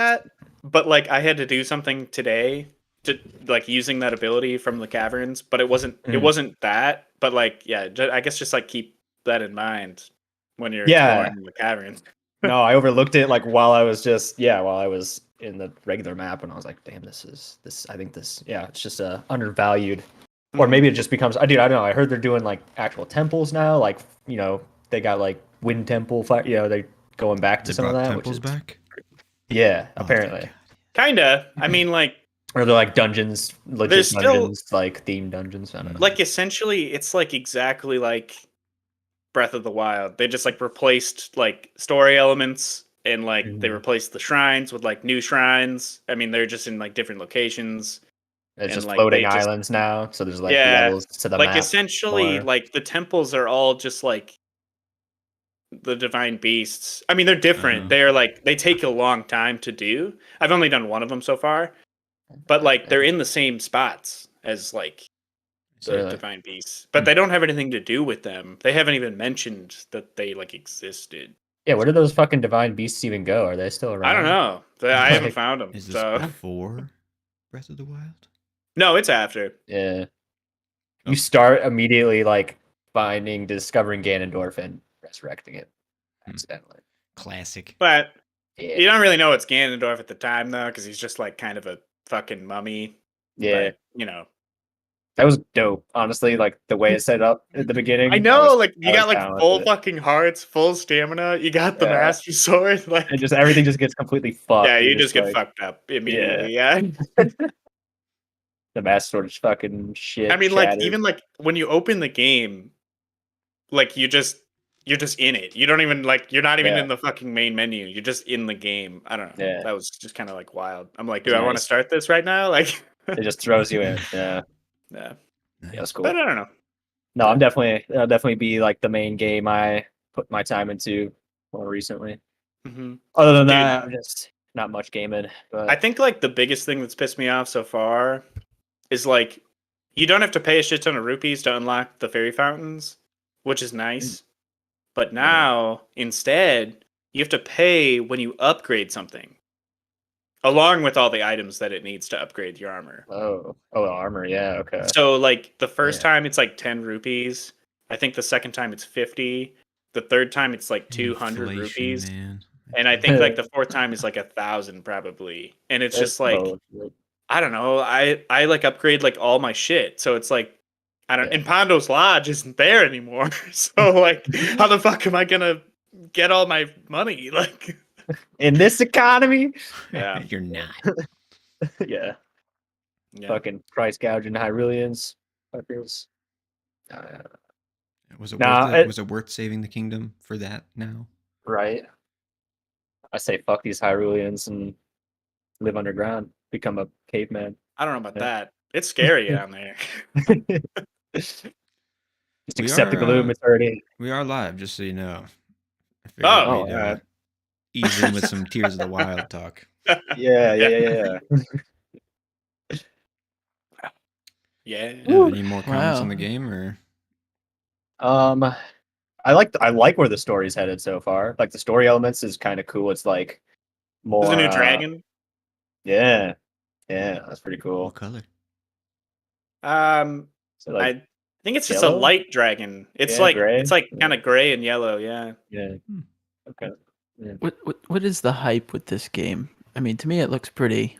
that, but like I had to do something today to like using that ability from the caverns, but it wasn't that. But like, yeah, I guess just like keep that in mind when you're Yeah. exploring the caverns. No, I overlooked it like while I was while I was in the regular map, and I was like, damn, I think this, yeah, it's just undervalued. Or maybe it just becomes, I don't know. I heard they're doing like actual temples now, like, they got like wind temple fight, they going back to They some of brought that, temples back. yeah, Oh, thank apparently. God. Kinda. I mean, like, Or they're like dungeons, legit there's still dungeons, like themed dungeons. I don't know. like essentially it's like exactly like Breath of the Wild. They just like replaced like story elements and like they replaced the shrines with like new shrines. I mean, they're just in like different locations It's and just like floating they just islands now, so there's like yeah, levels to the like map. essentially More. like the temples are all just like the divine beasts. I mean, they're different. They're like they take a long time to do. I've only done one of them so far, but like they're in the same spots as like the divine beasts, but they don't have anything to do with them. They haven't even mentioned that they like existed. Yeah, where did those fucking divine beasts even go? Are they still around? I don't know. I haven't found them. Is this So before Breath of the Wild? no, it's after. Yeah. You start immediately like discovering Ganondorf and resurrecting it accidentally. Classic. But Yeah. you don't really know it's Ganondorf at the time though, because he's just like kind of a fucking mummy. Yeah. But, that was dope, honestly. Like the way it's set up at the beginning. I know, like you I got was like down with full it. fucking hearts, full stamina. You got the Master Sword, like and just everything just gets completely fucked. yeah, you You're just get like, fucked up immediately. Yeah. The Master Sword is fucking shit. I mean, like shattered. even like when you open the game, like you're just in it. You don't even like you're not even in the fucking main menu. You're just in the game. I don't know. Yeah. That was just kind of like wild. I'm like, do I want to start this right now? Like it just throws you in. Yeah. Yeah. Nice. Yeah, that's cool. But I don't know. No, that'll definitely be like the main game I put my time into more recently. Mm-hmm. Other than that, I'm just not much gaming. But I think like the biggest thing that's pissed me off so far is like you don't have to pay a shit ton of rupees to unlock the fairy fountains, which is nice. But now instead you have to pay when you upgrade something, along with all the items that it needs to upgrade your armor. Oh, armor, yeah, okay. So like the first time it's like 10 rupees. I think the second time it's 50. The third time it's like 200 rupees. Man. And I think like the fourth time is like 1,000 probably. And it's just like I don't know. I like upgrade like all my shit. So it's like I don't and Pondo's Lodge isn't there anymore. So like how the fuck am I gonna get all my money? Like in this economy? Yeah. You're not. Yeah. Fucking price gouging Hyruleans. Was it worth saving the kingdom for that now? Right. I say fuck these Hyruleans and live underground. Become a caveman. I don't know about that. It's scary down there. Just accept the gloom. It's already. We are live, just so you know. Ease in with some Tears of the Wild talk. Yeah. Yeah. Any more comments on the game, or? I like where the story's headed so far. Like the story elements is kind of cool. It's like more. There's a new dragon. Yeah, that's pretty cool. What color? So like, I think it's just a light dragon. It's like gray? It's like kind of gray and yellow. Yeah. Yeah. Okay. Yeah. What is the hype with this game? I mean, to me, it looks pretty.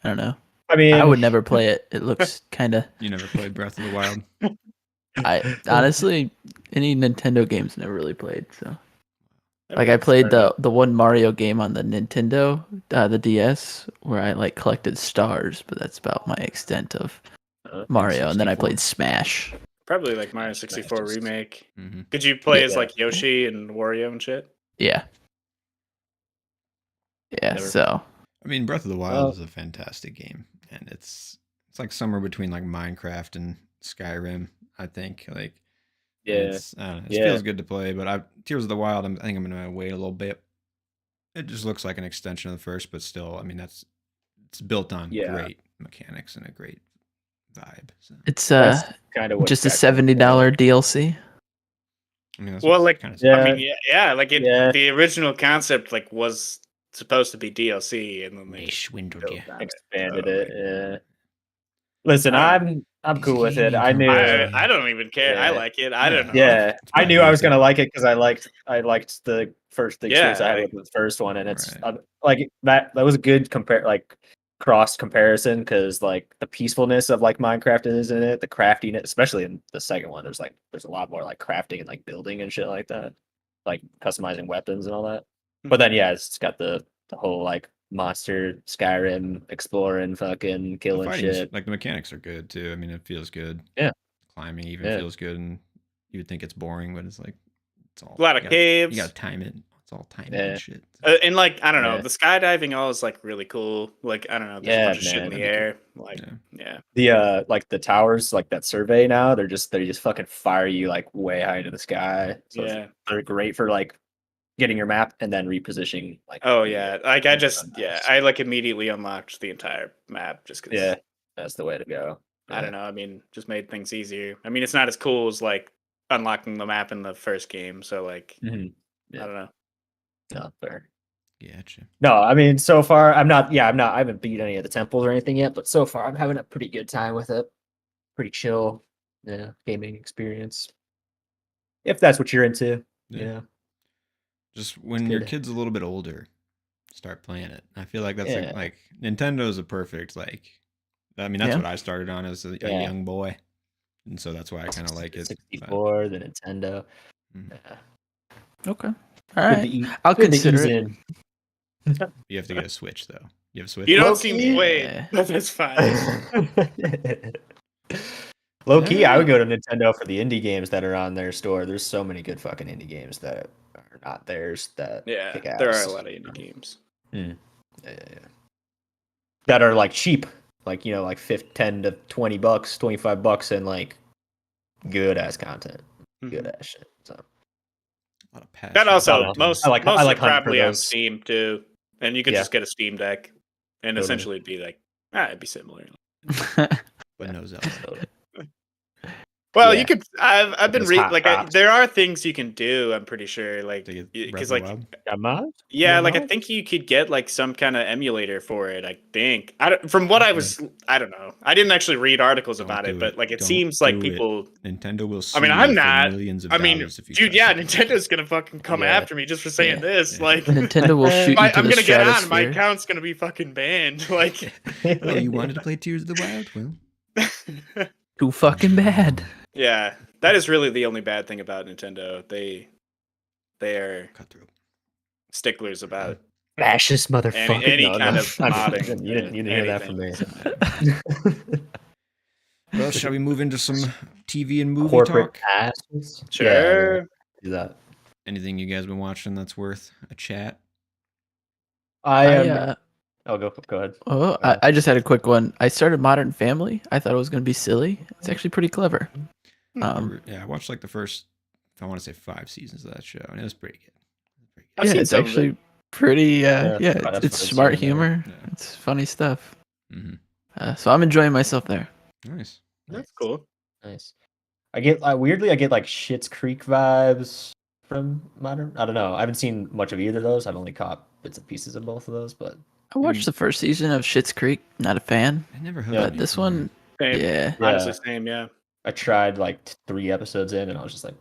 I don't know. I mean, I would never play it. It looks kind of. You never played Breath of the Wild. I honestly, any Nintendo games never really played. So, like, I played the one Mario game on the Nintendo, the DS, where I like collected stars, but that's about my extent of Mario. And then I played Smash. Probably like Mario 64 remake. Mm-hmm. Could you play as like Yoshi and Wario and shit? Yeah. Yeah. So. I mean, Breath of the Wild is a fantastic game, and it's like somewhere between like Minecraft and Skyrim. I think like it feels good to play, but Tears of the Wild, I think I'm gonna wait a little bit. It just looks like an extension of the first, but still, I mean it's built on great mechanics and a great vibe. So. It's kind of just a $70 DLC. I mean, well, like I mean, like the original concept like was supposed to be DLC, and then they swindled you. Expanded it. Yeah. Listen, I'm cool with it. I knew. I don't even care. I like it. I don't know. Yeah, I knew I was gonna like it because I liked the first experience I had with the first one, and it's like that was a good cross comparison because like the peacefulness of like Minecraft is in it, the crafting, especially in the second one. There's a lot more like crafting and like building and shit like that, like customizing weapons and all that. But then it's got the whole like monster Skyrim exploring, fucking killing shit. Like the mechanics are good too. I mean, it feels good. Yeah, climbing even feels good, and you would think it's boring, but it's like it's all a lot of caves. You gotta time it. It's all timing and shit. And like I don't know, the skydiving all is like really cool. Like I don't know, there's a bunch of shit in the air. Like the like the towers, like that survey now, they just fucking fire you like way high into the sky. So they're great for like getting your map and then repositioning. Like like I like immediately unlocked the entire map just because. That's the way to go. I don't know. I mean, just made things easier. I mean, it's not as cool as like unlocking the map in the first game. So like, I don't know. Not fair. Gotcha. No, I mean, so far I'm not. I haven't beat any of the temples or anything yet, but so far I'm having a pretty good time with it. Pretty chill, gaming experience. If that's what you're into, Just when your kid's a little bit older, start playing it. I feel like that's like Nintendo's a perfect like. I mean, that's what I started on as a young boy, and so that's why I kind of like it. 64, the Nintendo. Okay, all right. I'll consider it. You have to get a Switch though. You have a Switch. You don't seem wait. That's fine. Low key, I would go to Nintendo for the indie games that are on their store. There's so many good fucking indie games that are not theirs. That there are a lot of indie games. That are like cheap. Like, like 10 to $20, $25, and like good ass content, good ass shit. So that also most I like probably on Steam too, and you could just get a Steam Deck, and essentially it'd be like it'd be similar. But no Zelda. Well, you could. I've been reading there are things you can do. I'm pretty sure, like because like like I think you could get like some kind of emulator for it. I think from what I don't know. I didn't actually read articles about it, but like it seems like people. Nintendo will. Sue I'm not. Millions of dollars if you dude, Nintendo's gonna fucking come after me just for saying this. Like Nintendo will shoot you to I'm the gonna get on. My stratosphere. account's gonna be fucking banned. Like, oh, you wanted to play Tears of the Wild? Well, too fucking bad. Yeah, that is really the only bad thing about Nintendo. They are cutthroat sticklers about fascist motherfucker. Any kind of modding. You didn't hear that from me. Well, shall we move into some TV and movie corporate talk? Asses? Sure. Do that. Anything you guys been watching that's worth a chat? I'll go ahead. Oh, I just had a quick one. I started Modern Family. I thought it was going to be silly. It's actually pretty clever. I watched like the first, if I want to say 5 seasons of that show, and it was pretty good. It's actually pretty. It's smart humor. Yeah. It's funny stuff. So I'm enjoying myself there. Nice. That's cool. Nice. I get like Schitt's Creek vibes from Modern. I don't know. I haven't seen much of either of those. I've only caught bits and pieces of both of those, but. I watched the first season of Schitt's Creek. Not a fan. I never heard. But this one, honestly, same. Yeah. I tried like 3 episodes in, and I was just like,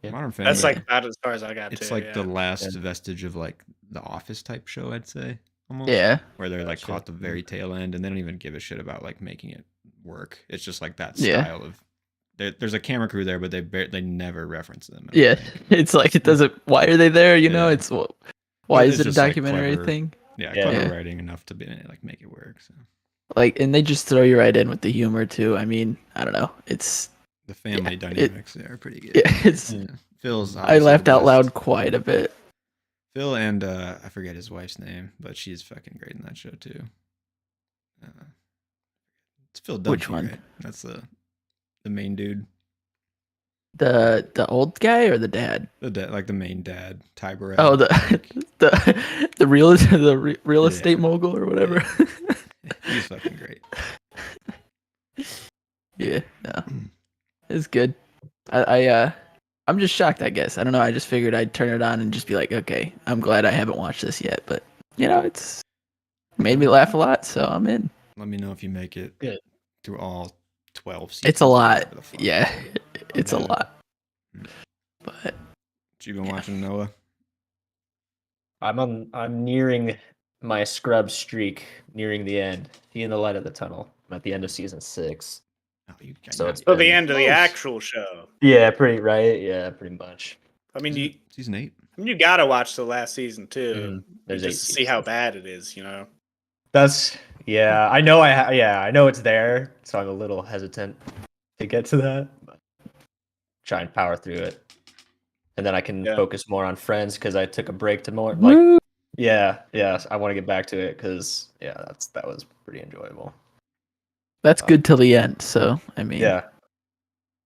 Modern Family. That's like about as far as I got. It's like the last vestige of like the Office type show, I'd say. Almost. Yeah. Where they're like caught the very tail end, and they don't even give a shit about like making it work. It's just like that style of. There's a camera crew there, but they never reference them. Yeah, it's like it doesn't. Why are they there? You know, it's why is it a documentary thing? Yeah, clever writing enough to be like make it work. So. Like, and they just throw you right in with the humor too. I mean, I don't know. It's the family dynamics there are pretty good. Yeah, it's Phil's. I laughed out loud quite a bit. Phil and I forget his wife's name, but she's fucking great in that show too. It's Phil Dunphy. Which one? Right? That's the main dude. The old guy or the dad? The dad, like the main dad, Ty Burrell. Oh, the real estate mogul or whatever. He's fucking great. Yeah, no, it's good. I'm just shocked. I guess I don't know. I just figured I'd turn it on and just be like, okay, I'm glad I haven't watched this yet, but it's made me laugh a lot, so I'm in. Let me know if you make it through all 12 seasons. It's a lot. Yeah, it's a lot. But you been watching, Noah? I'm nearing my scrub streak, nearing the end. Seeing the light of the tunnel. I'm at the end of season 6. So it's the end of the actual show. Yeah, pretty much. I mean, season 8. I mean, you gotta watch the last season too, There's just to see how bad it is. That's I know I know it's there, so I'm a little hesitant to get to that. But try and power through it, and then I can focus more on Friends because I took a break to more like. I want to get back to it because that was pretty enjoyable. That's good till the end. So I mean,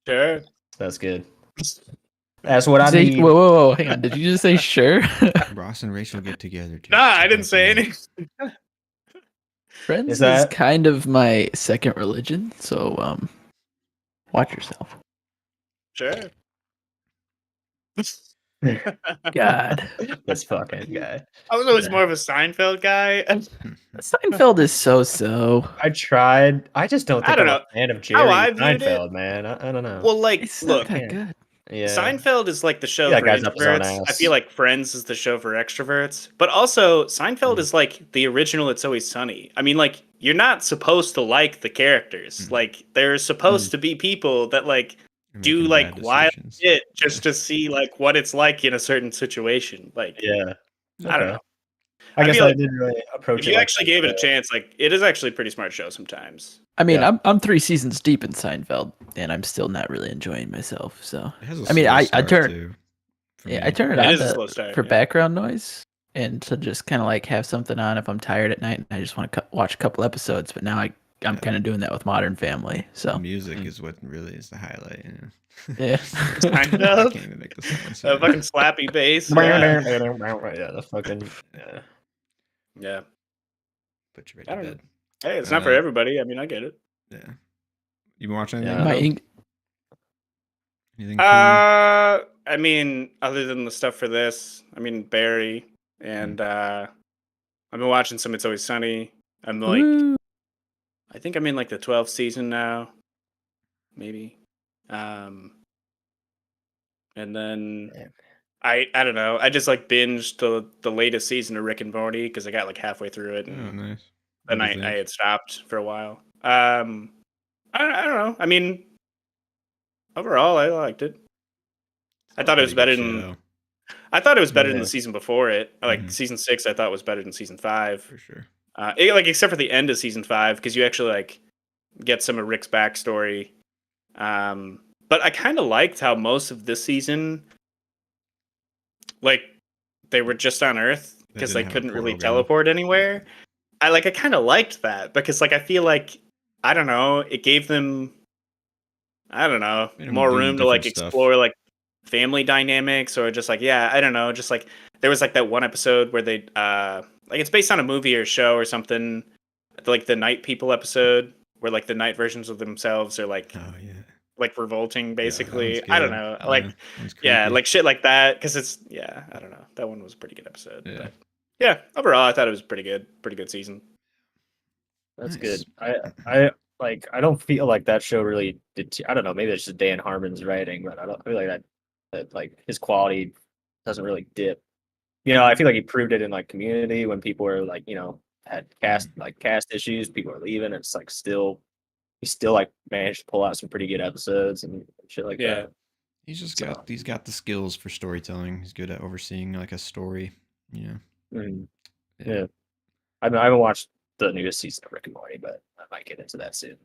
sure, that's good. That's what I need. Whoa, hang on. Did you just say sure? Ross and Rachel get together. Nah, I didn't say anything. Friends is kind of my second religion, so watch yourself. Sure. God, this fucking guy. I was always more of a Seinfeld guy. Seinfeld is so. I tried. I just don't think I'm a fan of Jerry Seinfeld, man. I don't know. Well, like, it's look, not that good. Yeah. Seinfeld is like the show for introverts. I feel like Friends is the show for extroverts. But also, Seinfeld is like the original It's Always Sunny. I mean, like, you're not supposed to like the characters. Like, they're supposed to be people that, like, do, like, wild shit just to see, like, what it's like in a certain situation. Like, I don't know. I guess I didn't really approach it. If you actually gave it a chance, like, it is actually a pretty smart show sometimes. I mean, I'm 3 seasons deep in Seinfeld, and I'm still not really enjoying myself. So, I mean, I turn it on for background noise and to just kind of like have something on if I'm tired at night and I just want to watch a couple episodes. But now I'm kind of doing that with Modern Family. So the music is what really is the highlight. Yeah, kind of. I can't even make this a fucking slappy bass. The fucking yeah. Put you right to bed. Hey, it's not for everybody. I mean, I get it. Yeah. You been watching anything? Anything? I mean, other than the stuff for this, I mean, Barry, and I've been watching some It's Always Sunny. I'm like, I think I'm in like the 12th season now, maybe. And then I don't know. I just like binged the latest season of Rick and Morty because I got like halfway through it. And nice. Then I had stopped for a while. I don't know. I mean, overall, I liked it. I thought it was better than. I thought it was better than the season before it. Like season 6, I thought was better than season 5 for sure. Except for the end of season 5 because you actually like get some of Rick's backstory. But I kind of liked how most of this season, like, they were just on Earth because they couldn't really teleport anywhere. I kind of liked that because like I feel like I don't know, it gave them more room to like explore like family dynamics or just like I don't know, just like there was like that one episode where they like it's based on a movie or show or something, like the Night People episode where like the night versions of themselves are like like revolting basically. I don't know, like like shit like that because it's I don't know, that one was a pretty good episode. But overall I thought it was pretty good season. That's good. I don't feel like that show really did. I don't know. Maybe it's just Dan Harmon's writing, but I don't feel like that like his quality doesn't really dip. I feel like he proved it in like Community when people were like, had cast issues, people are leaving. It's like he still like managed to pull out some pretty good episodes and shit like that. He's got the skills for storytelling. He's good at overseeing like a story. Yeah. I haven't watched the newest season of Rick and Morty, but I might get into that soon.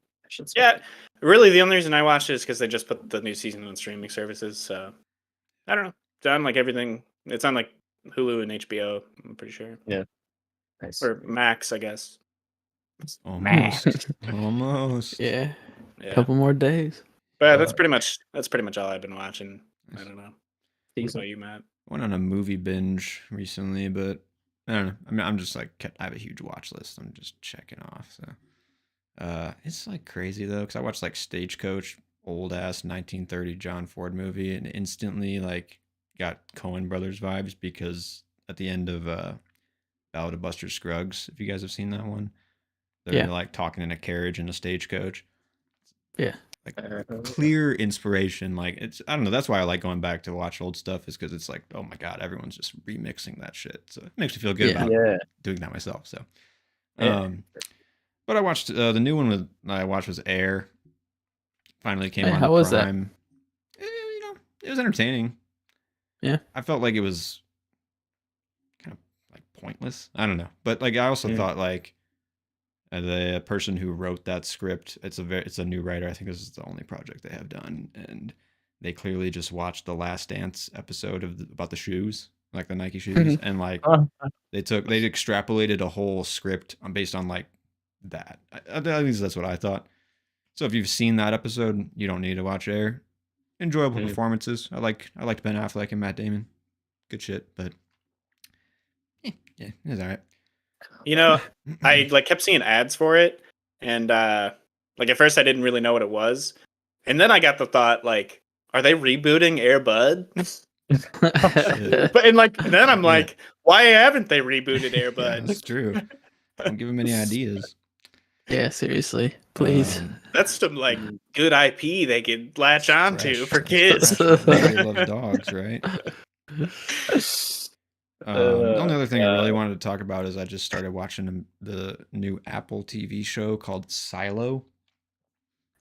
Really, the only reason I watched it is because they just put the new season on streaming services. So I don't know. It's on like everything. It's on like Hulu and HBO. I'm pretty sure. Yeah. Nice. Or Max, I guess. Almost. Yeah. Couple more days. But that's pretty much all I've been watching. I don't know. What about you, Matt? I went on a movie binge recently, but I don't know. I mean, I'm just like I have a huge watch list. I'm just checking off. So, it's like crazy though, because I watched like Stagecoach, old ass 1930 John Ford movie, and instantly like got Coen Brothers vibes because at the end of Ballad of Buster Scruggs. If you guys have seen that one, they're like talking in a carriage in a stagecoach. Yeah. Like clear inspiration. Like it's, I don't know. That's why I like going back to watch old stuff, is because it's like, oh my god, everyone's just remixing that shit. So it makes me feel good about doing that myself. So, but I watched the new one I watched was Air. Finally came on. How was Prime. That? It was entertaining. Yeah, I felt like it was kind of like pointless. I don't know, but like I also thought like the person who wrote that script, it's a new writer. I think this is the only project they have done, and they clearly just watched the Last Dance episode about the shoes, like the Nike shoes, and like they extrapolated a whole script based on like that. At least that's what I thought. So if you've seen that episode, you don't need to watch Air. Enjoyable performances. I liked Ben Affleck and Matt Damon. Good shit, but yeah, it's all right. I like kept seeing ads for it, and like at first I didn't really know what it was, and then I got the thought like, are they rebooting Air Bud? And then I'm like, why haven't they rebooted Air Bud? That's true. Don't give them any ideas. Yeah, seriously, please. That's some like good IP they could latch onto for kids. They love dogs, right? The only other thing I really wanted to talk about is I just started watching the new Apple TV show called Silo.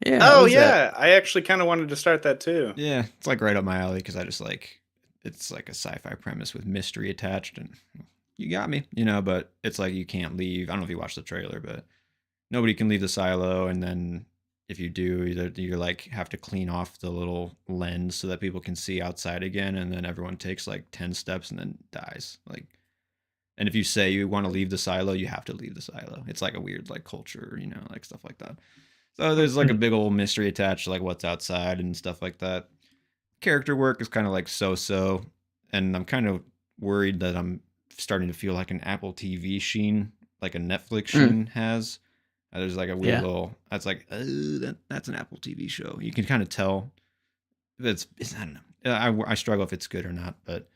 Yeah. Oh yeah, I actually kind of wanted to start that too. Yeah, it's like right up my alley because I just like, it's like a sci-fi premise with mystery attached, and you got me, but it's like you can't leave. I don't know if you watched the trailer, but nobody can leave the silo, and then if you do, you like have to clean off the little lens so that people can see outside again, and then everyone takes like 10 steps and then dies. Like, and if you say you want to leave the silo, you have to leave the silo. It's like a weird like culture, like stuff like that. So there's like a big old mystery attached to like what's outside and stuff like that. Character work is kind of like so, and I'm kind of worried that I'm starting to feel like an Apple TV sheen, like a Netflix sheen has. There's like a weird little, that's like, that's an Apple TV show. You can kind of tell. It's I don't know. I struggle if it's good or not, but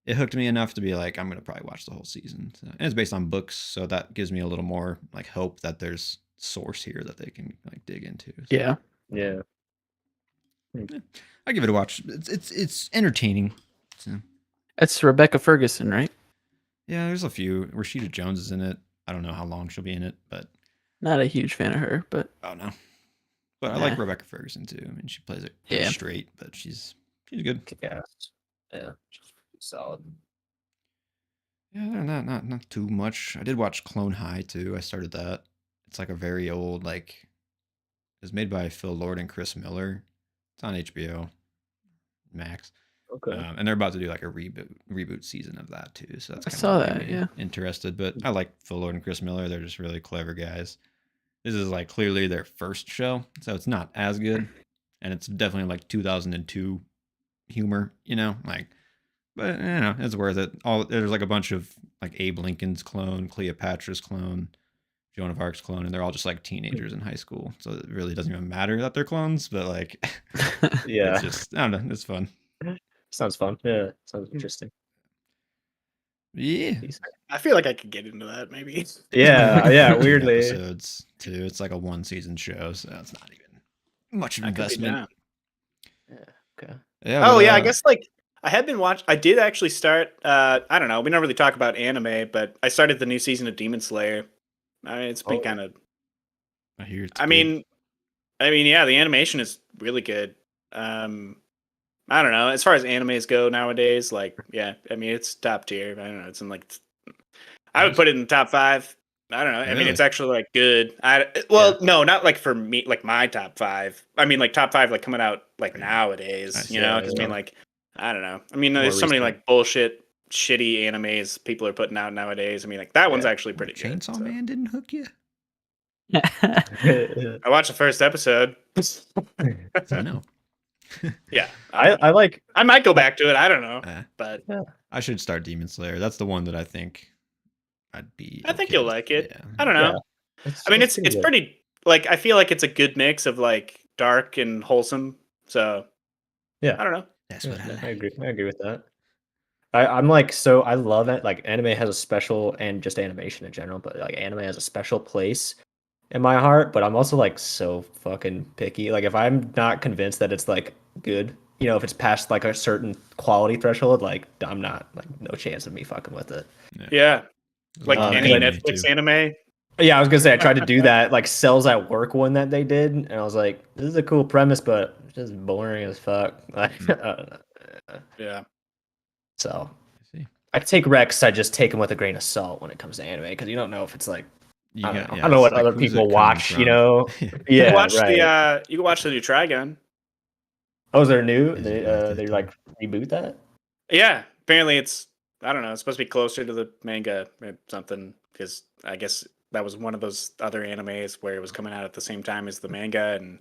it hooked me enough to be like, I'm going to probably watch the whole season. So, and it's based on books, so that gives me a little more like hope that there's source here that they can like dig into. So, yeah. I give it a watch. It's entertaining. So. It's Rebecca Ferguson, right? Yeah, there's a few. Rashida Jones is in it. I don't know how long she'll be in it, but not a huge fan of her. But oh no, but I like Rebecca Ferguson too. I mean, she plays it straight, but she's good. Yeah, she's pretty solid. Yeah, not too much. I did watch Clone High too. I started that. It's like a very old like. It was made by Phil Lord and Chris Miller. It's on HBO Max. Okay. And they're about to do like a reboot season of that too. So that's I saw that. Yeah. Interested, but I like Phil Lord and Chris Miller. They're just really clever guys. This is like clearly their first show, so it's not as good, and it's definitely like 2002 humor, like. But it's worth it. There's like a bunch of like Abe Lincoln's clone, Cleopatra's clone, Joan of Arc's clone, and they're all just like teenagers in high school. So it really doesn't even matter that they're clones, but like, it's just, I don't know, it's fun. Sounds fun. Yeah, sounds interesting. Yeah, I feel like I could get into that maybe. Yeah, weirdly. Episodes too. It's like a 1-season show, so it's not even much of an investment. Yeah. Okay. Yeah. I guess like I had been watching. I did actually start. I don't know. We don't really talk about anime, but I started the new season of Demon Slayer. I mean, it's been kind of. I hear it's. I mean, yeah, the animation is really good. I don't know. As far as animes go nowadays, like, yeah, I mean, it's top tier. I don't know. It's in like, I would put it in the top 5. I don't know. I mean, it's actually like good. No, not like for me, like my top 5. I mean, like top 5, like coming out like nowadays, because I mean, like, I don't know. I mean, there's so many like bullshit, shitty animes people are putting out nowadays. I mean, like that one's actually pretty good. Chainsaw Man didn't hook you? I watched the first episode. I know. Yeah, I like. I might go back to it. I don't know, but I should start Demon Slayer. That's the one that I think I'd be. I think you'll like it. Yeah. I don't know. Yeah. I mean, it's pretty. Like, I feel like it's a good mix of like dark and wholesome. So yeah, I don't know. That's what I like. I agree with that. I'm like, so I love it. Like anime has a special, and just animation in general, but like anime has a special place in my heart. But I'm also like so fucking picky. Like if I'm not convinced that it's like good, if it's past like a certain quality threshold, like I'm not like no chance of me fucking with it. Yeah. Like any anime Netflix too. anime. Yeah, I was gonna say I tried to do that, like Cells at Work one that they did, and I was like, this is a cool premise, but it's just boring as fuck. Like, Yeah. so I see. I take Rex. I just take them with a grain of salt when it comes to anime because you don't know if it's like I don't know. I don't know it's what like, other who's people it coming watch. from? You Yeah, can watch right. you can watch the new Trigun. Oh, is there new? Is it worth it, They though? like reboot that? Yeah. Apparently it's I don't know, it's supposed to be closer to the manga or something, because I guess that was one of those other animes where it was coming out at the same time as the manga, and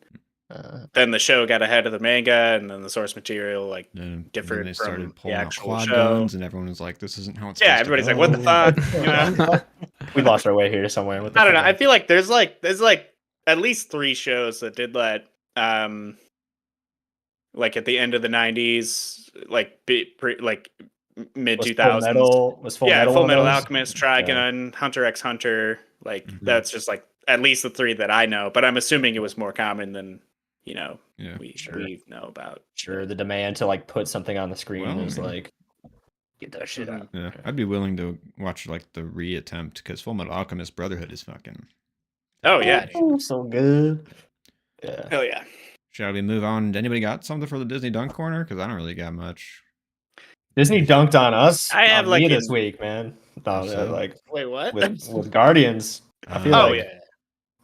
then the show got ahead of the manga, and then the source material like And then differed they from started the pulling out actual quad show. guns, and everyone was like, "This isn't how it's Yeah, supposed to everybody's like, "What the go." fuck?" We lost our way here somewhere. What the I don't know. fuck? I feel like there's like at least 3 shows that did that. Like at the end of the '90s, like mid Was Full 2000s. Metal was Full Yeah, Metal Full one of Metal those? Alchemist, Yeah. Trigun, Hunter x Hunter. Like Mhm. that's just like at least the 3 that I know. But I'm assuming it was more common than Yeah. we know about. Sure, the demand to like put something on the screen Well, is yeah. like get that shit Mhm. out. Yeah, I'd be willing to watch like the reattempt because Full Metal Alchemist Brotherhood is fucking. Oh yeah, dude. Oh, so good. Yeah. Hell yeah. Shall we move on? Anybody got something for the Disney Dunk Corner? Because I don't really got much. Disney dunked on us, I have on me like this week, man. How so? Like wait, what? with Guardians. I feel Oh like yeah.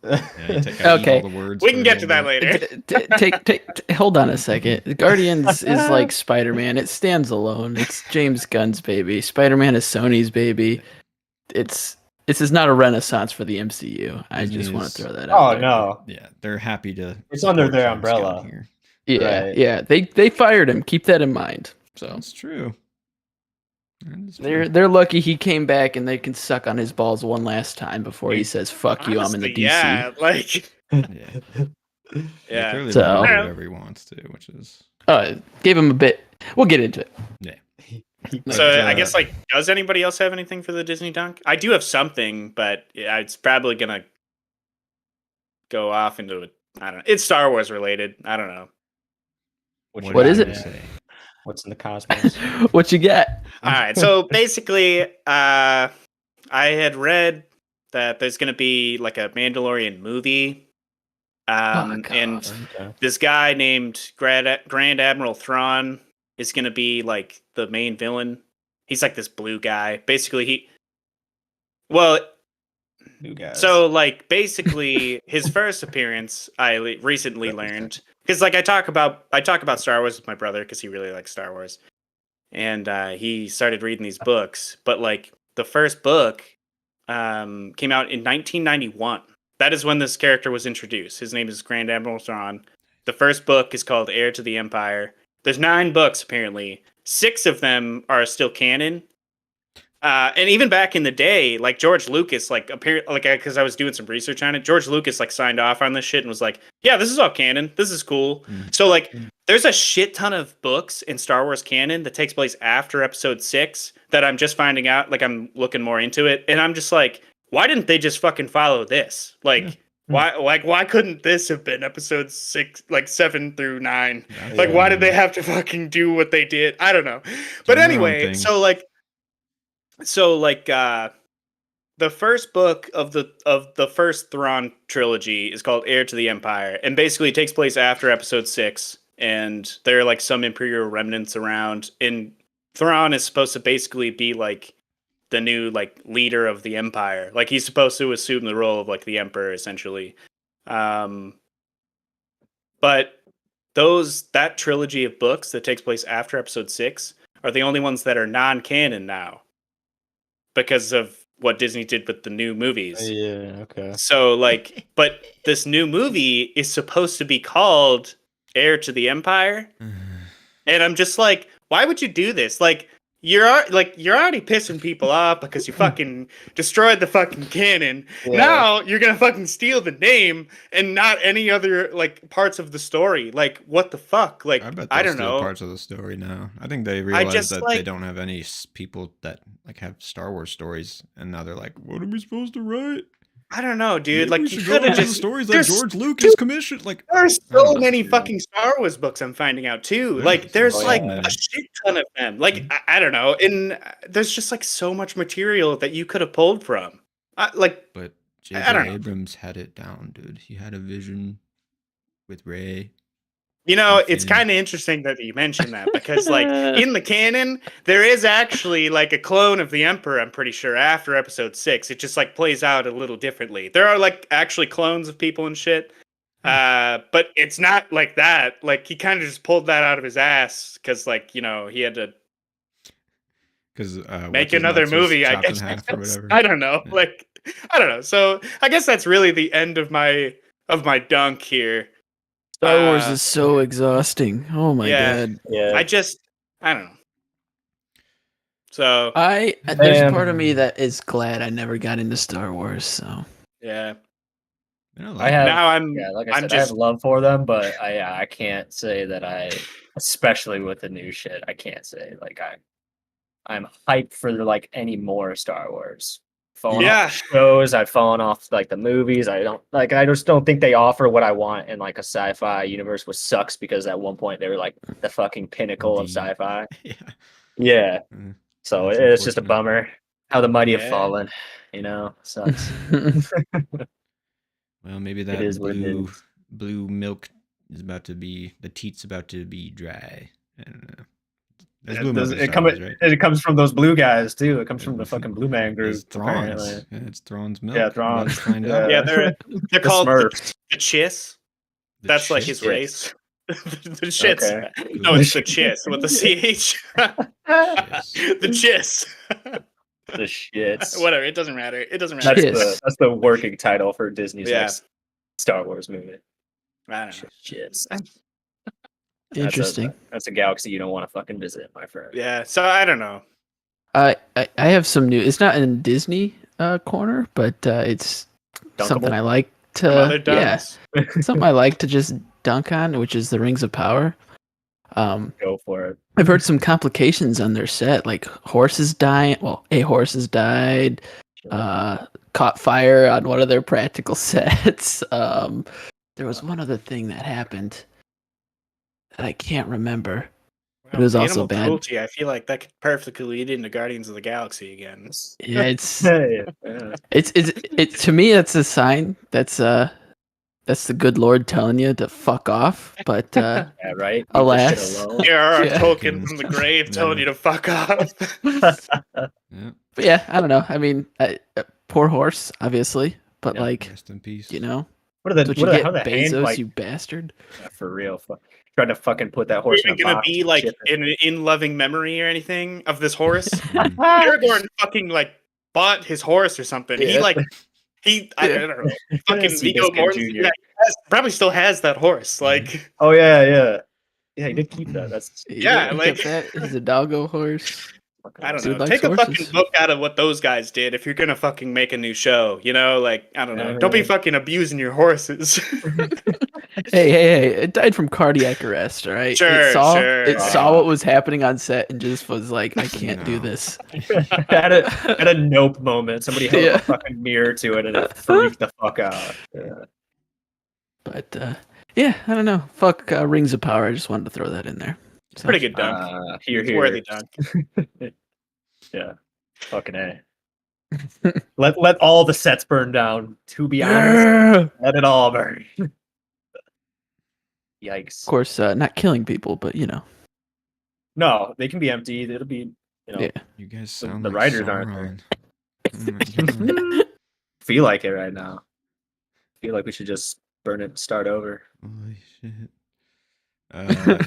Yeah, you gotta eat Okay. all the words. We for can a get to little that bit. later. Hold on a second. Guardians is like Spider-Man. It stands alone. It's James Gunn's baby. Spider-Man is Sony's baby. This is not a renaissance for the MCU. I Disney just want is- to throw that out Oh there. no. Yeah, they're happy to. It's under support their James Gunn umbrella. here. Yeah, Right. yeah. They fired him. Keep that in mind. So That's true. That is true. they're lucky he came back and they can suck on his balls one last time before he says "fuck you." I'm in the Honestly, DC. yeah, like Yeah. Yeah, clearly So- letting him do Yeah. whatever he wants to, which is Gave him a bit. We'll get into it. yeah. So But, I guess like, does anybody else have anything for the Disney Dunk? I do have something, but yeah, it's probably gonna go off into it. I don't know. It's Star Wars related. I don't know. What is did it? you say? What's in the cosmos? What you got? All right. So basically, I had read that there's gonna be like a Mandalorian movie. And Okay. this guy named Grand Admiral Thrawn is gonna be like the main villain. He's like this blue guy. Basically, New guys. so like basically his first appearance I recently learned, because like I talk about Star Wars with my brother because he really likes Star Wars, and he started reading these books. But like the first book came out in 1991. That is when this character was introduced. His name is Grand Admiral Thrawn. The first book is called Heir to the Empire. There's 9 books apparently. 6 of them are still canon. And even back in the day, like George Lucas, like apparently, like because I was doing some research on it, George Lucas like signed off on this shit and was like, "Yeah, this is all canon. This is cool." So like, there's a shit ton of books in Star Wars canon that takes place after Episode 6 that I'm just finding out. Like, I'm looking more into it, and I'm just like, why didn't they just fucking follow this? Like, why couldn't this have been Episode 6, like 7 through 9? Like, why did they have to fucking do what they did? I don't know. But anyway, so like the first book of the first Thrawn trilogy is called Heir to the Empire, and basically it takes place after Episode 6, and there are like some Imperial remnants around, and Thrawn is supposed to basically be like the new like leader of the Empire. Like he's supposed to assume the role of like the Emperor essentially. But that trilogy of books that takes place after Episode 6 are the only ones that are non-canon now, because of what Disney did with the new movies. Yeah, okay. So like, but this new movie is supposed to be called Heir to the Empire. And I'm just like, why would you do this? Like, you're already pissing people off because you fucking destroyed the fucking canon. Yeah. Now you're gonna fucking steal the name and not any other like parts of the story. Like what the fuck? Like I bet I they'll don't steal know. parts of the story now. I think they realize just, that like- they don't have any people that like have Star Wars stories, and now they're like, "What are we supposed to write?" I don't know, dude. Maybe Like we you should go could have into the just stories that there's George Lucas commissioned. Like, There's I don't so know. many Yeah. fucking Star Wars books I'm finding out too. There Like is. there's Oh, like yeah. a shit ton of them. Like I don't know, and there's just like so much material that you could have pulled from. Like But I don't J.J. know. Abrams had it down, dude. He had a vision with Ray. You know, and it's Finn. kind of interesting that you mentioned that because, like, in the canon, there is actually like a clone of the Emperor. I'm pretty sure after Episode 6, it just like plays out a little differently. There are like actually clones of people and shit, but it's not like that. Like he kind of just pulled that out of his ass because, like, you know, he had to Because make another movie. I chopped in guess half or whatever. I don't know. Yeah. Like I don't know. So I guess that's really the end of my dunk here. Star Wars is so exhausting. Oh my yeah. god. Yeah. I don't know. So There's a part of me that is glad I never got into Star Wars. So yeah. I have Now I'm like I I'm said, I just have love for them, but I can't say that especially with the new shit, I can't say like I'm hyped for like any more Star Wars. Falling Yeah. off the shows, I've fallen off like the movies. I just don't think they offer what I want in like a sci-fi universe, which sucks because at one point they were like the fucking pinnacle of Indeed. sci-fi. Yeah. Yeah. Mm, So that's it's just a unfortunate. bummer how the mighty have Yeah. fallen, sucks. Well, maybe that is what it is. blue milk is about to be the teat's about to be dry. I don't know. There's blue milk in Star Wars, right? It comes from those blue guys too. It comes from the fucking Blue Man There's group. Apparently. Thrawn's. Yeah, it's Thrawn's milk. Yeah, Let's Thrawn's. find Yeah. out. yeah, they're The called the Smurfs. Chiss. The That's like his shit. race. The Chits. Okay. No, it's the Chiss with the CH. Yes. The Chiss. The shits. Whatever, it doesn't matter. It doesn't matter. That's the working title for Disney's Yeah. next Star Wars movie. I don't know. Shits. Interesting. That's a galaxy you don't want to fucking visit, my friend. Yeah, so I don't know. I have some new. It's not in Disney corner, but it's something Dunkable? I like Some other to. Yeah, dunks. something I like to just dunk on, which is the Rings of Power. Go for it. I've heard some complications on their set, like horses dying. Well, a horse has died. Caught fire on one of their practical sets. There was one other thing that happened that I can't remember. It was also Animal bad. cruelty, I feel like that could perfectly lead into Guardians of the Galaxy again. Yeah, it's Yeah. it's to me that's a sign. That's the good Lord telling you to fuck off. But Yeah, right. Leave this Alas. shit alone. You're Yeah. Tolkien from the grave telling you to fuck off. Yeah. but yeah, I don't know. I mean, poor horse, obviously. But Yeah. like, Rest in peace. you know, What are the what you what are get, how the hand, Bezos, like, you bastard. yeah, for real? Tried to fucking put that horse Are in you a gonna box be and like ship it. in loving memory or anything of this horse? Mm. Aragorn fucking like bought his horse or something. Yeah. I don't know. Fucking See Viggo Biscuit Mortensen Jr. probably still has that horse. Like Oh yeah. Yeah, he did keep that. That's Yeah, He like- kept that. He's a doggo horse. I don't Dude know. likes Take a fucking horses. book out of what those guys did if you're gonna fucking make a new show. You know, like I don't know. Don't be fucking abusing your horses. Hey! It died from cardiac arrest. All right. Sure, It saw sure. what was happening on set and just was like, I can't do No. this. at a nope moment. Somebody held Yeah. a fucking mirror to it and it freaked the fuck out. Yeah. But yeah, I don't know. Fuck Rings of Power. I just wanted to throw that in there. So, Pretty good dunk. Here, It's worthy here. dunk. Yeah. Fucking A. Let all the sets burn down. To be honest, let it all burn. Yikes. Of course, not killing people, but you know. No, they can be empty. It'll be, Yeah. You guys The- sound the like writers aren't there. Sauron. Oh my God. feel like it right now. Feel like we should just burn it and start over. Holy shit.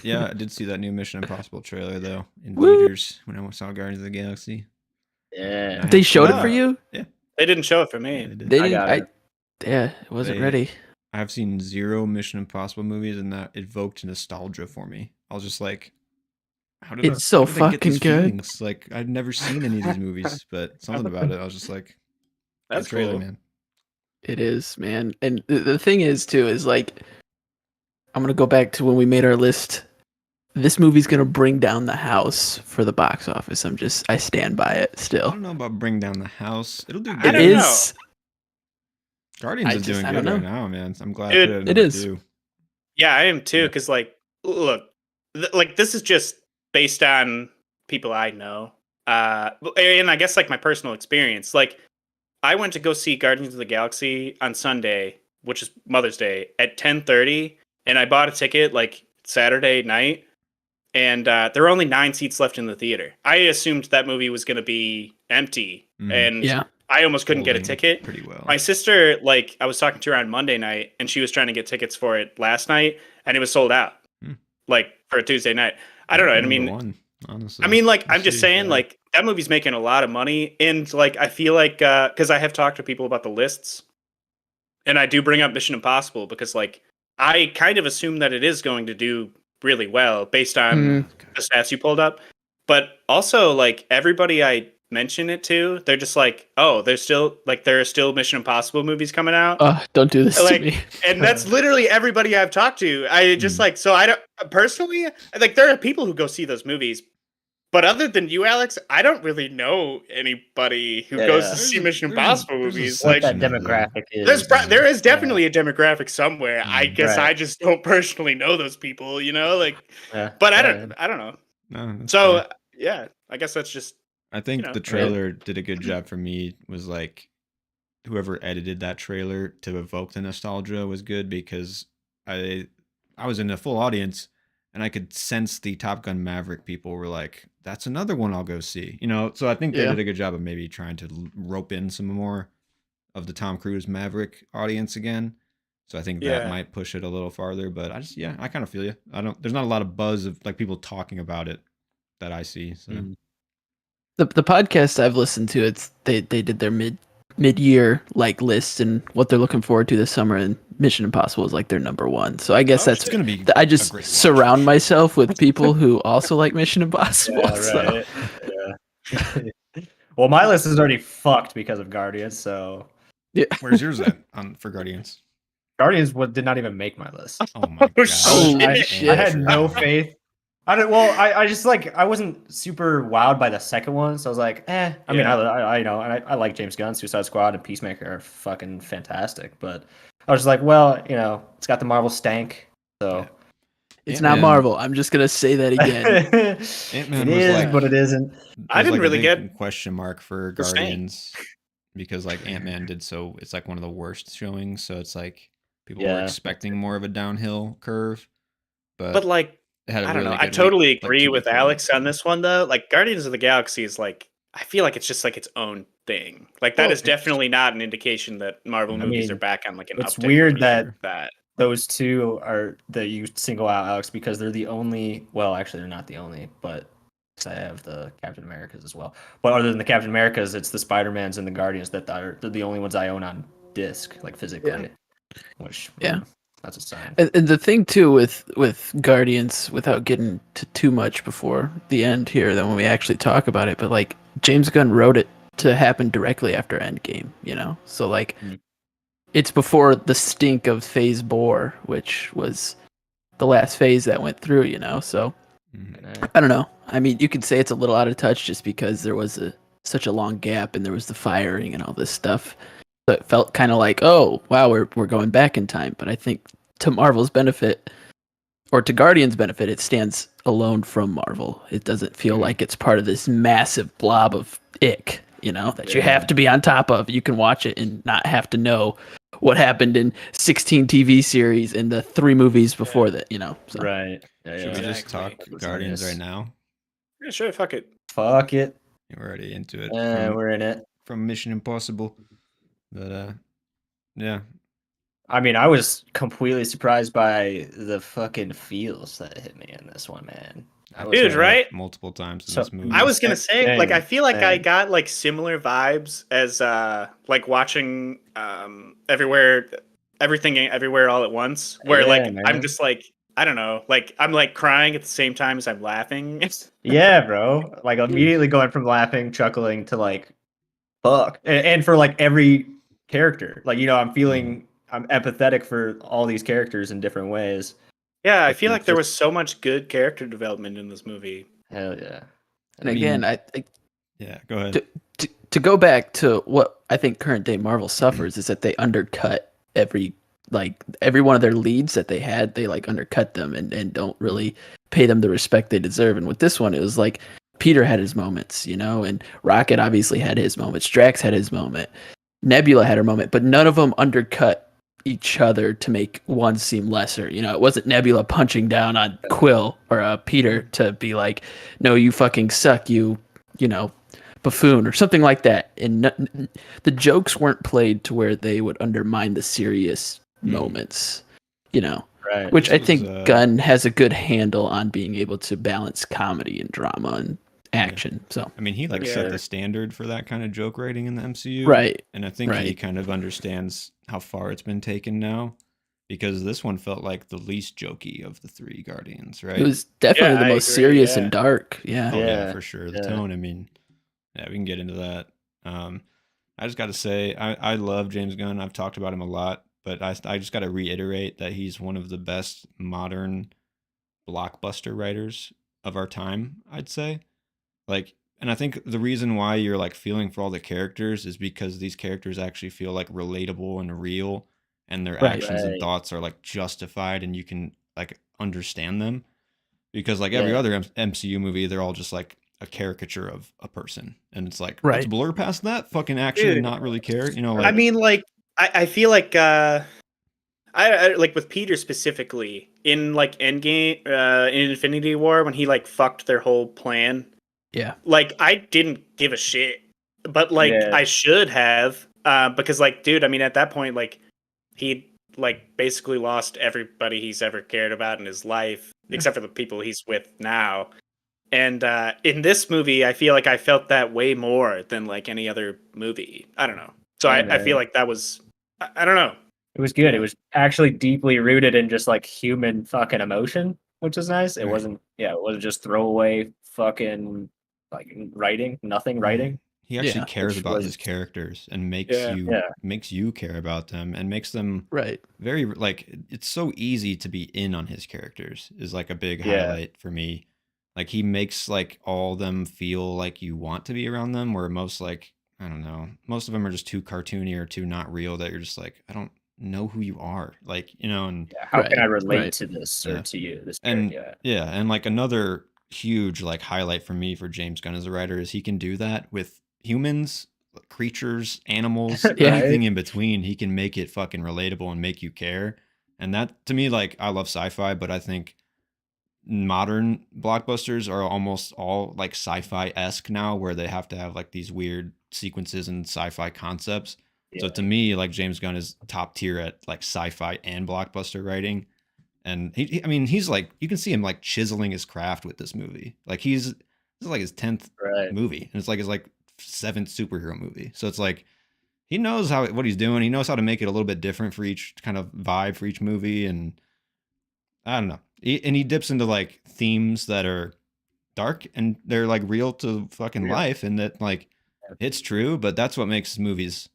Yeah, I did see that new Mission Impossible trailer though in Woo. theaters when I saw Guardians of the Galaxy. Yeah. They showed it Wow. for you? They didn't show it for me. Yeah, they did. They I didn't. got it. Yeah, it wasn't They- ready. I've seen 0 Mission Impossible movies, and that evoked nostalgia for me. I was just like, It's so fucking good. Feelings? Like I've never seen any of these movies, but something about it, I was just like, that's trailer, cool. man. It is, man. And the thing is, too, is like, I'm going to go back to when we made our list. This movie's going to bring down the house for the box office. I stand by it still. I don't know about bring down the house. It'll do I good. don't It know. is. Guardians is doing good right now, man. I'm glad Dude, I put it is. 2. Yeah, I am too. Because like, look, like this is just based on people I know, and I guess like my personal experience. Like, I went to go see Guardians of the Galaxy on Sunday, which is Mother's Day, at 10:30, and I bought a ticket like Saturday night, and there were only 9 seats left in the theater. I assumed that movie was going to be empty, and Yeah. I almost couldn't get a ticket. Pretty well. My sister, like, I was talking to her on Monday night, and she was trying to get tickets for it last night, and it was sold out, like, for a Tuesday night. I don't know. I mean, honestly, I mean, like, I'm just saying, like, that movie's making a lot of money, and like, I feel like, because I have talked to people about the lists, and I do bring up Mission Impossible because, like, I kind of assume that it is going to do really well based on the stats you pulled up, but also, like, everybody I mention it to, they're just like, oh, there are still Mission Impossible movies coming out. Don't do this like, to me. And that's literally everybody I've talked to. I just like, so I don't personally, like, there are people who go see those movies, but other than you, Alex, I don't really know anybody who goes to see Mission Impossible movies. Like that demographic is. There is definitely a demographic somewhere. I guess I just don't personally know those people, you know, like, but I don't know. No, so fair. Yeah, I guess that's just. I think the trailer did a good job for me. Was like, whoever edited that trailer to evoke the nostalgia was good because I was in a full audience and I could sense the Top Gun Maverick people were like, that's another one I'll go see. You know, so I think they did a good job of maybe trying to rope in some more of the Tom Cruise Maverick audience again. So I think that might push it a little farther. But I kind of feel you. There's not a lot of buzz of like people talking about it that I see. So. The podcast I've listened to, they did their mid-year like list and what they're looking forward to this summer, and Mission Impossible is like their number one. So I guess that's gonna be. I just surround myself with people who also like Mission Impossible. Yeah, right. Yeah. Well, my list is already fucked because of Guardians. So yeah, where's yours at for Guardians? Guardians did not even make my list. Oh my god! I had no faith. I just like, I wasn't super wowed by the second one, so I was like, I mean, I know, and I like James Gunn. Suicide Squad and Peacemaker are fucking fantastic, but I was just like, well, you know, it's got the Marvel stank, so it's not Marvel. I'm just gonna say that again. Ant-Man was like, but it isn't. I didn't really get question mark for Guardians because like Ant-Man did so. It's like one of the worst showings, so it's like people were expecting more of a downhill curve, but like. I don't know. I totally agree with Alex on this one, though. Like, Guardians of the Galaxy is like, I feel like it's just like its own thing. Like, that is definitely not an indication that Marvel movies are back on like an. It's weird that those two are that you single out, Alex, because they're the only. Well, actually, they're not the only, but I have the Captain Americas as well. But other than the Captain Americas, it's the Spider-Mans and the Guardians they're the only ones I own on disc, like physically. Yeah. Which that's a sign. And the thing too with Guardians, without getting to too much before the end here, then when we actually talk about it, but like James Gunn wrote it to happen directly after Endgame, you know? So like it's before the stink of Phase 4, which was the last phase that went through, you know? So I don't know. I mean, you could say it's a little out of touch just because there was such a long gap and there was the firing and all this stuff. So it felt kind of like, oh, wow, we're going back in time. But I think to Marvel's benefit, or to Guardians' benefit, it stands alone from Marvel. It doesn't feel like it's part of this massive blob of ick, you know, that you have to be on top of. You can watch it and not have to know what happened in 16 TV series and the 3 movies before that, you know. So. Right. Should we just talk Guardians right now? Yeah, sure. Fuck it. We're already into it. We're in it. From Mission Impossible. But yeah. I mean, I was completely surprised by the fucking feels that hit me in this one, man. Dude, right? Multiple times in this movie. I was gonna say, like, I feel like I got like similar vibes as like watching Everything Everywhere All at Once, where I'm just like, I don't know. Like I'm like crying at the same time as I'm laughing. Yeah, bro. Like immediately going from laughing, chuckling to like fuck. And for like every character. Like, I'm I'm empathetic for all these characters in different ways. Yeah, I feel like there was so much good character development in this movie. Hell yeah. And again, yeah, go ahead. To go back to what I think current day Marvel suffers is that they undercut every one of their leads that they had. They like undercut them and don't really pay them the respect they deserve. And with this one, it was like Peter had his moments, and Rocket obviously had his moments. Drax had his moment. Nebula had her moment, but none of them undercut each other to make one seem lesser. It wasn't Nebula punching down on Quill or Peter to be like, no, you fucking suck, you buffoon or something like that. And the jokes weren't played to where they would undermine the serious moments, Right. Which I think Gunn has a good handle on being able to balance comedy and drama and action. So I mean, he set the standard for that kind of joke writing in the MCU, right? And I think he kind of understands how far it's been taken now, because this one felt like the least jokey of the three Guardians, right? It was definitely the most serious and dark. Yeah. Oh yeah, for sure. The tone. I mean, yeah, we can get into that. I just got to say, I love James Gunn. I've talked about him a lot, but I just got to reiterate that he's one of the best modern blockbuster writers of our time, I'd say. Like, and I think the reason why you're like feeling for all the characters is because these characters actually feel like relatable and real, and their actions and thoughts are like justified, and you can like understand them. Because like every other MCU movie, they're all just like a caricature of a person, and it's like let's blur past that fucking action and not really care. Like, I mean, like I feel like I like with Peter specifically in like Endgame, in Infinity War, when he like fucked their whole plan. Yeah. Like I didn't give a shit, but like I should have, because like, dude, I mean, at that point, like he like basically lost everybody he's ever cared about in his life, except for the people he's with now. And in this movie, I feel like I felt that way more than like any other movie. I don't know. So I feel like that was, I don't know. It was good. It was actually deeply rooted in just like human fucking emotion, which is nice. It wasn't just throwaway fucking like nothing writing. He actually cares about his characters and makes you care about them and makes them very like, it's so easy to be in on his characters is like a big highlight for me. Like he makes like all them feel like you want to be around them, where most like, I don't know, most of them are just too cartoony or too not real that you're just like, I don't know who you are, like, and how can I relate to this or to you, this and and like another huge like highlight for me for James Gunn as a writer is he can do that with humans, creatures, animals, anything in between. He can make it fucking relatable and make you care. And that to me, like, I love sci-fi, but I think modern blockbusters are almost all like sci-fi-esque now, where they have to have like these weird sequences and sci-fi concepts. So to me, like James Gunn is top tier at like sci-fi and blockbuster writing. And he's like, you can see him like chiseling his craft with this movie. Like this is like his 10th movie, and it's like his like 7th superhero movie. So it's like he knows what he's doing. He knows how to make it a little bit different for each kind of vibe for each movie. And I don't know. He dips into like themes that are dark and they're like real to fucking life, and that like it's true. But that's what makes movies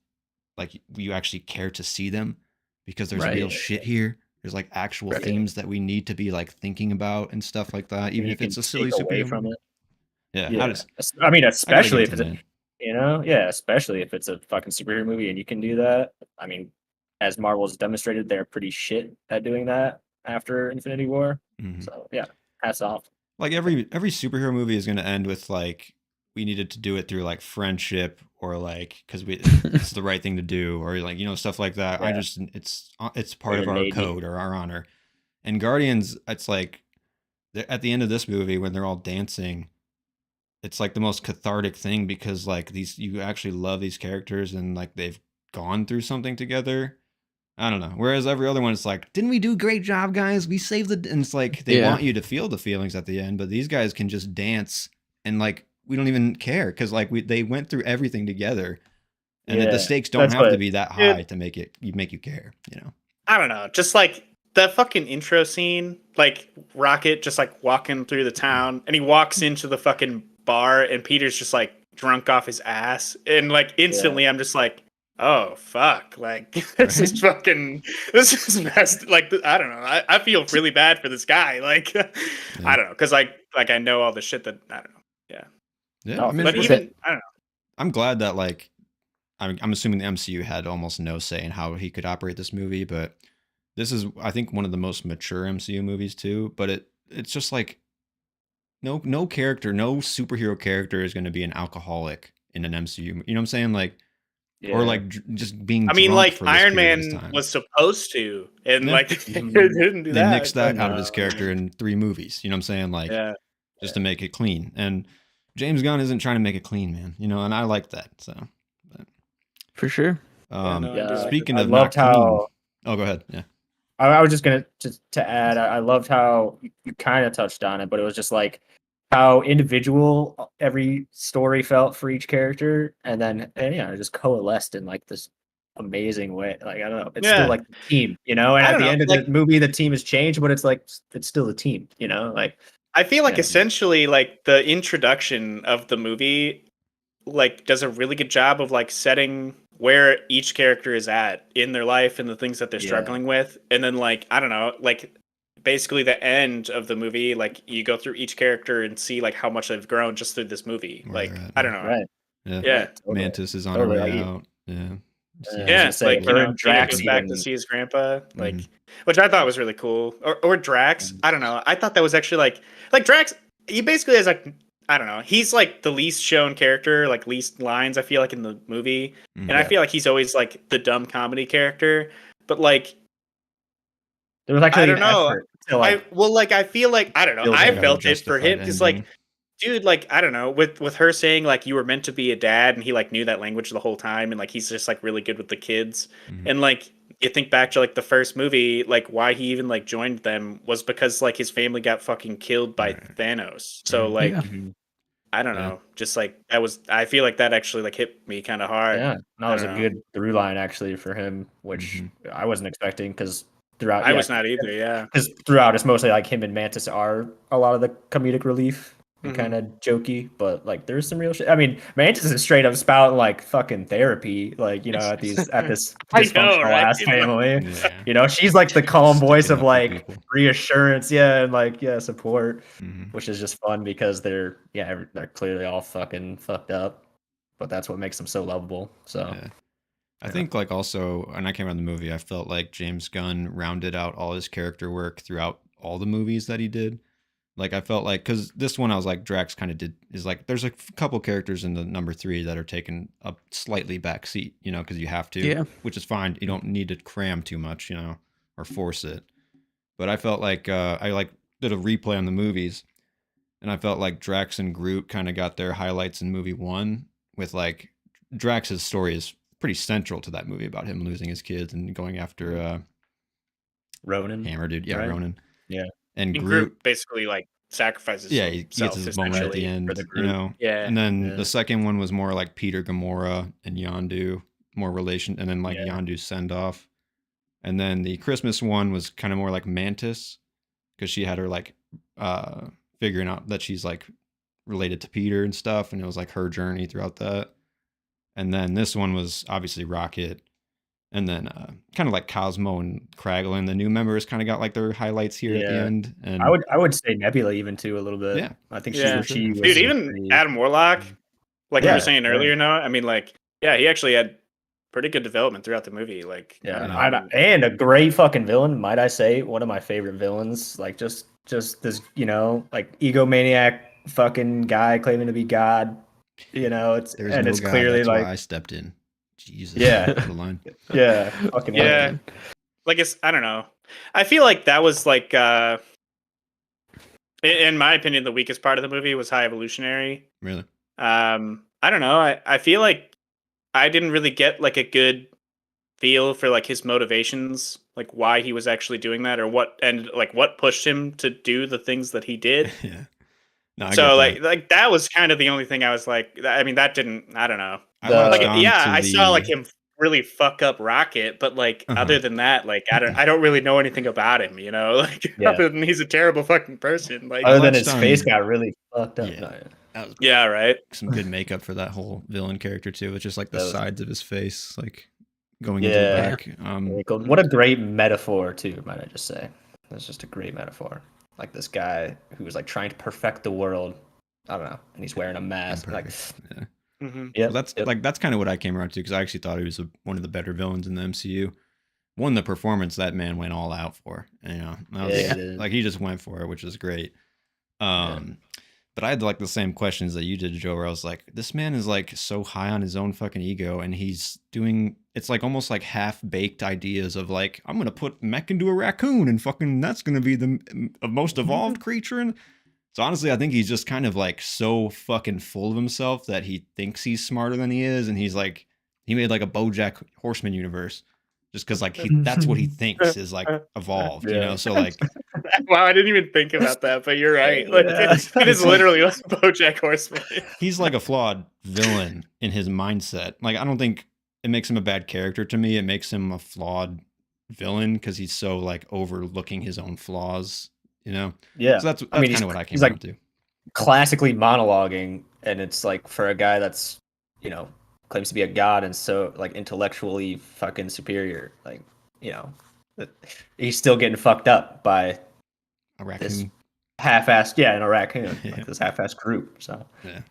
like you actually care to see them, because there's real shit here. There's like actual themes that we need to be like thinking about and stuff like that, even if it's a silly superhero from it. I mean, especially if it's especially if it's a fucking superhero movie and you can do that. I mean, as Marvel's demonstrated, they're pretty shit at doing that after Infinity War. So yeah, hats off. Like every superhero movie is going to end with like, we needed to do it through like friendship, or like because it's the right thing to do, or like stuff like that. It's part of our code or our honor. And Guardians, it's like at the end of this movie when they're all dancing, it's like the most cathartic thing, because like you actually love these characters and like they've gone through something together. I don't know. Whereas every other one, it's like, didn't we do a great job, guys? We saved and it's like they want you to feel the feelings at the end, but these guys can just dance and like we don't even care, because like they went through everything together, and the stakes don't have to be that high to make you care. I don't know. Just like that fucking intro scene, like Rocket just like walking through the town, and he walks into the fucking bar, and Peter's just like drunk off his ass, and like instantly I'm just like, oh fuck, like this is messed. Like I don't know, I feel really bad for this guy. Like I don't know, because like I know all the shit that I don't know. Yeah, No, I mean, but even I don't know. I'm glad that like I'm assuming the MCU had almost no say in how he could operate this movie, but this is, I think, one of the most mature MCU movies too. But it's just like no character, no superhero character is going to be an alcoholic in an MCU. You know what I'm saying? Like, or like just being. I mean, drunk like for this Iron period of Man time. was supposed to, and Yeah. like they didn't do They that. nixed that out of his character in 3 movies. You know what I'm saying? Like, just to make it clean. And James Gunn isn't trying to make it clean, man. You know, and I like that. So, but, for sure. Speaking I of loved not clean. how. Oh, go ahead. Yeah. I was just gonna to add. I loved how you kind of touched on it, but it was just like how individual every story felt for each character, and it just coalesced in like this amazing way. Like I don't know, it's still like the team, you know. And at the end of the movie, the team has changed, but it's like it's still the team, you know. Like I feel like essentially, like the introduction of the movie, like does a really good job of like setting where each character is at in their life and the things that they're struggling with, and then like I don't know, like basically the end of the movie, like you go through each character and see like how much they've grown just through this movie. Like I don't know, right? Yeah. Totally. Mantis is on her way out. Yeah, like you know, Peter goes back to see his grandpa, like, which I thought was really cool. Or Drax, I don't know. I thought that was actually like Drax. He basically has like I don't know. He's like the least shown character, like least lines. I feel like in the movie, and I feel like he's always like the dumb comedy character. But like, there was actually I don't know. To, I feel like I don't know. I felt it for him because like. Dude, like I don't know, with her saying like you were meant to be a dad, and he like knew that language the whole time, and like he's just like really good with the kids, and like you think back to like the first movie, like why he even like joined them was because like his family got fucking killed by Thanos. So like I don't know, just like I feel like that actually like hit me kind of hard. Yeah, that was a good through line actually for him, which I wasn't expecting because throughout I was not either. Yeah, because throughout it's mostly like him and Mantis are a lot of the comedic relief. Kind of jokey, but like there's some real shit. I mean, Mantis is straight up spouting like fucking therapy, like you know, at this dysfunctional ass family. You know, she's like the calm voice of like reassurance, and like support, which is just fun because they're clearly all fucking fucked up, but that's what makes them so lovable. So. I think like also when I came around the movie, I felt like James Gunn rounded out all his character work throughout all the movies that he did. Like I felt like because this one I was like Drax kind of is like there's a couple characters in the number 3 that are taking a slightly back seat, you know, because you have to, which is fine. You don't need to cram too much, you know, or force it. But I felt like I like did a replay on the movies, and I felt like Drax and Groot kind of got their highlights in movie 1 with like Drax's story is pretty central to that movie about him losing his kids and going after Ronan Hammer dude, right? Ronan, and Groot basically like sacrifices. He gets his moment at the end, you know. And then the second one was more like Peter, Gamora, and Yondu, more relation, and then like Yondu's send off. And then the Christmas one was kind of more like Mantis, because she had her like figuring out that she's like related to Peter and stuff, and it was like her journey throughout that. And then this one was obviously Rocket. And then kind of like Cosmo and Kraglin, the new members kind of got like their highlights here at the end. And I would say Nebula even too a little bit. Yeah, I think she was. Dude, even Adam Warlock, like we were saying earlier. No, I mean like he actually had pretty good development throughout the movie. Like and a great fucking villain, might I say? One of my favorite villains. Like just this, you know, like egomaniac fucking guy claiming to be God. You know, it's clearly that's like why I stepped in. Jesus. The line. Fucking like it's I don't know. I feel like that was like in my opinion the weakest part of the movie was High Evolutionary. Really? I don't know. I feel like I didn't really get like a good feel for like his motivations, like why he was actually doing that or what pushed him to do the things that he did. No, so like that was kind of the only thing I was like, I mean that didn't, I don't know. I saw like him really fuck up Rocket, but like other than that, like I don't really know anything about him, you know, like other than he's a terrible fucking person. Like other than his face got really fucked up. Yeah, right. Some good makeup for that whole villain character too. It's just like the sides of his face, like going into the back. What a great metaphor too, might I just say. That's just a great metaphor. Like this guy who was like trying to perfect the world. I don't know, and he's wearing a mask. Like, yeah, so that's kind of what I came around to, because I actually thought he was one of the better villains in the MCU. One, the performance that man went all out for, and, you know, like he just went for it, which is great. But I had like the same questions that you did, Joe, where I was like, this man is like so high on his own fucking ego, and he's doing, it's like almost like half-baked ideas of like, I'm going to put mech into a raccoon and fucking that's going to be the most evolved creature. And so honestly, I think he's just kind of like so fucking full of himself that he thinks he's smarter than he is. And he's like, he made like a BoJack Horseman universe. Just because like that's what he thinks is like evolved, you know. So like, wow, I didn't even think about that, but you're right. Like it is literally like BoJack Horseman. He's like a flawed villain in his mindset. Like I don't think it makes him a bad character to me. It makes him a flawed villain because he's so like overlooking his own flaws, you know. Yeah, so that's kind of what I came around like to. Classically monologuing, and it's like for a guy that's, you know, claims to be a god and so like intellectually fucking superior, like, you know, he's still getting fucked up by a raccoon. This half-assed, in a raccoon, like this half-assed group. So I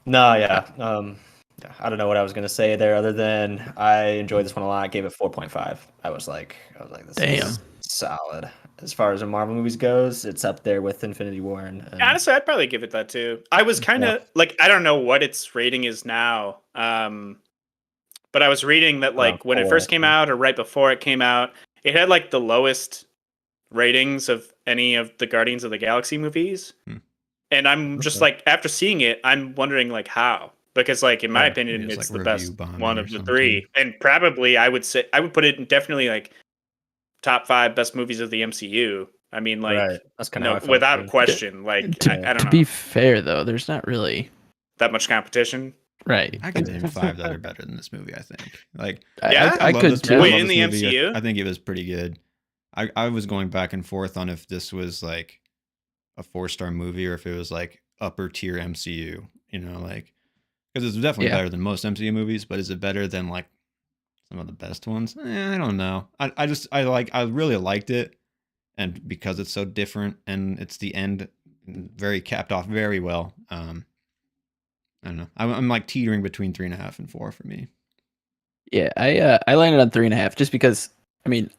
don't know what I was gonna say there, other than I enjoyed this one a lot. I gave it 4.5. I was like, this is solid. As far as the Marvel movies goes, it's up there with Infinity War. And honestly, I'd probably give it that too. I was kind of like, I don't know what its rating is now, but I was reading that like when it first came out or right before it came out, it had like the lowest ratings of any of the Guardians of the Galaxy movies. And I'm just like, after seeing it, I'm wondering like how, because like in my opinion, it's like the best one of the three, and probably I would put it in definitely like top 5 best movies of the MCU. I mean, like, that's kind of without question. Like, I don't know. To be fair, though, there's not really that much competition. Right. I could name 5 that are better than this movie, I think. Like, I could too. Wait, in the MCU? I think it was pretty good. I was going back and forth on if this was like a 4-star movie or if it was like upper tier MCU, you know, like, because it's definitely better than most MCU movies, but is it better than like some of the best ones? I don't know. I really liked it, and because it's so different and it's the end very capped off very well. I don't know. I'm like teetering between 3.5 and 4 for me. Yeah, I landed on 3.5 just because, I mean,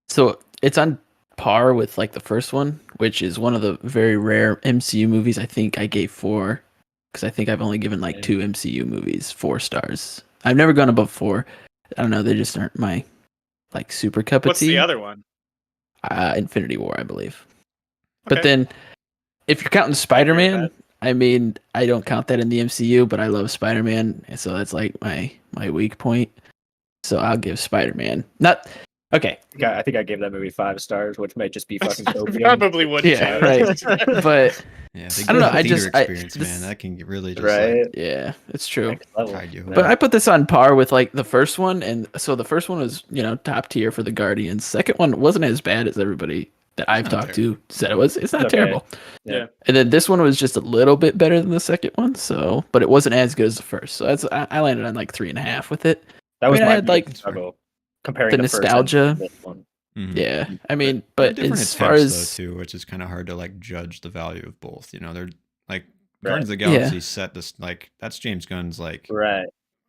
so it's on par with like the first one, which is one of the very rare MCU movies. I think I gave 4 because I think I've only given like 2 MCU movies 4 stars. I've never gone above 4. I don't know. They just aren't my like super cup of tea. What's the other one? Infinity War, I believe. Okay. But then, if you're counting Spider-Man, I mean, I don't count that in the MCU, but I love Spider-Man, and so that's like my weak point. So I'll give Spider-Man. Not okay. I think I gave that movie 5 stars, which might just be fucking probably would. Yeah, right. But yeah, I don't know. I just experience, man, that can really just yeah, it's true. But I put this on par with like the first one, and so the first one was, you know, top tier for the Guardians. Second one wasn't as bad as everybody that I've talked to said it was. It's not terrible. Yeah. And then this one was just a little bit better than the second one, so but it wasn't as good as the first. So that's I landed on like 3.5 with it. That was I had like struggle comparing the nostalgia. Mm-hmm. Yeah, I mean, but as far as though, too, which is kind of hard to like judge the value of both. You know, they're like Guardians of the Galaxy set this like that's James Gunn's like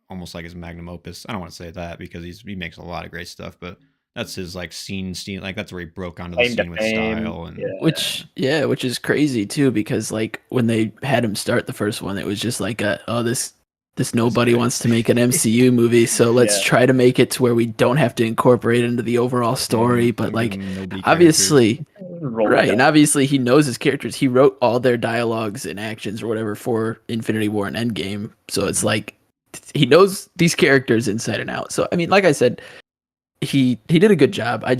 almost like his magnum opus. I don't want to say that because he makes a lot of great stuff, but that's his like scene, like that's where he broke onto the scene with style and which is crazy too, because like when they had him start the first one, it was just like this nobody wants to make an MCU movie, so let's try to make it to where we don't have to incorporate it into the overall story. But like obviously and obviously he knows his characters. He wrote all their dialogues and actions or whatever for Infinity War and Endgame. So it's like he knows these characters inside and out. So I mean, like I said, he did a good job. I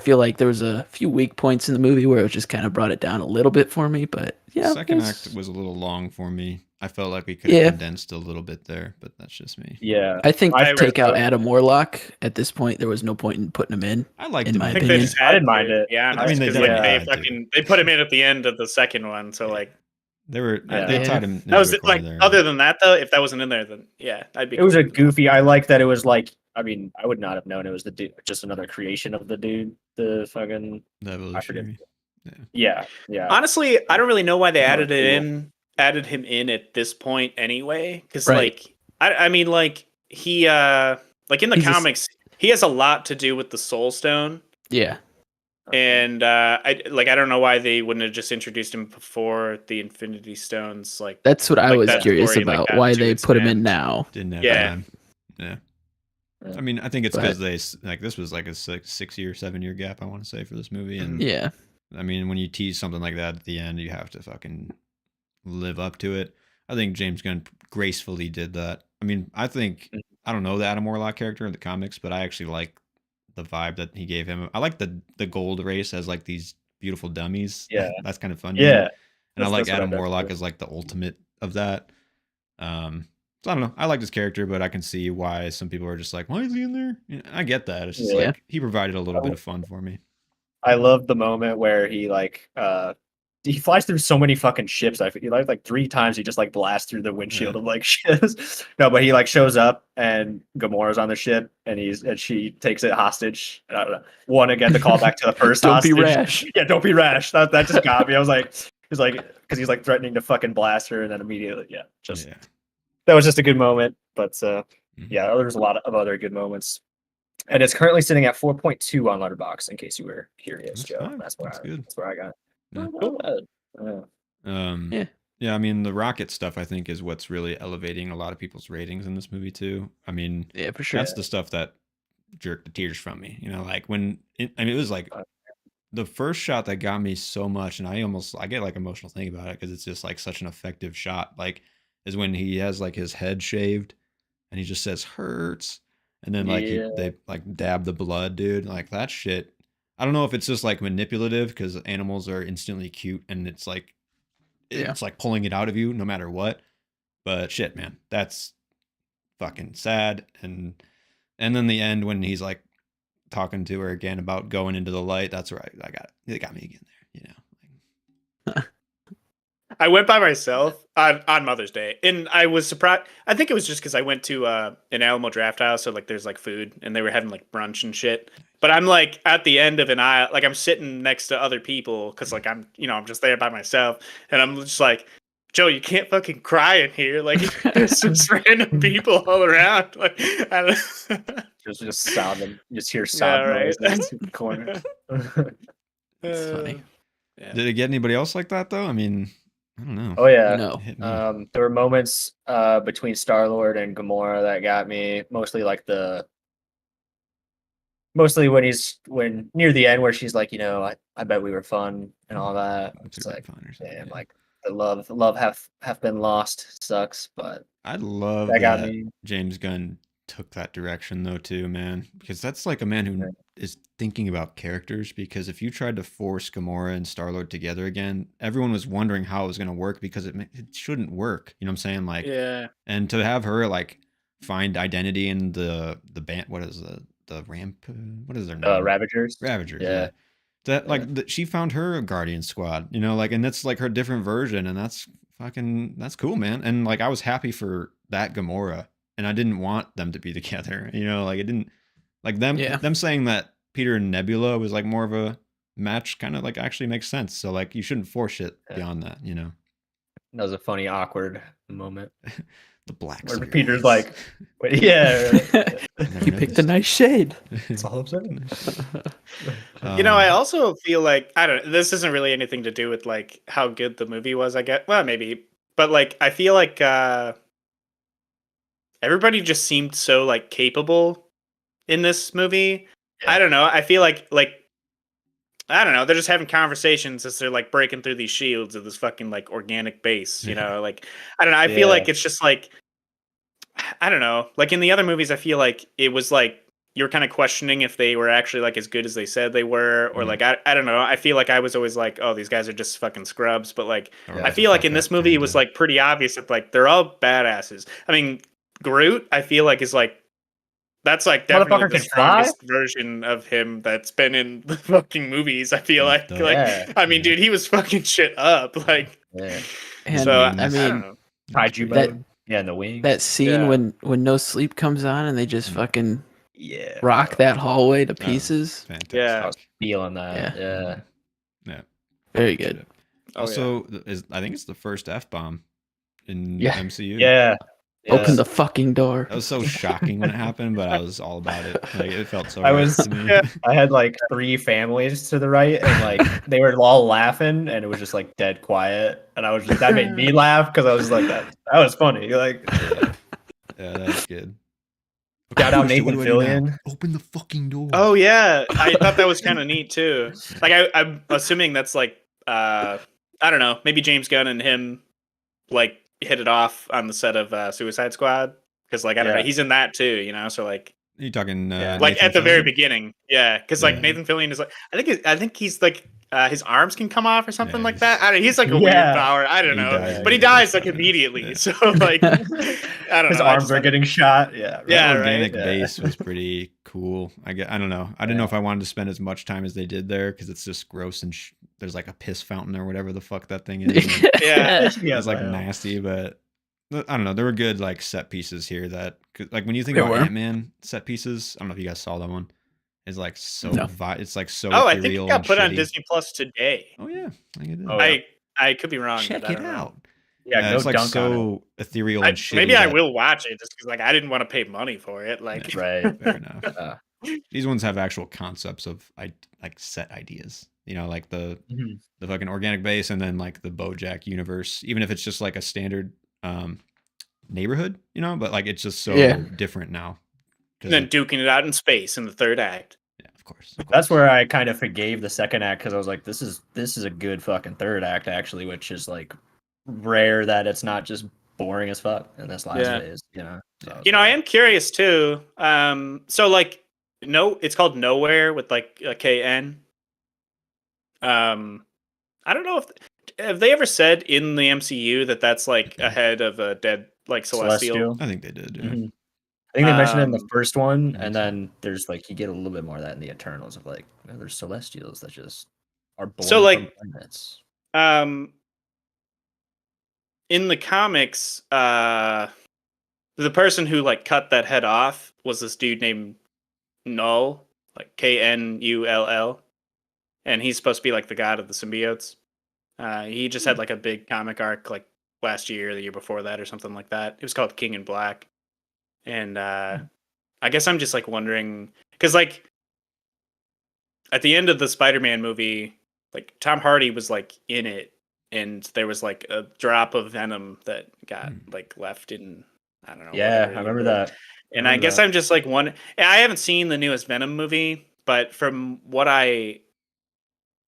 feel like there was a few weak points in the movie where it just kind of brought it down a little bit for me. But yeah, the second act was a little long for me. I felt like we could have condensed a little bit there, but that's just me. Yeah, I think take out Adam Warlock at this point. There was no point in putting him in. I liked in him. my I think opinion. they just I didn't mind it. Yeah, I mean they put him in at the end of the second one, so like they tied him. That was like there. Other than that though, if that wasn't in there, then yeah, I'd be. It was a goofy. I like that it was like. I mean, I would not have known it was the dude, just another creation of the dude. The fucking. Yeah. Honestly, I don't really know why they added him in at this point anyway. Because like, I mean, like he, like in the comics, he has a lot to do with the Soul Stone. Yeah. And I don't know why they wouldn't have just introduced him before the Infinity Stones. Like that's what I was curious about. Why they put him in now? Didn't have time. Yeah. I mean, I think it's because this was like a 6-year, 7-year gap, I want to say, for this movie. And yeah, I mean, when you tease something like that at the end, you have to fucking live up to it. I think James Gunn gracefully did that. I mean, I don't know the Adam Warlock character in the comics, but I actually like the vibe that he gave him. I like the gold race as like these beautiful dummies. Yeah. That's kind of fun. Yeah. And I like Adam Warlock as like the ultimate of that. So I don't know. I like this character, but I can see why some people are just like, why is he in there? You know, I get that. It's just like he provided a little bit of fun for me. I love the moment where he like he flies through so many fucking ships. He like 3 times he just like blasts through the windshield of like ships. No, but he like shows up and Gamora's on the ship and she takes it hostage. I don't know. One again to call back to the first don't hostage. Don't be rash. Yeah, don't be rash. That just got me. I was like, because he's like threatening to fucking blast her and then immediately, that was just a good moment. But yeah, there's a lot of other good moments. And it's currently sitting at 4.2 on Letterboxd, in case you were curious, Joe. That's where I got it. Yeah, I mean, the rocket stuff, I think, is what's really elevating a lot of people's ratings in this movie, too. I mean, yeah, for sure. That's the stuff that jerked the tears from me. You know, like it was like the first shot that got me so much, and I get like emotional thinking about it because it's just like such an effective shot. Like, is when he has like his head shaved and he just says hurts. And then like they like dab the blood, dude. Like that shit. I don't know if it's just like manipulative because animals are instantly cute and it's like pulling it out of you no matter what. But shit, man, that's fucking sad. And then the end when he's like talking to her again about going into the light, that's where it got me again there, you know. I went by myself on Mother's Day, and I was surprised. I think it was just because I went to an Alamo Draft House, so like there's like food, and they were having like brunch and shit. But I'm like at the end of an aisle, like I'm sitting next to other people because like I'm just there by myself, and I'm just like, Joe, you can't fucking cry in here. Like there's just random people all around. Like I don't just sound, just hear sound noise in the corner. It's funny. Yeah. Did it get anybody else like that though? I mean, I don't know. Oh yeah, no. There were moments between Star-Lord and Gamora that got me. Mostly when near the end where she's like, I bet we were fun and all that. It's like, damn, like the love have been lost. Sucks, but I love that James Gunn took that direction though too, man, because that's like a man who is thinking about characters. Because if you tried to force Gamora and Star-Lord together again, everyone was wondering how it was going to work because it shouldn't work. You know what I'm saying? Like, and to have her like find identity in the band, what is the ramp? What is their name? Ravagers. Yeah. That like she found her Guardian Squad, like, and that's like her different version, and that's cool, man. And like I was happy for that Gamora. And I didn't want them to be together, like it didn't like them saying that Peter and Nebula was like more of a match kind of like actually makes sense. So like you shouldn't force it beyond that, That was a funny, awkward moment. The black where Peter's like, you picked a nice shade. That's all I'm saying. I also feel like, I don't know, this isn't really anything to do with like how good the movie was, I guess. Well, maybe. But like I feel like everybody just seemed so like capable in this movie. I don't know. I feel like I don't know. They're just having conversations as they're like breaking through these shields of this fucking like organic base. Like I don't know. I feel like it's just like I don't know. Like in the other movies, I feel like it was like you were kind of questioning if they were actually like as good as they said they were, or like I don't know. I feel like I was always like, oh, these guys are just fucking scrubs. But like, I feel like in this movie it was like pretty obvious that like they're all badasses. I mean, Groot, I feel like is like that's like definitely the strongest version of him that's been in the fucking movies. I feel like I mean, dude, he was fucking shit up. Like, and so I mean, kaiju mode. Yeah, in the wings. That scene when No Sleep comes on and they just fucking rock that hallway to pieces. Fantastic. Yeah, I was feeling that. Yeah. Very good. Also, I think it's the first F-bomb in MCU. Yeah. Open the fucking door. That was so shocking when it happened, but I was all about it. Like, it felt so I right was to me. I had like 3 families to the right, and like they were all laughing, and it was just like dead quiet, and I was just that made me laugh because I was like that was funny. Like, yeah, that was good. Shout out Nathan Fillion. Open the fucking door. Oh yeah, I thought that was kind of neat too. Like I'm assuming that's like I don't know, maybe James Gunn and him like hit it off on the set of Suicide Squad, because like I don't know, he's in that too, you know. So like, are you talking like Nathan at the very beginning, because like Nathan Fillion is like I think he's like his arms can come off or something like that. I don't know, he's like a weird power. I don't know, but he dies like immediately. So like I don't know, his arms are getting shot. The organic base was pretty cool. I don't know. I didn't know if I wanted to spend as much time as they did there, because it's just gross and there's like a piss fountain or whatever the fuck that thing is. It's like nasty, but I don't know. There were good like set pieces here that like when you think about Ant-Man set pieces, I don't know if you guys saw that one. It's like so it's like so I think it got put on Disney Plus today. Oh yeah, I think it did. I could be wrong. Check it out. Yeah, it's like so ethereal and shitty. Maybe I will watch it just because like I didn't want to pay money for it. Like, right, fair enough. These ones have actual concepts of like set ideas. You know, like the fucking organic base, and then like the BoJack universe. Even if it's just like a standard neighborhood, you know, but like it's just so different now. And then duking it out in space in the third act. Yeah, of course. That's where I kind of forgave the second act, because I was like, this is a good fucking third act actually, which is like rare that it's not just boring as fuck in this last phase. You know. So I am curious too. So like it's called Nowhere with like a KN. I don't know if have they ever said in the MCU that that's like ahead of a dead like Celestial? I think they did. Yeah. I think they mentioned it in the first one, and then there's like you get a little bit more of that in the Eternals of like there's Celestials that just are born from planets. In the comics, the person who like cut that head off was this dude named Null, like Knull, and he's supposed to be like the god of the symbiotes. He just had like a big comic arc like last year or the year before that or something like that. It was called King in Black. And I guess I'm just like wondering, because like at the end of the Spider-Man movie, like Tom Hardy was like in it, and there was like a drop of venom that got like left in, I don't know. Yeah, I remember that. And I guess I'm just like I haven't seen the newest Venom movie, but from what I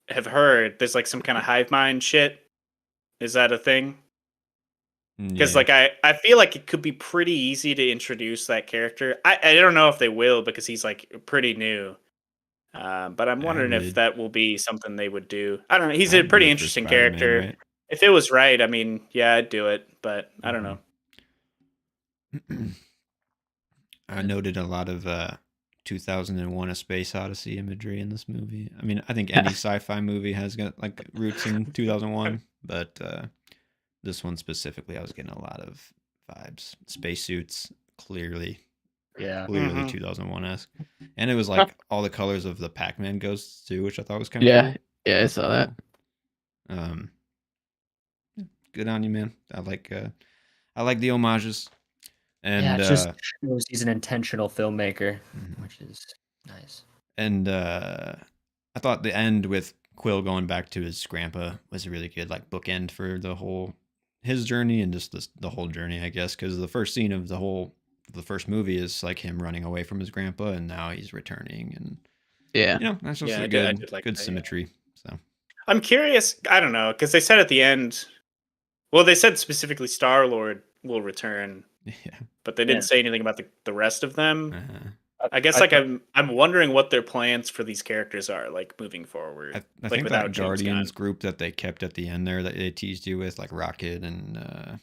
have heard, there's like some kind of hive mind shit. Is that a thing? Because like I feel like it could be pretty easy to introduce that character. I don't know if they will, because he's like pretty new. But I'm wondering if that will be something they would do. I don't know. He's a pretty interesting character. Right? If it was right, I mean, yeah, I'd do it. But I don't know. I noted a lot of 2001: A Space Odyssey imagery in this movie. I mean, I think any sci-fi movie has got like roots in 2001, but this one specifically, I was getting a lot of vibes. Spacesuits, clearly 2001-esque. And it was like all the colors of the Pac-Man ghosts too, which I thought was kind of cool. Yeah, I saw that. Good on you, man. I like the homages. And it just shows he's an intentional filmmaker, which is nice. And I thought the end with Quill going back to his grandpa was a really good like bookend for his journey and just the whole journey, I guess, because the first scene of the first movie is like him running away from his grandpa, and now he's returning, and that's just a good symmetry. So I'm curious. I don't know, because they said at the end, well, they said specifically Star-Lord will return, but they didn't say anything about the rest of them. I guess like I'm wondering what their plans for these characters are like moving forward. I think that Guardians group that they kept at the end there that they teased you with, like Rocket and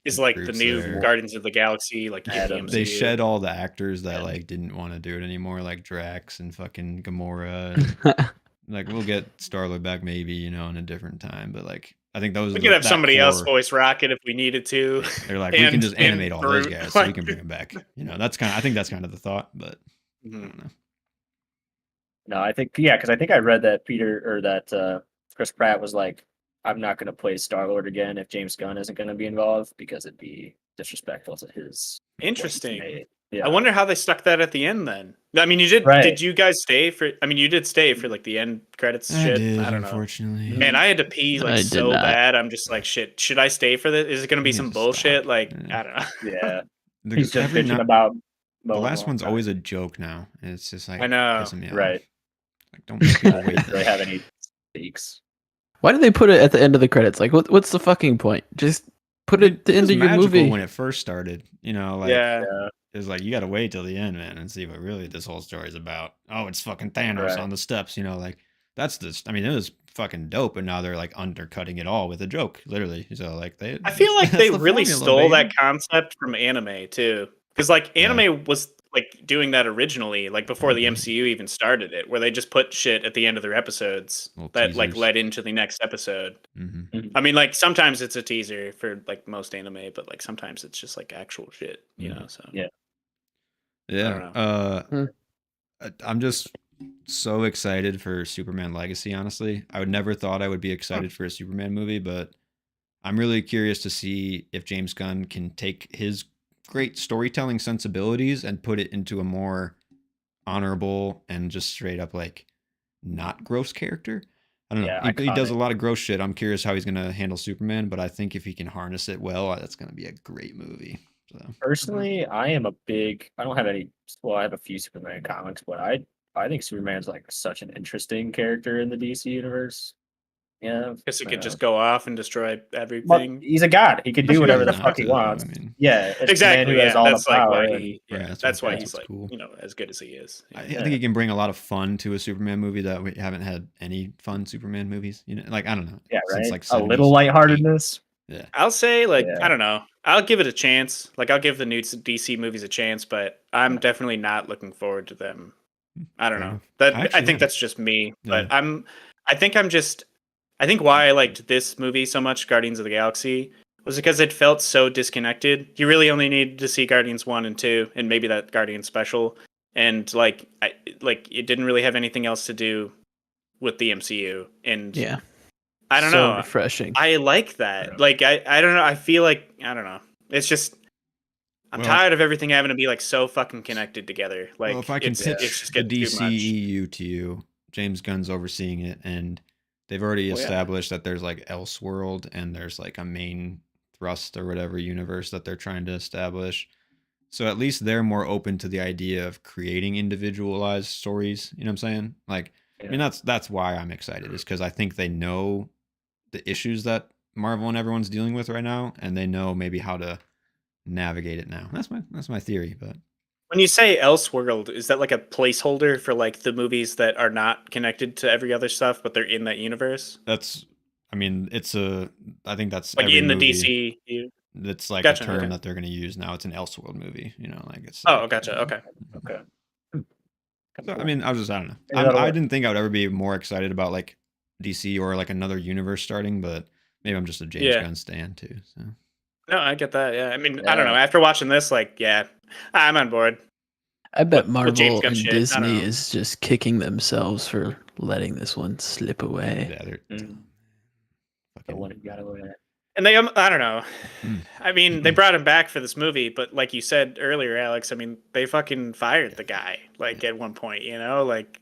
is like the new Guardians of the Galaxy, like they shed all the actors that like didn't want to do it anymore, like Drax and fucking Gamora. And, like we'll get Star-Lord back maybe, you know, in a different time, but like I think those we could have somebody else voice Rocket if we needed to. They're like, we can just animate all those guys, so we can bring them back. You know, that's I think that's kind of the thought, but I don't know. No, I think because I think I read that Chris Pratt was like, I'm not going to play Star-Lord again if James Gunn isn't going to be involved because it'd be disrespectful to his. Interesting. Yeah. I wonder how they stuck that at the end then. I mean, you did. Right. Did you guys stay for? I mean, you did stay for like the end credits. I shit. did, I don't know. Unfortunately, man, I had to pee like so bad. I'm just like, shit. Should I stay for this? Is it going to be some bullshit? Stop. Like, I don't know. Yeah. He's just bitching about. The last one's always a joke now. It's just like I know, pissing me off. Right? Like, don't make people wait. Really have any stakes? Why did they put it at the end of the credits? Like, what's the fucking point? Just put it at the end of your movie. When it first started, you know, like it's like you got to wait till the end, man, and see what really this whole story is about. Oh, it's fucking Thanos on the steps, you know, like that's I mean, it was fucking dope, and now they're like undercutting it all with a joke, literally. So like I feel like they really stole that concept from anime too, because like anime was like doing that originally, like before the MCU even started it, where they just put shit at the end of their episodes that like led into the next episode. I mean, like sometimes it's a teaser for like most anime, but like sometimes it's just like actual shit, you know? So I'm just so excited for Superman Legacy, honestly. I would never thought I would be excited for a Superman movie, but I'm really curious to see if James Gunn can take his great storytelling sensibilities and put it into a more honorable and just straight up like not gross character. I don't know. He does a lot of gross shit. I'm curious how he's going to handle Superman, but I think if he can harness it well, that's going to be a great movie. So personally, I am I don't have any, well, I have a few Superman comics, but I think Superman's like such an interesting character in the DC universe. Yeah, because he could just go off and destroy everything. Well, he's a god; he can do whatever the fuck he wants. I mean, exactly. That's like why that's why he's like cool. You know, as good as he is. I think he can bring a lot of fun to a Superman movie that we haven't had any fun Superman movies. You know, like I don't know. Yeah, right. Since, like, a little lightheartedness. Yeah, I'll say like I don't know. I'll give it a chance. Like I'll give the new DC movies a chance, but I'm definitely not looking forward to them. I don't know. I think that's just me, but I think why I liked this movie so much, Guardians of the Galaxy, was because it felt so disconnected. You really only needed to see Guardians 1 and 2 and maybe that Guardians special, and like it didn't really have anything else to do with the MCU. And I don't know. Refreshing. I like that. Like I don't know. I feel like I don't know. It's just I'm tired of everything having to be like so fucking connected together. Like if I can pitch the DCEU to you, James Gunn's overseeing it, and they've already established that there's like Elseworld and there's like a main thrust or whatever universe that they're trying to establish. So at least they're more open to the idea of creating individualized stories. You know what I'm saying? Like, I mean, that's why I'm excited, is because I think they know the issues that Marvel and everyone's dealing with right now, and they know maybe how to navigate it now. That's my theory. But when you say Elseworld, is that like a placeholder for like the movies that are not connected to every other stuff, but they're in that universe? I think that's like in the DC. It's like a term that they're going to use now. It's an Elseworld movie, you know, like it's. Oh, gotcha. Okay. So, I mean, I don't know. I didn't think I would ever be more excited about like DC or like another universe starting, but maybe I'm just a James Gunn stan too. So. No, I get that. Yeah, I mean, I don't know. After watching this, like, I'm on board. I bet Marvel and Disney is just kicking themselves for letting this one slip away. Yeah, and they, I don't know. I mean, they brought him back for this movie, but like you said earlier, Alex, I mean, they fucking fired the guy, like, at one point, you know, like,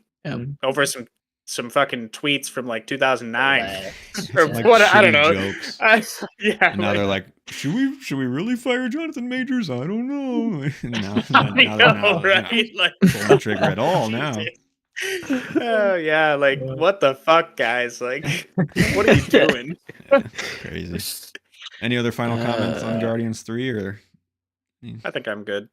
over some fucking tweets from like 2009 or like what? I don't know. Jokes. And now they're like, should we really fire Jonathan Majors? I don't know. now, right? Like, pulling the trigger at all now. Oh yeah, like what the fuck, guys? Like, what are you doing? Crazy. Any other final comments on Guardians 3 or? I think I'm good.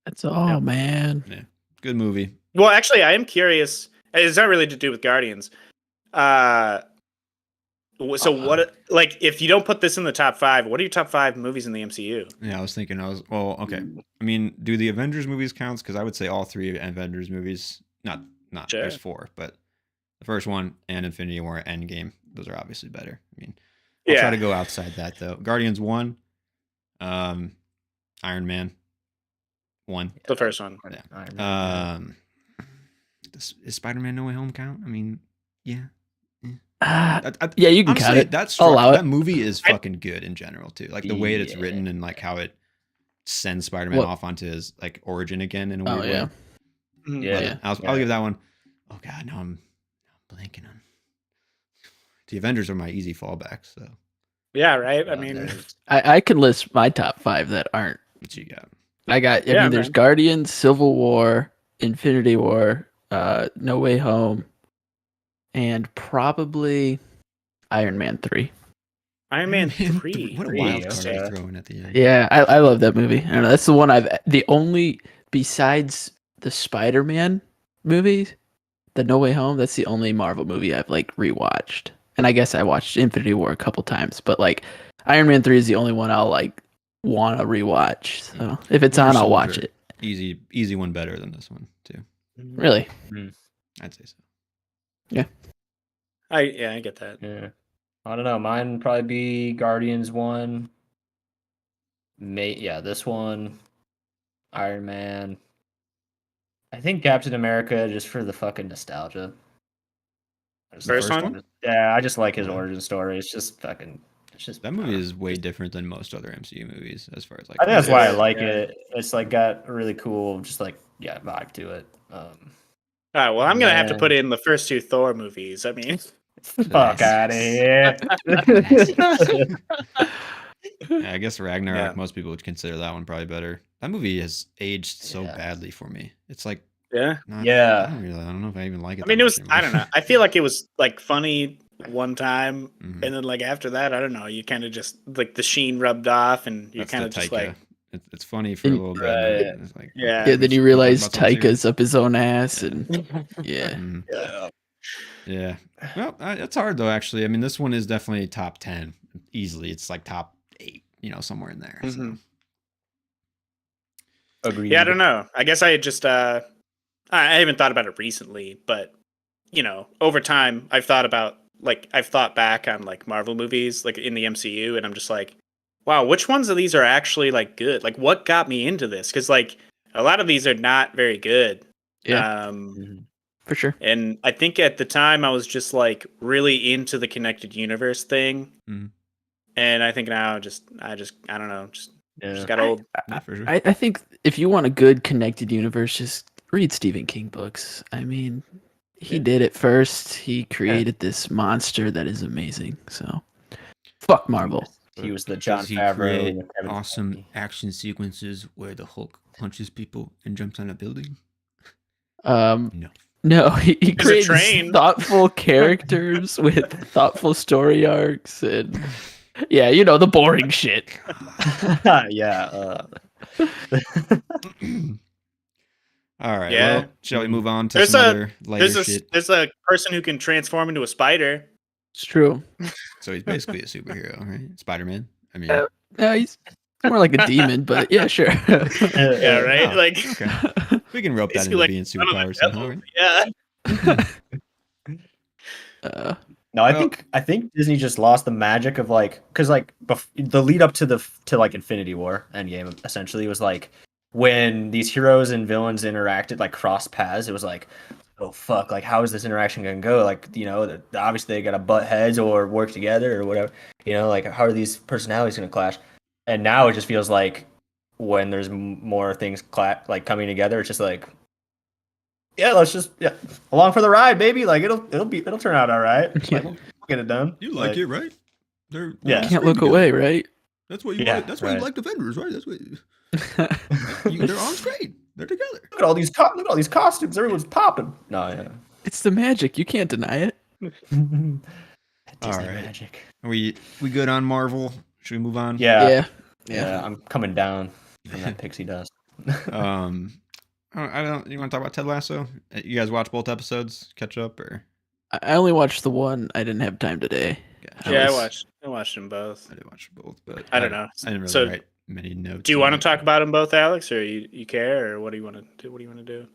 That's all, man. Yeah. Good movie. Well, actually, I am curious. It's not really to do with Guardians. So what? Like, if you don't put this in the top 5, what are your top 5 movies in the MCU? Yeah, I was thinking. Okay. I mean, do the Avengers movies counts? Because I would say all 3 Avengers movies. Not. Sure. There's 4, but the first one and Infinity War, Endgame. Those are obviously better. I mean, I'll try to go outside that though. Guardians 1, Iron Man 1. The first one. Yeah. Is Spider-Man No Way Home count? I mean, yeah. Yeah, you can count it. That movie is fucking good in general too. Like the way that it's written and like how it sends Spider-Man off onto his like origin again in a weird way. Yeah. I'll give that one. Oh god, no, I'm blanking on. The Avengers are my easy fallback. So. Yeah. Right. I mean, I can list my top 5 that aren't. What you got? I mean, there's Guardians, Civil War, Infinity War, No Way Home, and probably Iron Man 3. Iron Man 3. What a wild card to throw in at the end. Yeah, I love that movie. I don't know, that's the one the only, besides the Spider-Man movies, the No Way Home, that's the only Marvel movie I've like rewatched. And I guess I watched Infinity War a couple times, but like Iron Man 3 is the only one I'll like want to rewatch. So if it's on, I'll watch it. Easy one better than this one too. Really? I'd say so. Yeah. I get that. Yeah. I don't know. Mine would probably be Guardians 1. This one. Iron Man. I think Captain America just for the fucking nostalgia. First one? Yeah, I just like his origin story. It's just that movie is way different than most other MCU movies as far as like. I think that's why I like it. It's like got a really cool, just like vibe to it. All right, well, I'm gonna have to put in the first 2 Thor movies. I mean, fuck out of here. Yeah, I guess Ragnarok. Most people would consider that one probably better. That movie has aged so badly for me. It's like I don't know if I even like it. I mean, it was. I don't know. I feel like it was like funny one time, and then like after that, I don't know. You kind of just like the sheen rubbed off, and you kind of just like. It's funny for a little bit. It's like, then you realize Taika's up his own ass, and yeah. Well, it's hard though. Actually, I mean, this one is definitely top 10 easily. It's like top 8, somewhere in there. So. Agreed. Yeah, I don't know. I guess I had just I haven't thought about it recently, but over time I've thought back on like Marvel movies like in the MCU, and I'm just like, wow, which ones of these are actually like good? Like what got me into this? Because like a lot of these are not very good. Yeah. For sure. And I think at the time I was just like really into the connected universe thing. And I think now I don't know, just got old. For sure. I think if you want a good connected universe, just read Stephen King books. I mean, he did it first. He created this monster that is amazing. So, fuck Marvel. He was the John Favreau. Awesome action sequences where the Hulk punches people and jumps on a building. No, he creates thoughtful characters with thoughtful story arcs and the boring shit. All right. Yeah. Well, shall we move on to some other lighter shit? There's a person who can transform into a spider. It's true. So he's basically a superhero, right? Spider-Man. I mean, he's more like a demon, but yeah, sure. Yeah, right. Like, okay. We can rope that into being superpowers somehow, right? Yeah. No, I think Disney just lost the magic of like, because like the lead up to like Infinity War Endgame essentially was like when these heroes and villains interacted, like crossed paths. It was like, oh fuck, like how is this interaction gonna go? Like obviously they gotta butt heads or work together or whatever. Like how are these personalities gonna clash? And now it just feels like when there's more things like coming together, it's just like, let's just along for the ride, baby. Like it'll turn out all right. Like, we'll get it done. You like it, right? They're can't look away, right? That's why you like. That's why you like Defenders, right? That's why they're on screen. They're together. Look at all these costumes. Everyone's popping. No, it's the magic. You can't deny it. Disney magic. Are we good on Marvel? Should we move on? Yeah. I'm coming down from that pixie dust. I don't. You want to talk about Ted Lasso? You guys watch both episodes? Catch up or? I only watched the one. I didn't have time today. Gotcha. Yeah, I watched them both. I did watch both, but I don't know. I didn't really write many notes. Do you want to talk about them both, Alex, or you care, or what do you want to do? What do you want to do?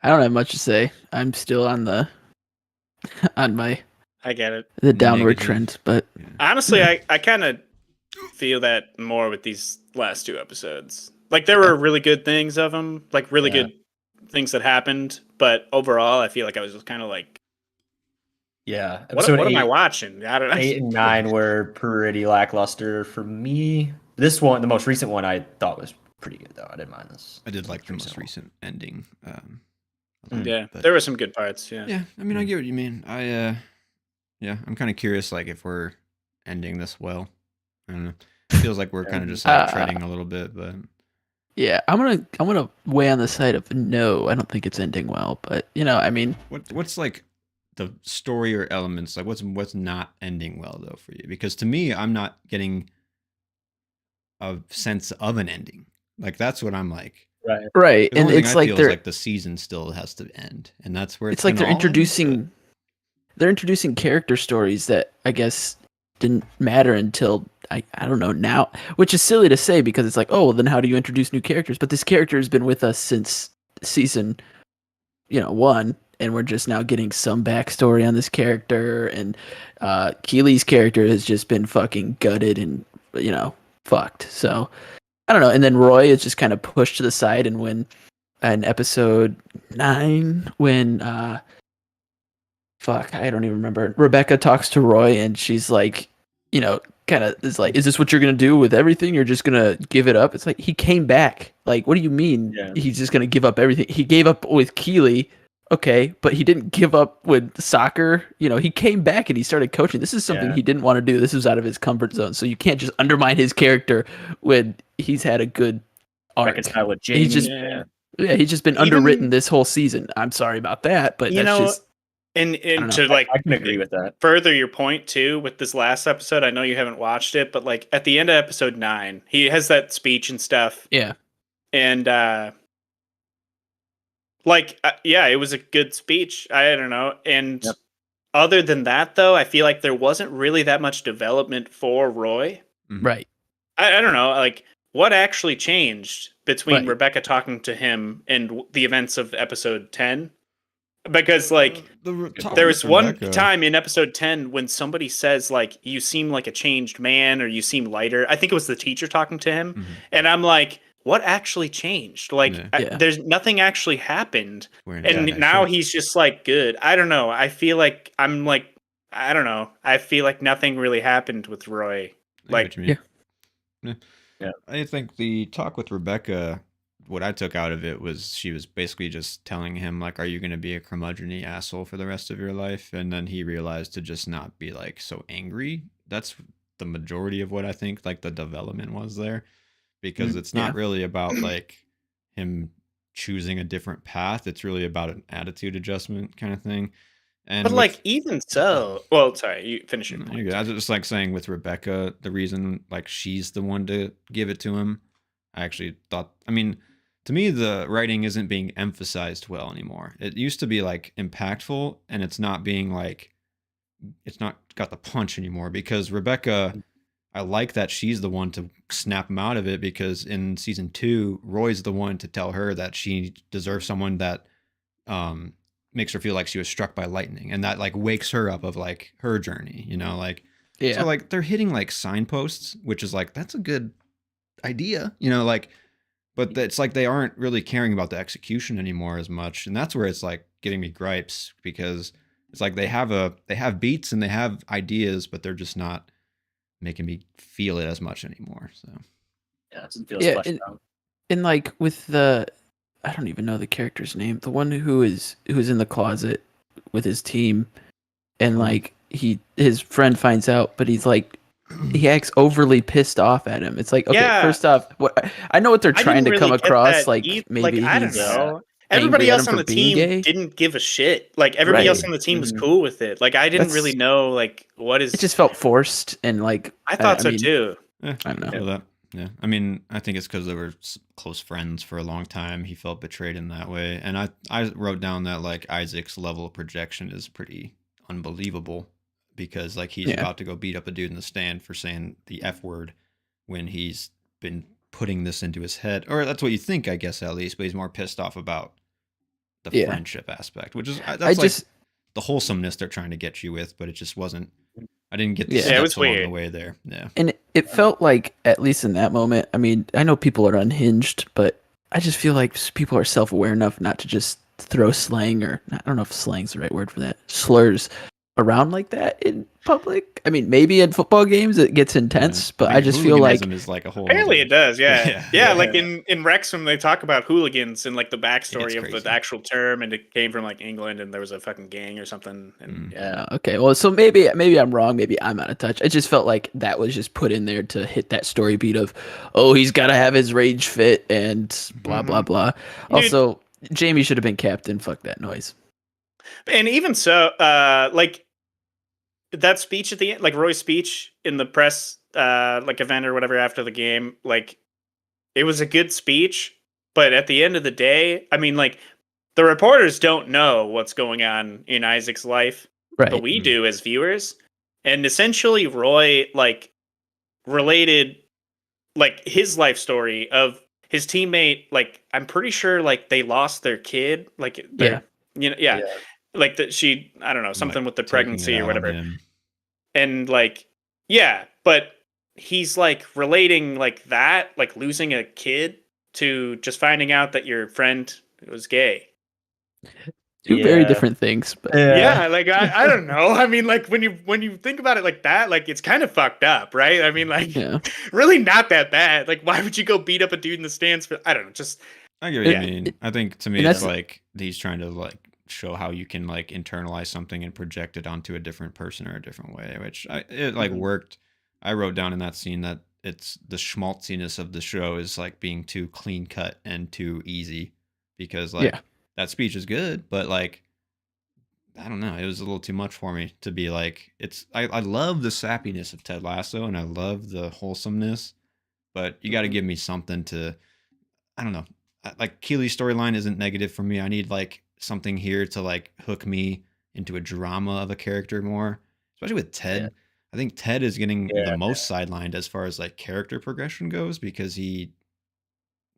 I don't have much to say. I'm still on my I get it. the downward Negative. trend, but Honestly, I kind of feel that more with these last 2 episodes. Like there were really good things of them, like really good things that happened, but overall, I feel like I was just kind of like, Yeah. what am I watching? I don't know. 8 and 9 were pretty lackluster for me. This one, the most recent one, I thought was pretty good though. I didn't mind this. I did like the most recent ending. Yeah, but there were some good parts. Yeah. Yeah, I mean, I get what you mean. I'm kind of curious, like if we're ending this well. I don't know. It feels like we're kind of just like treading a little bit, but yeah, I'm gonna weigh on the side of no. I don't think it's ending well, but I mean, what's like the story or elements like what's not ending well though for you? Because to me, I'm not getting a sense of an ending. Like that's what I'm like. Right, and it's like they're like the season still has to end, and that's where it's like they're introducing character stories that I guess didn't matter until I don't know now, which is silly to say because it's like, oh, well, then how do you introduce new characters? But this character has been with us since season 1, and we're just now getting some backstory on this character, and Keely's character has just been fucking gutted and fucked. So I don't know. And then Roy is just kind of pushed to the side, and when in episode 9, when I don't even remember, Rebecca talks to Roy, and she's like, kind of is like, is this what you're gonna do with everything? You're just gonna give it up? It's like he came back. Like, what do you mean he's just gonna give up everything? He gave up with Keely, okay, but he didn't give up with soccer. He came back and he started coaching. This is something he didn't want to do. This was out of his comfort zone. So you can't just undermine his character when he's had a good arc. With Jamie. He's just been underwritten this whole season. I'm sorry about that, but that's just. And to like, I can agree with that. Further your point too with this last episode, I know you haven't watched it, but like at the end of episode 9, he has that speech and stuff. Yeah. And it was a good speech. I don't know. And other than that, though, I feel like there wasn't really that much development for Roy. Right. I don't know. Like, what actually changed between Rebecca talking to him and the events of episode 10? Because, like, there was one time in episode 10 when somebody says, like, you seem like a changed man or you seem lighter. I think it was the teacher talking to him. Mm-hmm. And I'm like, what actually changed? Like, there's nothing actually happened. And now he's just, like, good. I don't know. I feel like I don't know. I feel like nothing really happened with Roy. Like, yeah. I think the talk with Rebecca, what I took out of it was she was basically just telling him, like, are you going to be a curmudgeon-y asshole for the rest of your life? And then he realized to just not be, like, so angry. That's the majority of what I think, like, the development was there. Because it's not really about, like, him choosing a different path. It's really about an attitude adjustment kind of thing. But, like, even so... Well, sorry, you finish your point. I was just, like, saying with Rebecca, the reason, like, she's the one to give it to him, I actually thought... I mean... To me, the writing isn't being emphasized well anymore. It used to be like impactful, and it's not being like, it's not got the punch anymore because Rebecca, I like that she's the one to snap him out of it because in season 2, Roy's the one to tell her that she deserves someone that makes her feel like she was struck by lightning and that like wakes her up of like her journey, like, so like they're hitting like signposts, which is like, that's a good idea, like, but it's like they aren't really caring about the execution anymore as much. And that's where it's like getting me gripes because it's like they have beats and they have ideas, but they're just not making me feel it as much anymore. So yeah, it feels fleshed out. And like with I don't even know the character's name, the one who's in the closet with his team and like his friend finds out, but he's like, he acts overly pissed off at him. It's like, okay, first off, I know what they're trying to come across. Like maybe I don't know. Everybody else on the team didn't give a shit. Like everybody else on the team was cool with it. Like I didn't really know like what is. It just felt forced and like I thought so too. I don't know. Yeah. I mean, I think it's because they were close friends for a long time. He felt betrayed in that way. And I wrote down that like Isaac's level of projection is pretty unbelievable because like he's Yeah. about to go beat up a dude in the stand for saying the F word when he's been putting this into his head. Or that's what you think, I guess, at least, but he's more pissed off about the Yeah. friendship aspect, which is I that's like just the wholesomeness they're trying to get you with, but it just wasn't. I didn't get the Yeah. Yeah, it was steps along the weird. way there. Yeah. and it felt like at least in that moment. I mean, I know people are unhinged, but I just feel like people are self-aware enough not to just throw slang or I don't know if slang's the right word for that slurs around like that in public. I mean, maybe in football games it gets intense, but I just feel like hooliganism is like a whole. Apparently nother- it does, yeah. Yeah. Yeah, like in Wrexham they talk about hooligans and like the It's backstory of crazy. the actual term, and it came from like England, and there was a fucking gang or something. And yeah, okay. Well, so maybe I'm wrong. Maybe I'm out of touch. It just felt like that was just put in there to hit that story beat of, oh, he's got to have his rage fit and blah blah blah. Also, Jamie should have been captain. Fuck that noise. and even so, like that speech at the end, like Roy's speech in the press, like event or whatever after the game, like it was a good speech, but at the end of the day, I mean, like the reporters don't know what's going on in Isaac's life, Right. but we do as viewers. And essentially, Roy like related like his life story of his teammate. Like I'm pretty sure like they lost their kid. Like Yeah. yeah. Like that she I don't know something Like, with the taking pregnancy it or out on whatever. him. And like yeah, but he's like relating like that, like losing a kid to just finding out that your friend was gay. Two very different things, but Yeah, like I don't know. I mean, like when you think about it like that, like it's kind of fucked up, right? I mean, like yeah. really not that bad. Like why would you go beat up a dude in the stands for I don't know, just I get what you mean. I think to me and it's that's- like he's trying to like show how you can like internalize something and project it onto a different person or a different way, which it like worked. I wrote down in that scene that it's the schmaltziness of the show is like being too clean cut and too easy because like Yeah. that speech is good, but like I don't know, it was a little too much for me to be like I love the sappiness of Ted Lasso and I love the wholesomeness, but you got to give me something to I don't know. Like Keely's storyline isn't negative for me. I need like something here to like hook me into a drama of a character more, especially with Ted. Yeah. I think Ted is getting the most sidelined as far as like character progression goes because he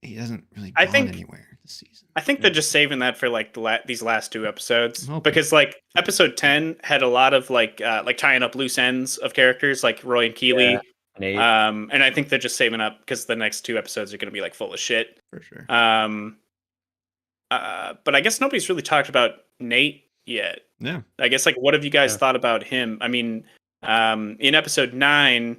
hasn't really I gone think- anywhere this season. I think they're just saving that for like these last two episodes I'm hoping. because like episode 10 had a lot of like tying up loose ends of characters like Roy and Keely. Nate. And I think they're just saving up because the next two episodes are going to be like full of shit. For sure. But I guess nobody's really talked about Nate yet. Yeah. I guess like what have you guys Yeah. thought about him? I mean, in episode 9,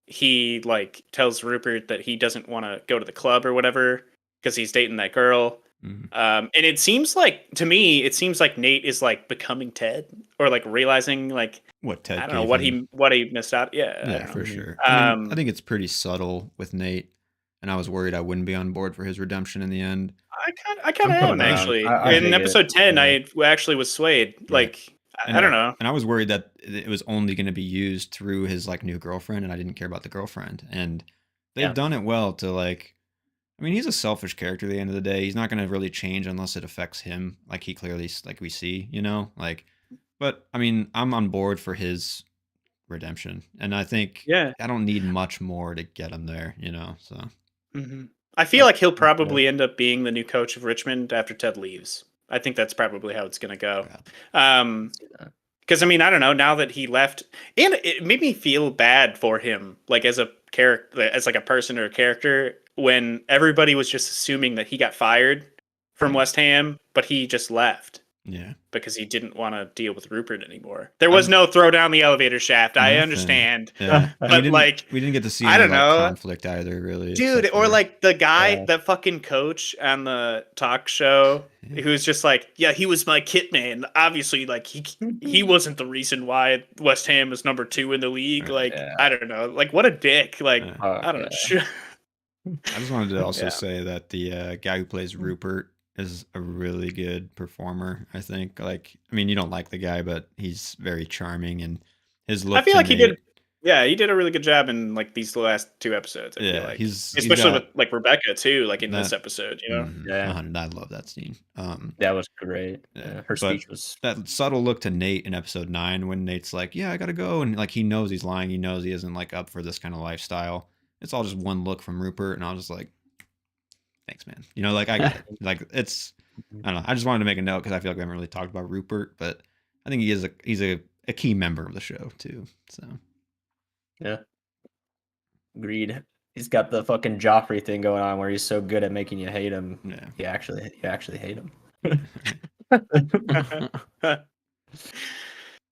he like tells Rupert that he doesn't want to go to the club or whatever because he's dating that girl. Mhm. And it seems like to me, it seems like Nate is like becoming Ted or like realizing like What Ted I don't know gave what him. he missed out. Yeah, I Yeah, don't know. for sure. I mean, Um, I think it's pretty subtle with Nate, and I was worried I wouldn't be on board for his redemption in the end. I kind of I'm am coming around. actually. I In dig it. episode 10, Yeah. I actually was swayed. Like I don't know. And I was worried that it was only going to be used through his like new girlfriend, and I didn't care about the girlfriend. And they've Yeah. done it well to like. I mean, he's a selfish character at the end of the day. He's not going to really change unless it affects him, like he clearly like we see, you know, like. But I mean, I'm on board for his redemption, and I think Yeah. I don't need much more to get him there, you know. So I feel like he'll probably end up being the new coach of Richmond after Ted leaves. I think that's probably how it's going to go. Because I mean, I don't know. Now that he left, and it made me feel bad for him, like as a character, as like a person or a character, when everybody was just assuming that he got fired from West Ham, but he just left yeah. because he didn't want to deal with Rupert anymore. There was no throw down the elevator shaft. I Nothing. understand. Yeah, and But, like, we didn't get to see I any don't like, know. conflict either, really, Dude, except or for- like the guy, Yeah. that fucking coach on the talk show, who's just like, yeah, he was my kit man. Obviously, like he wasn't the reason why West Ham is number 2 in the league. Like, Yeah. I don't know. Like, what a dick. Like, Yeah. I don't know. I just wanted to also Yeah. say that the guy who plays Rupert is a really good performer. I think, like, I mean, you don't like the guy, but he's very charming, and his look. I feel to like he Nate- did Yeah, he did a really good job in like these last 2 episodes. I feel like, especially with like Rebecca too, like in this episode, you know. Yeah, I love that scene. That was great. Yeah, her speech was that subtle look to Nate in episode 9 when Nate's like, "Yeah, I gotta go," and like he knows he's lying. He knows he isn't like up for this kind of lifestyle. It's all just one look from Rupert, and I was just like, "Thanks, man." You know, like I get it. Like it's, I don't know. I just wanted to make a note because I feel like we haven't really talked about Rupert, but I think he's a key member of the show too. So yeah, agreed. He's got the fucking Joffrey thing going on where he's so good at making you hate him. yeah, you actually hate him.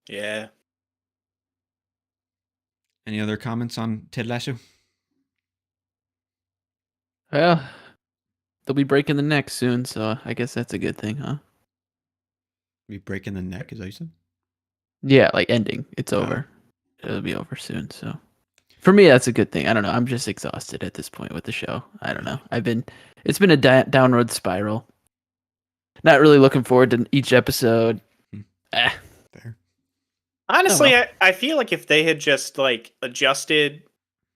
Yeah. Any other comments on Ted Lasso? Well, they'll be breaking the neck soon, so I guess that's a good thing, huh? Be breaking the neck, is that what you said? Yeah, like ending. It's over. It'll be over soon, so for me that's a good thing. I don't know. I'm just exhausted at this point with the show. I don't know. It's been a downward spiral. Not really looking forward to each episode. Fair. Honestly, I feel like if they had just like adjusted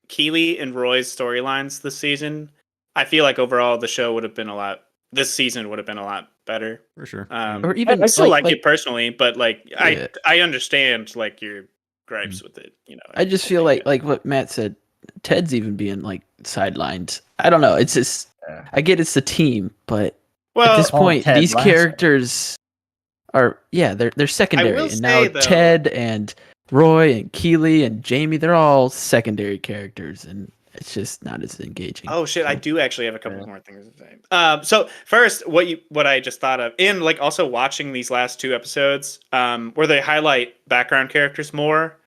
Keely and Roy's storylines this season, I feel like overall the show would have been this season would have been a lot better. For sure. Or even I still like it personally, but like Yeah. I understand like your gripes with it, you know. I just feel like what Matt said, Ted's even being like sidelined. I don't know. It's just I get it's the team, but at this point, these characters are they're secondary, and now Ted and Roy and Keely and Jamie, they're all secondary characters, and it's just not as engaging. Oh shit! I do actually have a couple more things to say. So first, what I just thought of, and like also watching these last 2 episodes, where they highlight background characters more.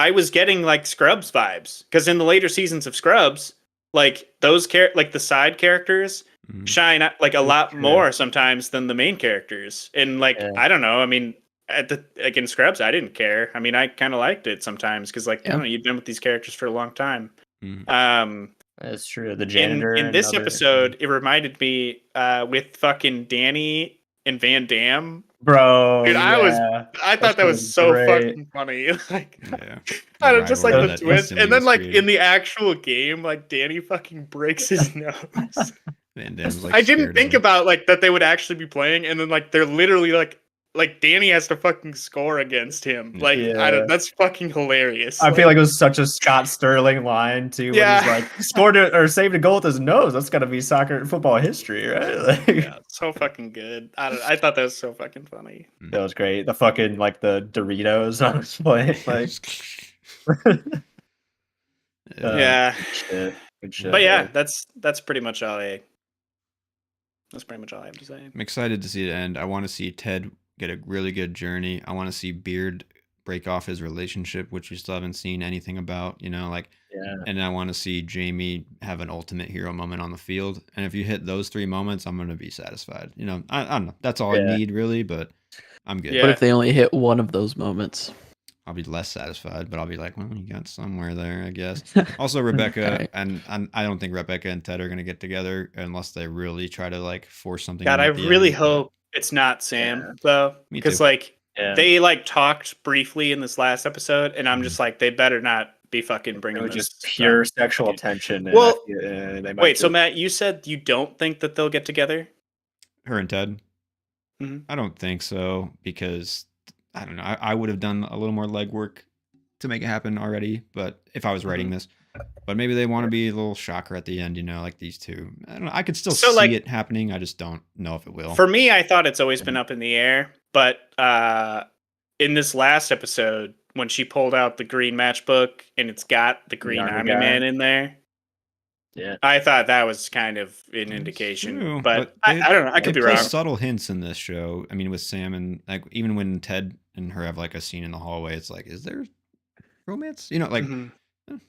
I was getting like Scrubs vibes because in the later seasons of Scrubs, like those like the side characters shine like a lot more sometimes than the main characters. And like I don't know. I mean, in Scrubs, I didn't care. I mean, I kind of liked it sometimes because like you know you've been with these characters for a long time. That's true. The janitor in this episode, it reminded me with fucking Danny and Van Damme. Bro, dude, I thought that was so fucking funny. Like, I don't just like the twist, and then like in the actual game, like Danny fucking breaks his nose. Van Damme's, like, I didn't think about like that they would actually be playing, and then like they're literally like Danny has to fucking score against him. Like that's fucking hilarious. I feel like it was such a Scott Sterling line too. Yeah, when he's like scored it or saved a goal with his nose. That's gotta be football history, right? Like, yeah, so fucking good. I thought that was so fucking funny. That was great. The fucking like the Doritos on his plate, like. Yeah. Good shit, but yeah, that's pretty much all I. That's pretty much all I have to say. I'm excited to see it end. I want to see Ted get a really good journey. I want to see Beard break off his relationship, which we still haven't seen anything about, you know, like, and I want to see Jamie have an ultimate hero moment on the field. And if you hit those 3 moments, I'm going to be satisfied. You know, I don't know. That's all I need really, but I'm good. What if they only hit one of those moments? I'll be less satisfied, but I'll be like, well, you got somewhere there, I guess. Also, Rebecca, right. and I don't think Rebecca and Ted are going to get together unless they really try to like force something. God, I really hope it's not Sam though, because like they like talked briefly in this last episode, and I'm just like, they better not be fucking bringing this just pure sexual tension. Well, wait, so Matt, you said you don't think that they'll get together? Her and Ted? I don't think so, because I don't know. I would have done a little more legwork to make it happen already, but if I was writing this, but maybe they want to be a little shocker at the end, you know, like these two. I don't know. I could still see it happening. I just don't know if it will. For me, I thought it's always been up in the air, but in this last episode, when she pulled out the green matchbook and it's got the green Army Man in there, I thought that was kind of an indication, but I don't know. I could be wrong. Subtle hints in this show. I mean, with Sam and like even when Ted and her have like a scene in the hallway, it's like, is there romance? You know, like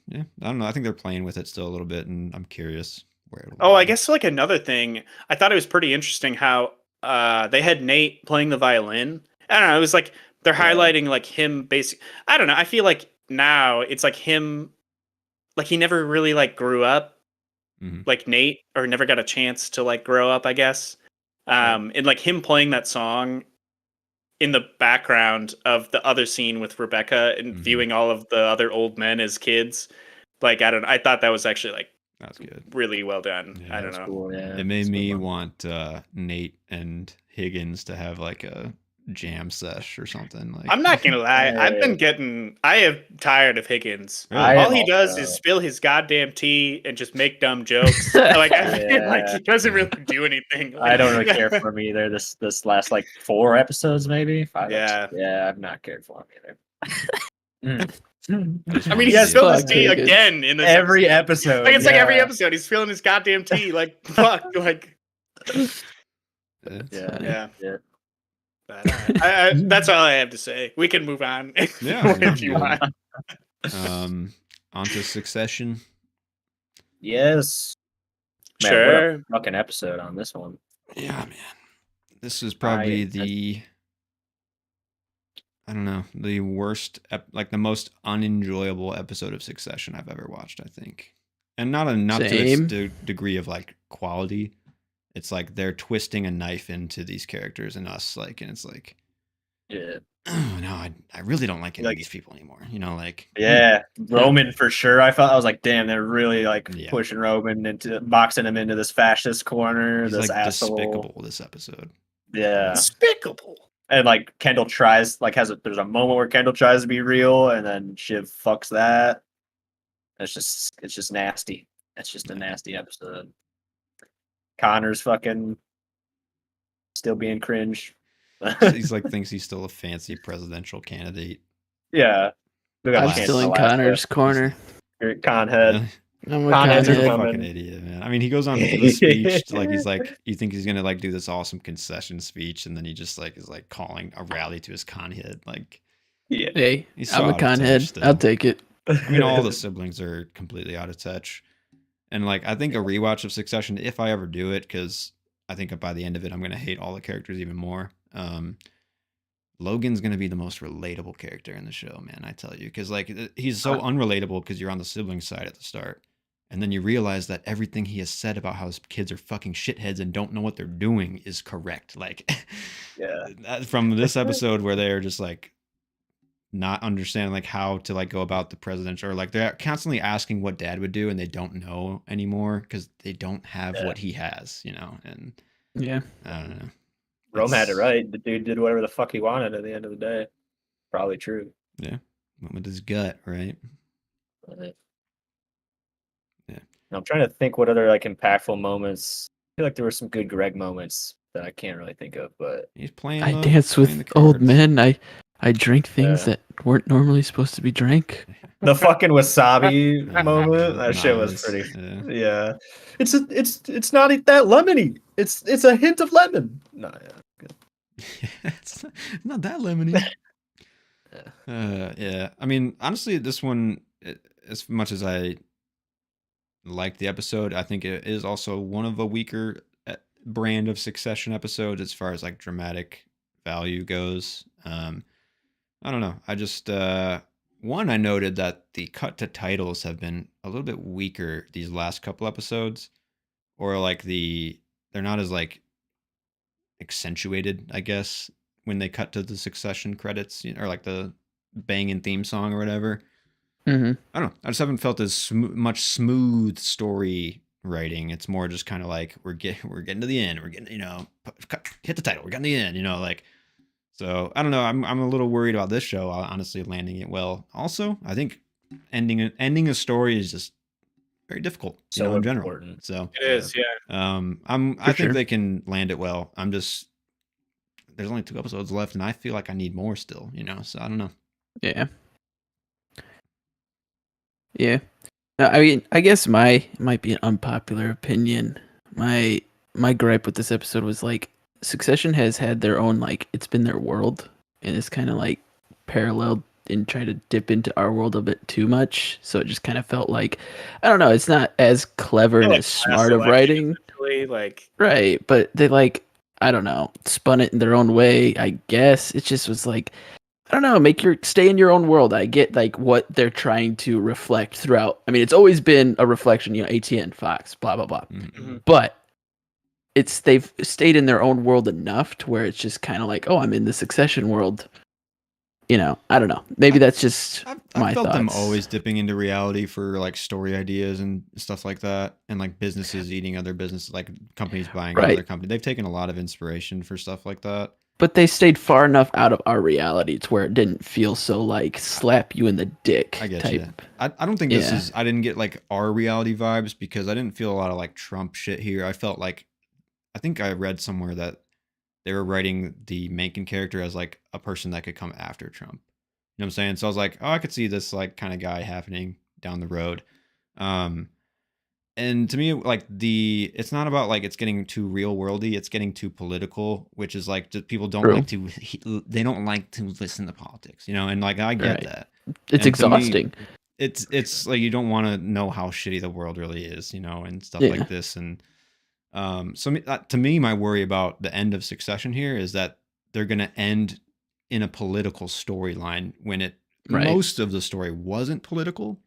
yeah, I don't know. I think they're playing with it still a little bit, and I'm curious where it'll go. I guess like another thing, I thought it was pretty interesting how they had Nate playing the violin. I don't know. It was like they're highlighting like him basic. I don't know. I feel like now it's like him, like he never really like grew up. Like Nate, or never got a chance to like grow up, I guess. And like him playing that song, in the background of the other scene with Rebecca and viewing all of the other old men as kids. Like, I thought that was actually like that's good, really well done. Yeah, I don't know. Cool, yeah. It made me want Nate and Higgins to have like a jam sesh or something. Like, I'm not gonna lie, I am tired of Higgins. Really? All he does is spill his goddamn tea and just make dumb jokes. Like, I feel like he doesn't really do anything. I don't really care for him either. This last like 4 episodes, maybe 5. Yeah. Yeah, I've not cared for him either. I mean, he spilled his tea again in this every episode. Like, it's like every episode he's spilling his goddamn tea. Like, fuck. Like, yeah. But, that's all I have to say. We can move on if you want. Onto Succession. Yes. Man, Sure. what a fucking episode on this one. Yeah, man. This is probably I don't know, the worst, like the most unenjoyable episode of Succession I've ever watched, I think. And not to this degree of like quality. It's like they're twisting a knife into these characters and us, like, and it's like, oh no, I really don't like any of these people anymore. You know, like, Roman for sure. I was like, damn, they're really like pushing Roman into boxing him into this fascist corner. He's this like asshole. despicable this episode. Yeah, despicable. And like Kendall tries, like there's a moment where Kendall tries to be real, and then Shiv fucks that. It's just nasty. It's just a nasty episode. Connor's fucking still being cringe. He's like thinks he's still a fancy presidential candidate. Yeah, I'm still in Connor's corner. Conhead. I'm a Conhead's a Conhead. fucking idiot, man. I mean, he goes on for the speech, like he's like, you think he's gonna like do this awesome concession speech, and then he just like is like calling a rally to his Conhead. Like, hey, he's so I'm a Conhead. I'll take it. I mean, all the siblings are completely out of touch. And like, I think a rewatch of Succession, if I ever do it, because I think by the end of it, I'm gonna hate all the characters even more. Logan's gonna be the most relatable character in the show, man. I tell you, because like he's so unrelatable because you're on the sibling side at the start, and then you realize that everything he has said about how his kids are fucking shitheads and don't know what they're doing is correct. Like, from this episode where they're just like not understanding like how to like go about the presidential, or like they're constantly asking what dad would do and they don't know anymore because they don't have what he has, you know. And I don't know. Rome had it right. The dude did whatever the fuck he wanted at the end of the day. Probably true. Yeah. Went with his gut, right? Yeah. I'm trying to think what other like impactful moments. I feel like there were some good Greg moments that I can't really think of, but he's playing. I dance with old men. I drink things that weren't normally supposed to be drank. The fucking wasabi moment. That shit was pretty. Yeah. It's not that lemony. It's a hint of lemon. No, good. It's not that lemony. Yeah. I mean, honestly, this one, as much as I like the episode, I think it is also one of a weaker brand of Succession episodes as far as like dramatic value goes. I don't know. I just one, I noted that the cut to titles have been a little bit weaker these last couple episodes, or like they're not as like accentuated, I guess, when they cut to the Succession credits, or like the banging theme song or whatever. Mm-hmm. I don't know. I just haven't felt as much smooth story writing. It's more just kind of like we're getting to the end. We're getting, hit the title. We're getting to the end. Like. So I don't know. I'm a little worried about this show. Honestly, landing it well. Also, I think ending a story is just very difficult. In general. Important. So it is. Yeah. I think they can land it well. There's only 2 episodes left, and I feel like I need more still. So I don't know. Yeah. Yeah. I mean, I guess might be an unpopular opinion. My gripe with this episode was like, Succession has had their own, like, it's been their world, and it's kind of like paralleled and try to dip into our world a bit too much. So it just kind of felt like, I don't know, it's not as clever and as smart of writing. Like, right, but they like, I don't know, spun it in their own way, I guess. It just was like, I don't know, stay in your own world. I get like what they're trying to reflect throughout. I mean, it's always been a reflection, ATN, Fox, blah, blah, blah. Mm-hmm. But they've stayed in their own world enough to where it's just kind of like, oh, I'm in the Succession world. I don't know. Maybe that's just my felt thoughts. them always dipping into reality for like story ideas and stuff like that, and like businesses eating other businesses, like companies buying other companies. They've taken a lot of inspiration for stuff like that. But they stayed far enough out of our reality to where it didn't feel so like slap you in the dick I get type. you. I don't think this is. I didn't get like our reality vibes because I didn't feel a lot of like Trump shit here. I felt like, I think I read somewhere that they were writing the Mencken character as like a person that could come after Trump. You know what I'm saying? So I was like, oh, I could see this like kind of guy happening down the road. And to me, like it's not about like it's getting too real worldy. It's getting too political, which is like just people don't like to. They don't like to listen to politics, And like I get that. It's exhausting. It's like you don't want to know how shitty the world really is, and stuff like this. And so to me, my worry about the end of Succession here is that they're gonna end in a political storyline when most of the story wasn't political,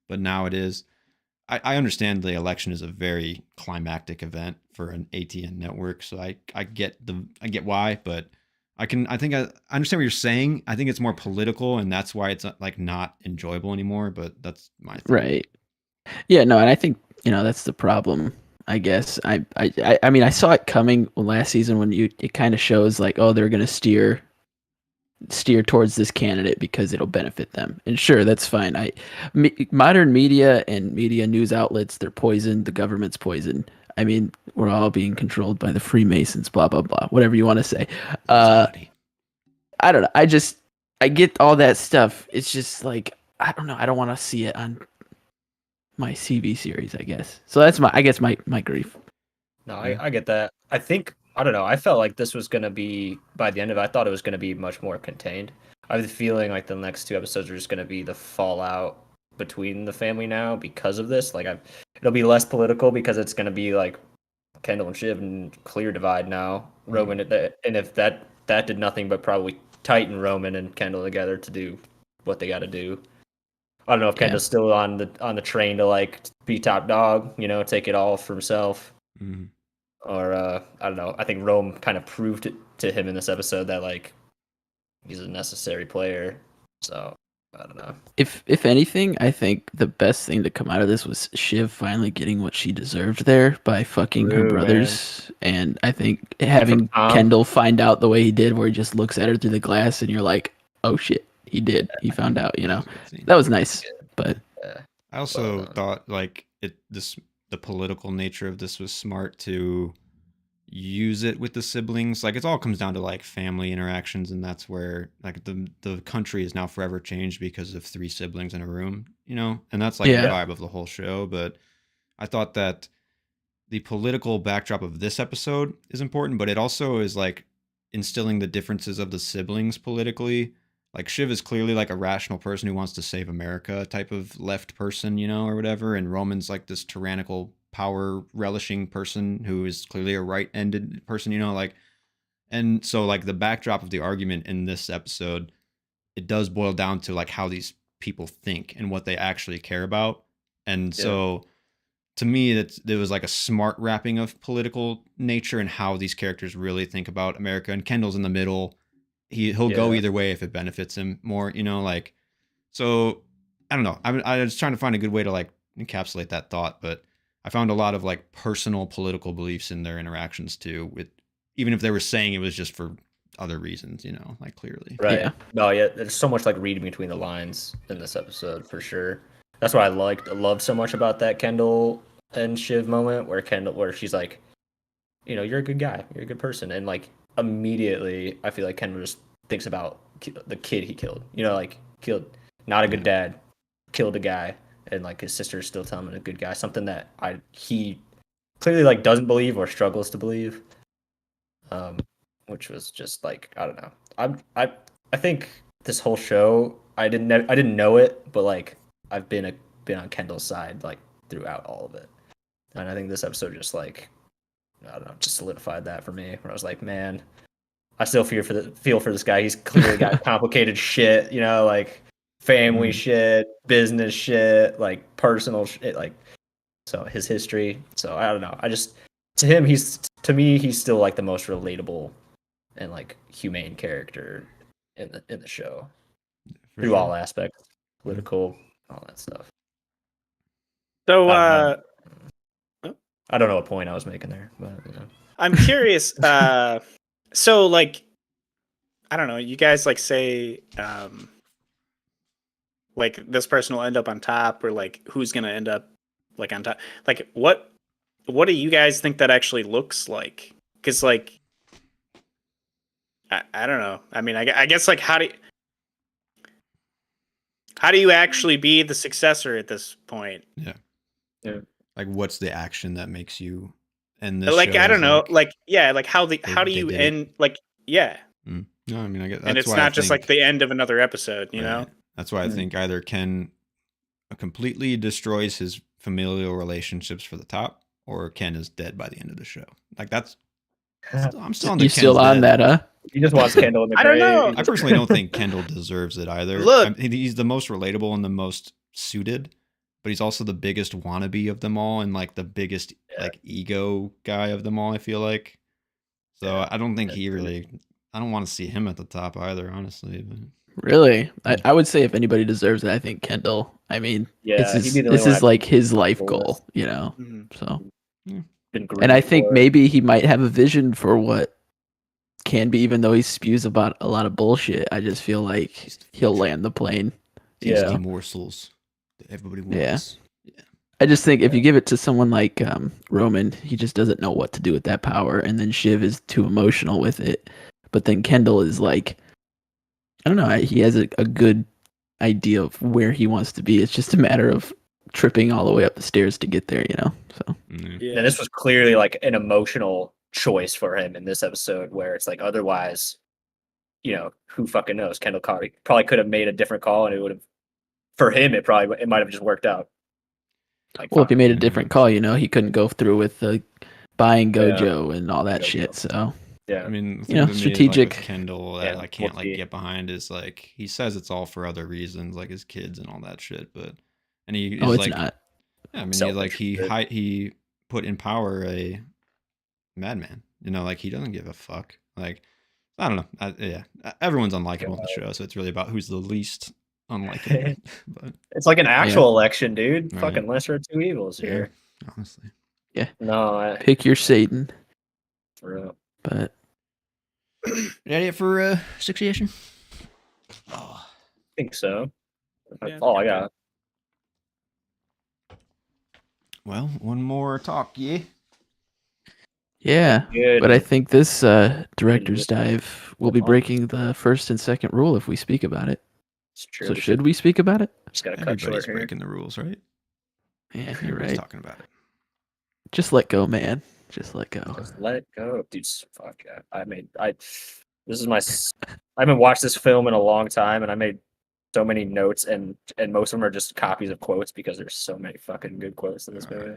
but now it is. I understand the election is a very climactic event for an ATN network, so I get why, but I understand what you're saying. I think it's more political, and that's why it's like not enjoyable anymore. But that's my thing. Right. Yeah. No, and I think that's the problem. I guess I mean I saw it coming last season when it kind of shows like, oh, they're gonna steer towards this candidate because it'll benefit them, and sure, that's fine. Modern media and media news outlets, they're poisoned. The government's poisoned. I mean, we're all being controlled by the Freemasons, blah blah blah, whatever you want to say. I don't know. I get all that stuff. It's just like, I don't know. I don't want to see it on my CV series, I guess. So that's my grief. No, I get that. I don't know. I felt like this was going to be, by the end of it, I thought it was going to be much more contained. I have the feeling like the next 2 episodes are just going to be the fallout between the family now because of this. Like, it'll be less political because it's going to be like Kendall and Shiv and clear divide now. Roman, and if that did nothing but probably tighten Roman and Kendall together to do what they got to do. I don't know if Kendall's still on the train to like be top dog, take it all for himself. Mm-hmm. Or I don't know. I think Rome kind of proved it to him in this episode that like he's a necessary player. So I don't know. If anything, I think the best thing to come out of this was Shiv finally getting what she deserved there by fucking her brothers. Man. And I think having Kendall find out the way he did, where he just looks at her through the glass, and you're like, oh shit, he did. He found out. That was nice. But I also thought like the political nature of this was smart to use it with the siblings. Like it all comes down to like family interactions, and that's where like the country is now forever changed because of 3 siblings in a room, and that's like the vibe of the whole show. But I thought that the political backdrop of this episode is important, but it also is like instilling the differences of the siblings politically. Like Shiv is clearly like a rational person who wants to save America type of left person, or whatever. And Roman's like this tyrannical, power relishing person who is clearly a right-ended person, like. And so like the backdrop of the argument in this episode, it does boil down to like how these people think and what they actually care about. And so to me, it was like a smart wrapping of political nature and how these characters really think about America. And Kendall's in the middle. He'll go either way if it benefits him more, like. So I don't know. I was trying to find a good way to like encapsulate that thought, but I found a lot of like personal political beliefs in their interactions too, with even if they were saying it was just for other reasons, like clearly. Right. Yeah. No, yeah. There's so much like reading between the lines in this episode for sure. That's what I loved so much about that Kendall and Shiv moment where she's like, you're a good guy, you're a good person, and like immediately I feel like Kendall just thinks about the kid he killed. Like killed, not a good dad, killed a guy, and like his sister is still telling him a good guy. Something that he clearly like doesn't believe or struggles to believe. Which was just like, I don't know. I think this whole show I didn't know it, but like I've been on Kendall's side like throughout all of it, and I think this episode just like, I don't know, just solidified that for me. Where I was like, man, I still feel for this guy. He's clearly got complicated shit, like family shit, business shit, like personal shit, like so his history. So I don't know. to me he's still like the most relatable and like humane character in the show through all aspects, political, all that stuff. So I don't know what point I was making there, but I'm curious. So like, I don't know. You guys like say, like this person will end up on top, or like who's gonna end up like on top? Like what do you guys think that actually looks like? Because like, I don't know. I mean, I guess like how do you actually be the successor at this point? Yeah. Like, what's the action that makes you end this? Like, I don't know. Like, yeah. Like how do you end? it. Like, yeah. No, I mean, I guess that's and it's why not just like the end of another episode, you know? That's why I think either Ken completely destroys his familial relationships for the top, or Ken is dead by the end of the show. Like that's, I'm still on the. You still on that, huh? He just wants Kendall in the grave. I don't know. I personally don't think Kendall deserves it either. Look, he's the most relatable and the most suited, but he's also the biggest wannabe of them all and like the biggest like ego guy of them all. I feel like, so I don't think he really. I don't want to see him at the top either, honestly. But. Really, I would say if anybody deserves it, I think Kendall. I mean, this is like his life goal, you know. Mm-hmm. So, and I think maybe he might have a vision for what can be, even though he spews about a lot of bullshit. I just feel like he'll land the plane. Tasty morsels that everybody wants. Yeah. I just think if you give it to someone like Roman, he just doesn't know what to do with that power, and then Shiv is too emotional with it. But then Kendall is like, I don't know, he has a good idea of where he wants to be. It's just a matter of tripping all the way up the stairs to get there, you know? So yeah, this was clearly like an emotional choice for him in this episode where it's like otherwise, you know, who fucking knows? Kendall probably could have made a different call and it would have, for him, it might have just worked out. Like, well, if he made a different call, you know, he couldn't go through with the buying Gojo and all that shit, so... Yeah, I mean, you know, strategic. Like Kendall that I can't like get behind is like he says it's all for other reasons, like his kids and all that shit. But and he is it's not. Yeah, I mean, he put in power a madman. You know, like he doesn't give a fuck. Like I don't know. Everyone's unlikable in the show, so it's really about who's the least unlikable. But it's like an actual election, dude. Right. Fucking lesser of two evils here. Honestly. Yeah. No. Pick your Satan. For real. But that it for asphyxiation? Oh, I think so. That's all I got. Well, one more talk, yeah. Yeah, but I think this director's dive will be breaking the first and second rule if we speak about it. It's true. So should we speak about it? Just gotta cut short here. Breaking the rules, right? Yeah, you're right. Talking about it. Just let go, man. Just let go. Just let it go, dude. Fuck yeah. I haven't watched this film in a long time, and I made so many notes, and most of them are just copies of quotes because there's so many fucking good quotes in this movie.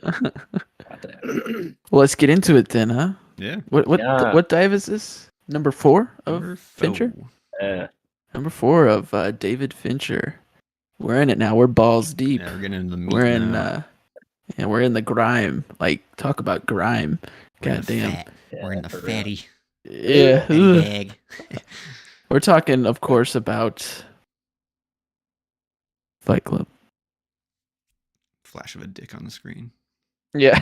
Well, let's get into it then, huh? Yeah. What dive is this? Number 4 of Fincher? Yeah. Number 4 of David Fincher. We're in it now. We're balls deep. Yeah, we're getting into the meat now. We're in the grime. Like, talk about grime. Goddamn. We're in the fatty. Yeah. We're talking, of course, about Fight Club. Flash of a dick on the screen. Yeah.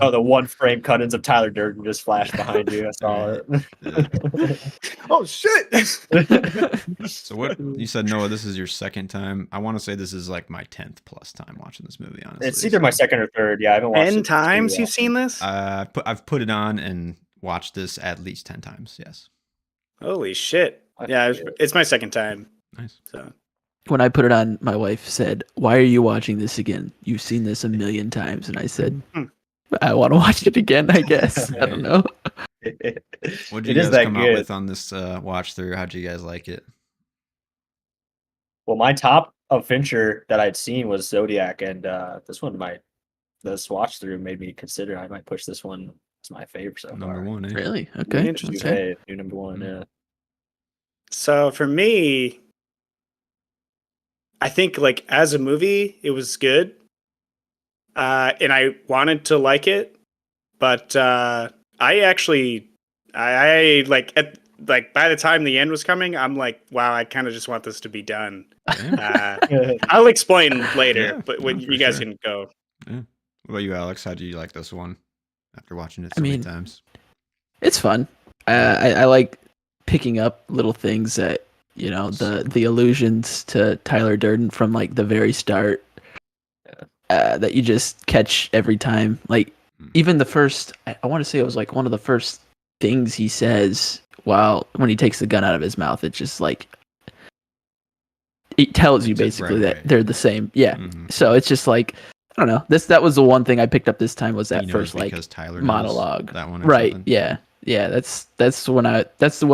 Oh, the one frame cut-ins of Tyler Durden just flashed behind you. I saw it. Oh, shit. So what you said, Noah, this is your second time. I want to say this is like my 10th plus time watching this movie, honestly. It's either my second or third. Yeah, I haven't watched 10 times you've seen this? I've put it on and watched this at least 10 times, yes. Holy shit. Yeah, it's my second time. Nice. So when I put it on, my wife said, "Why are you watching this again? You've seen this a million times." And I said, I want to watch it again, I guess. I don't know. What did you guys come out with on this watch through? How'd you guys like it? Well, my top of Fincher that I'd seen was Zodiac, and this watch through made me consider I might push this one as my favorite so number one. Eh? Really? Okay. Interesting. New number one, yeah. So for me, I think like as a movie, it was good. And I wanted to like it, But I actually, I like by the time the end was coming, I'm like, wow, I kind of just want this to be done. I'll explain later, but when you guys can go. Yeah. What about you, Alex? How do you like this one after watching it I many mean, times? It's fun. I like picking up little things that the allusions to Tyler Durden from like the very start that you just catch every time. Like even the first, I want to say it was like one of the first things he says when he takes the gun out of his mouth. It's just like it tells you basically that they're the same. Yeah. Mm-hmm. So it's just like I don't know. That was the one thing I picked up this time was that first like Tyler monologue. That one, right? Something. Yeah. That's what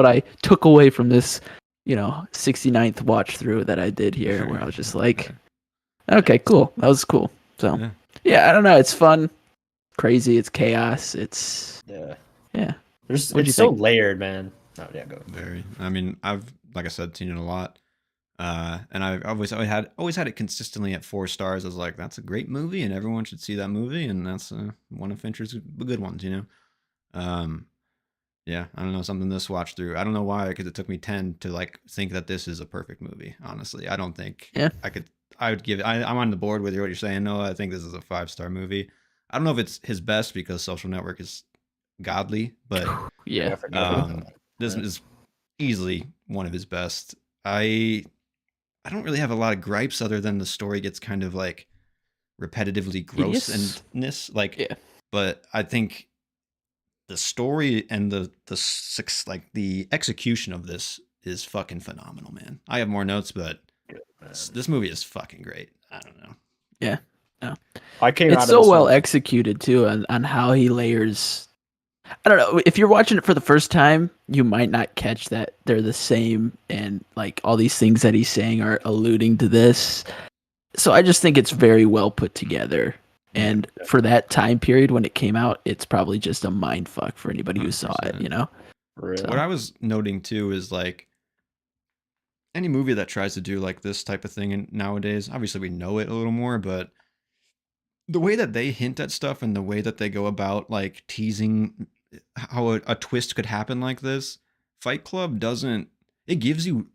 I took away from this, 69th watch through that I did here, where I was just like, okay, cool. That was cool. So yeah, I don't know. It's fun, crazy. It's chaos. It's yeah. It's so layered, man. Oh yeah, go. Very. I mean, I've like I said, seen it a lot. And I've always had it consistently at 4 stars. I was like, that's a great movie, and everyone should see that movie, and that's one of Fincher's good ones, Yeah, I don't know, something this watch through. I don't know why, because it took me 10 to like think that this is a perfect movie. Honestly, I don't think I would give it. I'm on the board with what you're saying. No, I think this is a 5-star movie. I don't know if it's his best because Social Network is godly, but this is easily one of his best. I don't really have a lot of gripes other than the story gets kind of like repetitively grossness. But I think the story and the execution of this is fucking phenomenal, man. I have more notes, but this movie is fucking great. I don't know. Yeah. No. It's so well executed too on how he layers. I don't know. If you're watching it for the first time, you might not catch that they're the same and like all these things that he's saying are alluding to this. So I just think it's very well put together. And for that time period when it came out, it's probably just a mind fuck for anybody who 100%. Saw it, Really? So. What I was noting too is like any movie that tries to do like this type of thing nowadays, obviously we know it a little more, but the way that they hint at stuff and the way that they go about like teasing how a twist could happen like this, Fight Club doesn't. It gives you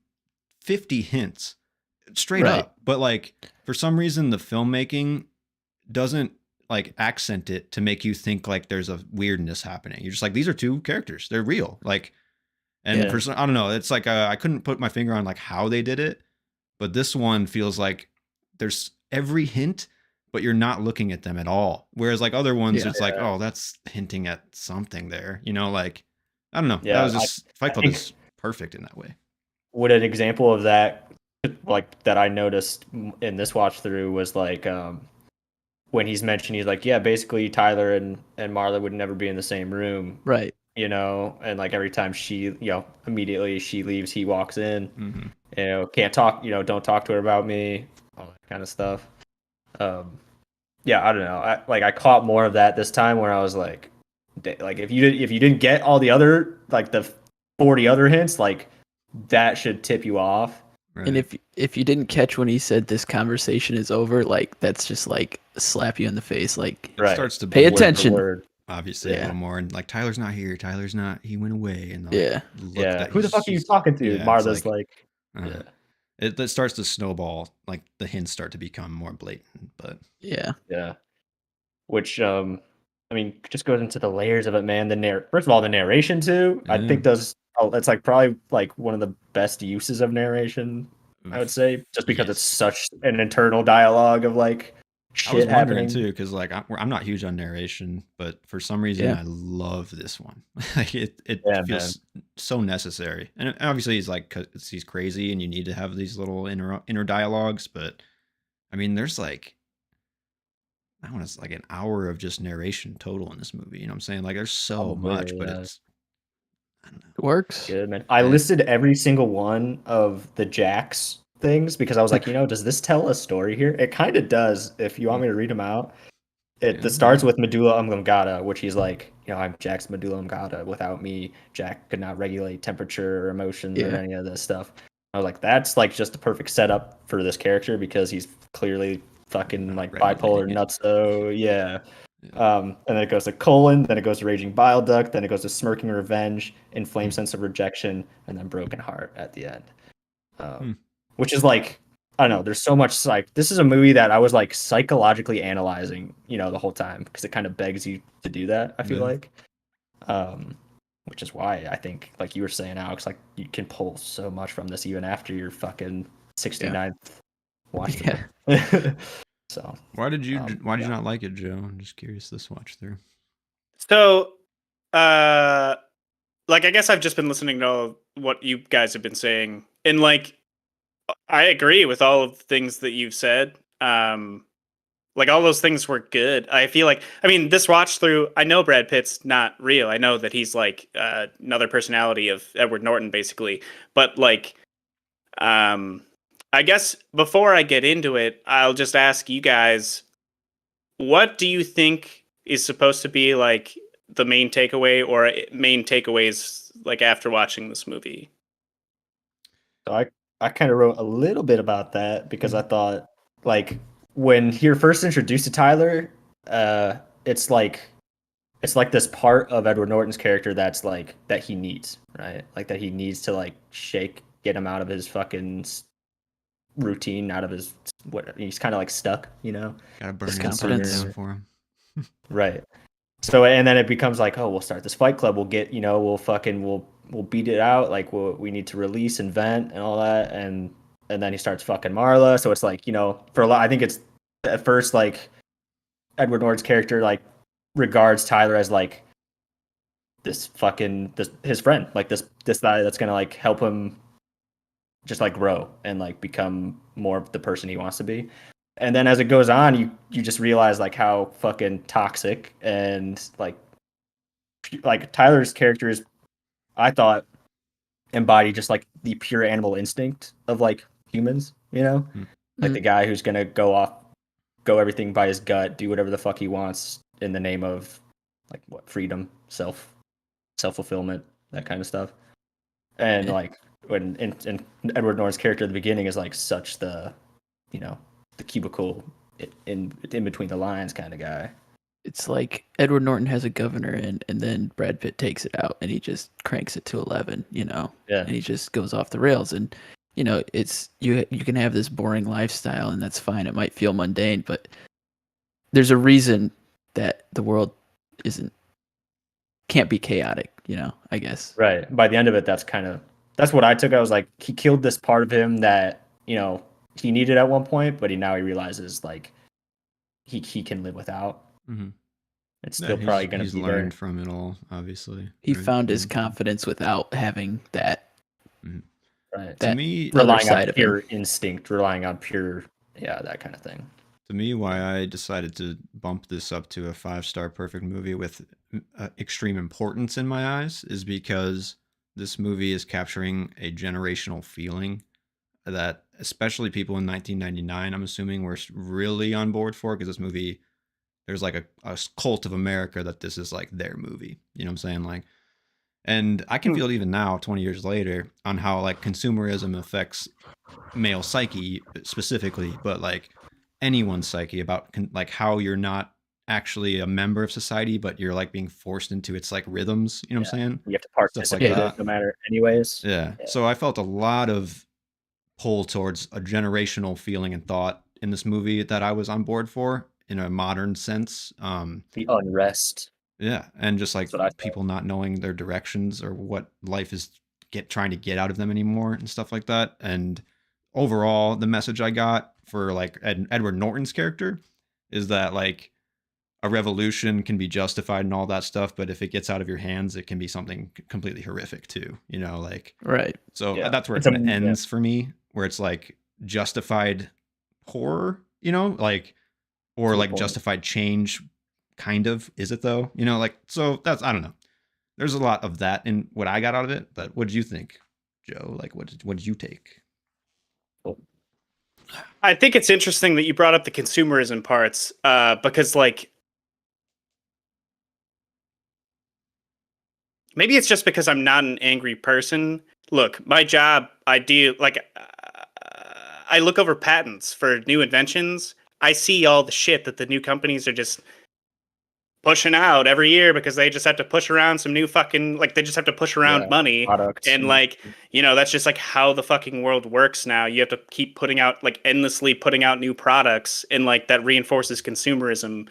50 hints straight up, but like for some reason the filmmaking doesn't like accent it to make you think like there's a weirdness happening. You're just like, these are 2 characters, they're real. Like, and for some, I don't know, it's like I couldn't put my finger on like how they did it, but this one feels like there's every hint, but you're not looking at them at all. Whereas like other ones, it's like, oh, that's hinting at something there. Like, I don't know. Yeah, that was just Fight Club is perfect in that way. What an example of that, like that I noticed in this watch through was like when he's mentioned, he's like, yeah, basically Tyler and Marla would never be in the same room. Right. And like every time she, immediately she leaves, he walks in, can't talk, don't talk to her about me, all that kind of stuff. I don't know. I caught more of that this time where I was like if you didn't get all the other like the 40 other hints, like that should tip you off. Right. And if you didn't catch when he said this conversation is over, like that's just like slap you in the face. Like it starts to pay attention. Obviously, a little more, and like Tyler's not here. Tyler's not. He went away, and who the fuck are you talking to? Martha's like It starts to snowball. Like the hints start to become more blatant, but which just goes into the layers of it, man. First of all, the narration too. I think it's like probably like one of the best uses of narration. I would say just because it's such an internal dialoge of like shit I was wondering happening too, because like I'm not huge on narration, but for some reason I love this one. Like it feels so necessary, and obviously he's crazy, and you need to have these little inner dialogues. But I mean, there's like I want to like an hour of just narration total in this movie. You know what I'm saying? Like there's so much, but it's I don't know. It works. Good, man. I listed every single one of the Jax things because I was like, does this tell a story here? It kind of does. If you want me to read them out, it starts with medulla oblongata, which he's like, I'm Jack's medulla oblongata. Without me, Jack could not regulate temperature or emotions or any of this stuff. I was like, that's like just the perfect setup for this character because he's clearly fucking like bipolar nutso. Yeah. And then it goes to colon, then it goes to raging bile duct, then it goes to smirking revenge, inflamed sense of rejection, and then broken heart at the end. Which is like, I don't know, there's so much this is a movie that I was like psychologically analyzing, the whole time, because it kind of begs you to do that, I feel like. Which is why I think, like you were saying, Alex, like you can pull so much from this even after your fucking 69th watch through. So why did you not like it, Joe? I'm just curious this watch through. So, like I guess I've just been listening to what you guys have been saying, and like I agree with all of the things that you've said. Like all those things were good. I feel like, I mean, this watch through, I know Brad Pitt's not real. I know that he's like another personality of Edward Norton, basically. But like, I guess before I get into it, I'll just ask you guys, what do you think is supposed to be like the main takeaway or main takeaways like after watching this movie? So I kind of wrote a little bit about that because I thought, like, when you're first introduced to Tyler, it's like this part of Edward Norton's character that's like that he needs, right? Like that he needs to like get him out of his fucking routine, out of his he's kind of like stuck, Gotta burn confidence down for him. Right. So and then it becomes like, oh, we'll start this fight club. We'll get, we'll beat it out. Like we need to release and vent and all that. And then he starts fucking Marla. So it's like, for a lot, I think it's at first like Edward Norton's character like regards Tyler as like his friend, like this guy that's gonna like help him just like grow and like become more of the person he wants to be. And then as it goes on, you just realize like how fucking toxic and like Tyler's character is, I thought, embody just like the pure animal instinct of like humans, like the guy who's gonna go everything by his gut, do whatever the fuck he wants in the name of like what freedom, self-fulfillment, that kind of stuff. And like when in Edward Norton's character at the beginning is like such the the cubicle in between the lines kind of guy. It's like Edward Norton has a governor and then Brad Pitt takes it out and he just cranks it to 11, Yeah. And he just goes off the rails. And, it's you can have this boring lifestyle and that's fine. It might feel mundane, but there's a reason that the world can't be chaotic, I guess. Right. By the end of it, that's what I took. I was like, he killed this part of him that, he needed at one point, but now he realizes like he can live without. Mm-hmm. It's still probably going to be learned there. from it all, obviously. He found his confidence without having that. Mm-hmm. Right. To me, relying on pure instinct, relying on pure, that kind of thing. To me, why I decided to bump this up to a 5-star perfect movie with extreme importance in my eyes is because this movie is capturing a generational feeling that especially people in 1999, I'm assuming, were really on board for, because this movie, there's like a cult of America that this is like their movie. You know what I'm saying? Like, and I can feel it even now, 20 years later, on how like consumerism affects male psyche specifically, but like anyone's psyche about like how you're not actually a member of society, but you're like being forced into its like rhythms. You know what I'm saying? You have to participate no matter anyways. Yeah. So I felt a lot of pull towards a generational feeling and thought in this movie that I was on board for in a modern sense. The unrest. Yeah. And just like people not knowing their directions or what life is trying to get out of them anymore and stuff like that. And overall, the message I got for like Edward Norton's character is that like a revolution can be justified and all that stuff, but if it gets out of your hands, it can be something completely horrific too, like right. So that's where it kind of ends for me, where it's like justified horror, like, or like justified change, kind of. Is it though? Like, so that's, I don't know. There's a lot of that in what I got out of it, but what did you think, Joe? Like, what did you take? I think it's interesting that you brought up the consumerism parts, because like maybe it's just because I'm not an angry person. Look, my job, I look over patents for new inventions. I see all the shit that the new companies are just pushing out every year because they just have to push around some new fucking, like, they just have to push around money products. And like, you know, that's just like how the fucking world works now. You have to keep putting out, like, endlessly putting out new products, and like that reinforces consumerism.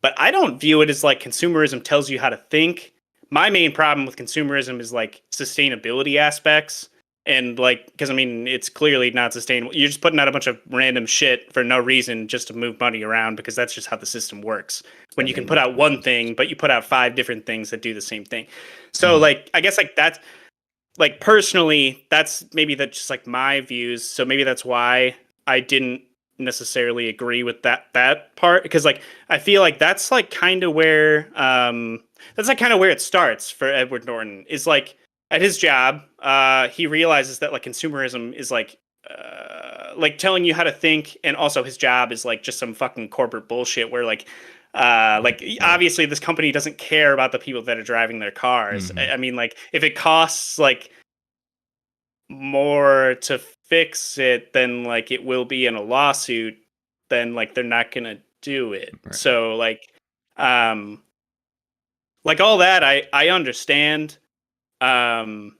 But I don't view it as like consumerism tells you how to think. My main problem with consumerism is like sustainability aspects. And like, because I mean, it's clearly not sustainable. You're just putting out a bunch of random shit for no reason just to move money around, because that's just how the system works. When you can put out one thing, but you put out 5 different things that do the same thing. So like, I guess like that's like personally, that's maybe that's just like my views. So maybe that's why I didn't necessarily agree with that part, because like I feel like that's like kind of where it starts for Edward Norton, is like at his job he realizes that like consumerism is like telling you how to think, and also his job is like just some fucking corporate bullshit where like obviously this company doesn't care about the people that are driving their cars. I mean, like if it costs like more to fix it than like it will be in a lawsuit, then like they're not gonna do it. Right. So like all that I understand. And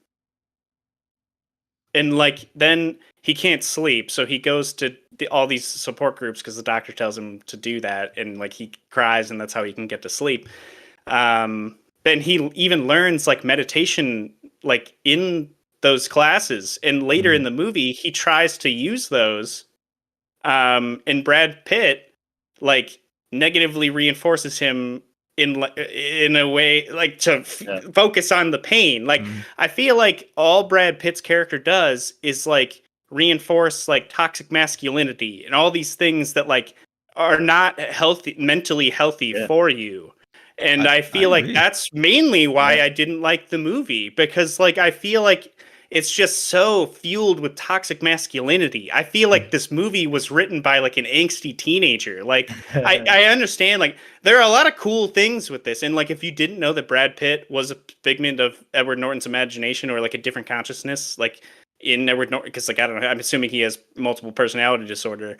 like then he can't sleep, so he goes to all these support groups because the doctor tells him to do that, and like he cries, and that's how he can get to sleep. Then he even learns like meditation like in those classes, and later in the movie he tries to use those, and Brad Pitt like negatively reinforces him in a way like to focus on the pain. Like I feel like all Brad Pitt's character does is like reinforce like toxic masculinity and all these things that like are not healthy, mentally healthy for you. And I feel like that's mainly why I didn't like the movie, because like I feel like it's just so fueled with toxic masculinity. I feel like this movie was written by like an angsty teenager. Like I understand like there are a lot of cool things with this, and like if you didn't know that Brad Pitt was a figment of Edward Norton's imagination, or like a different consciousness, like in Edward Norton, because like I don't know, I'm assuming he has multiple personality disorder.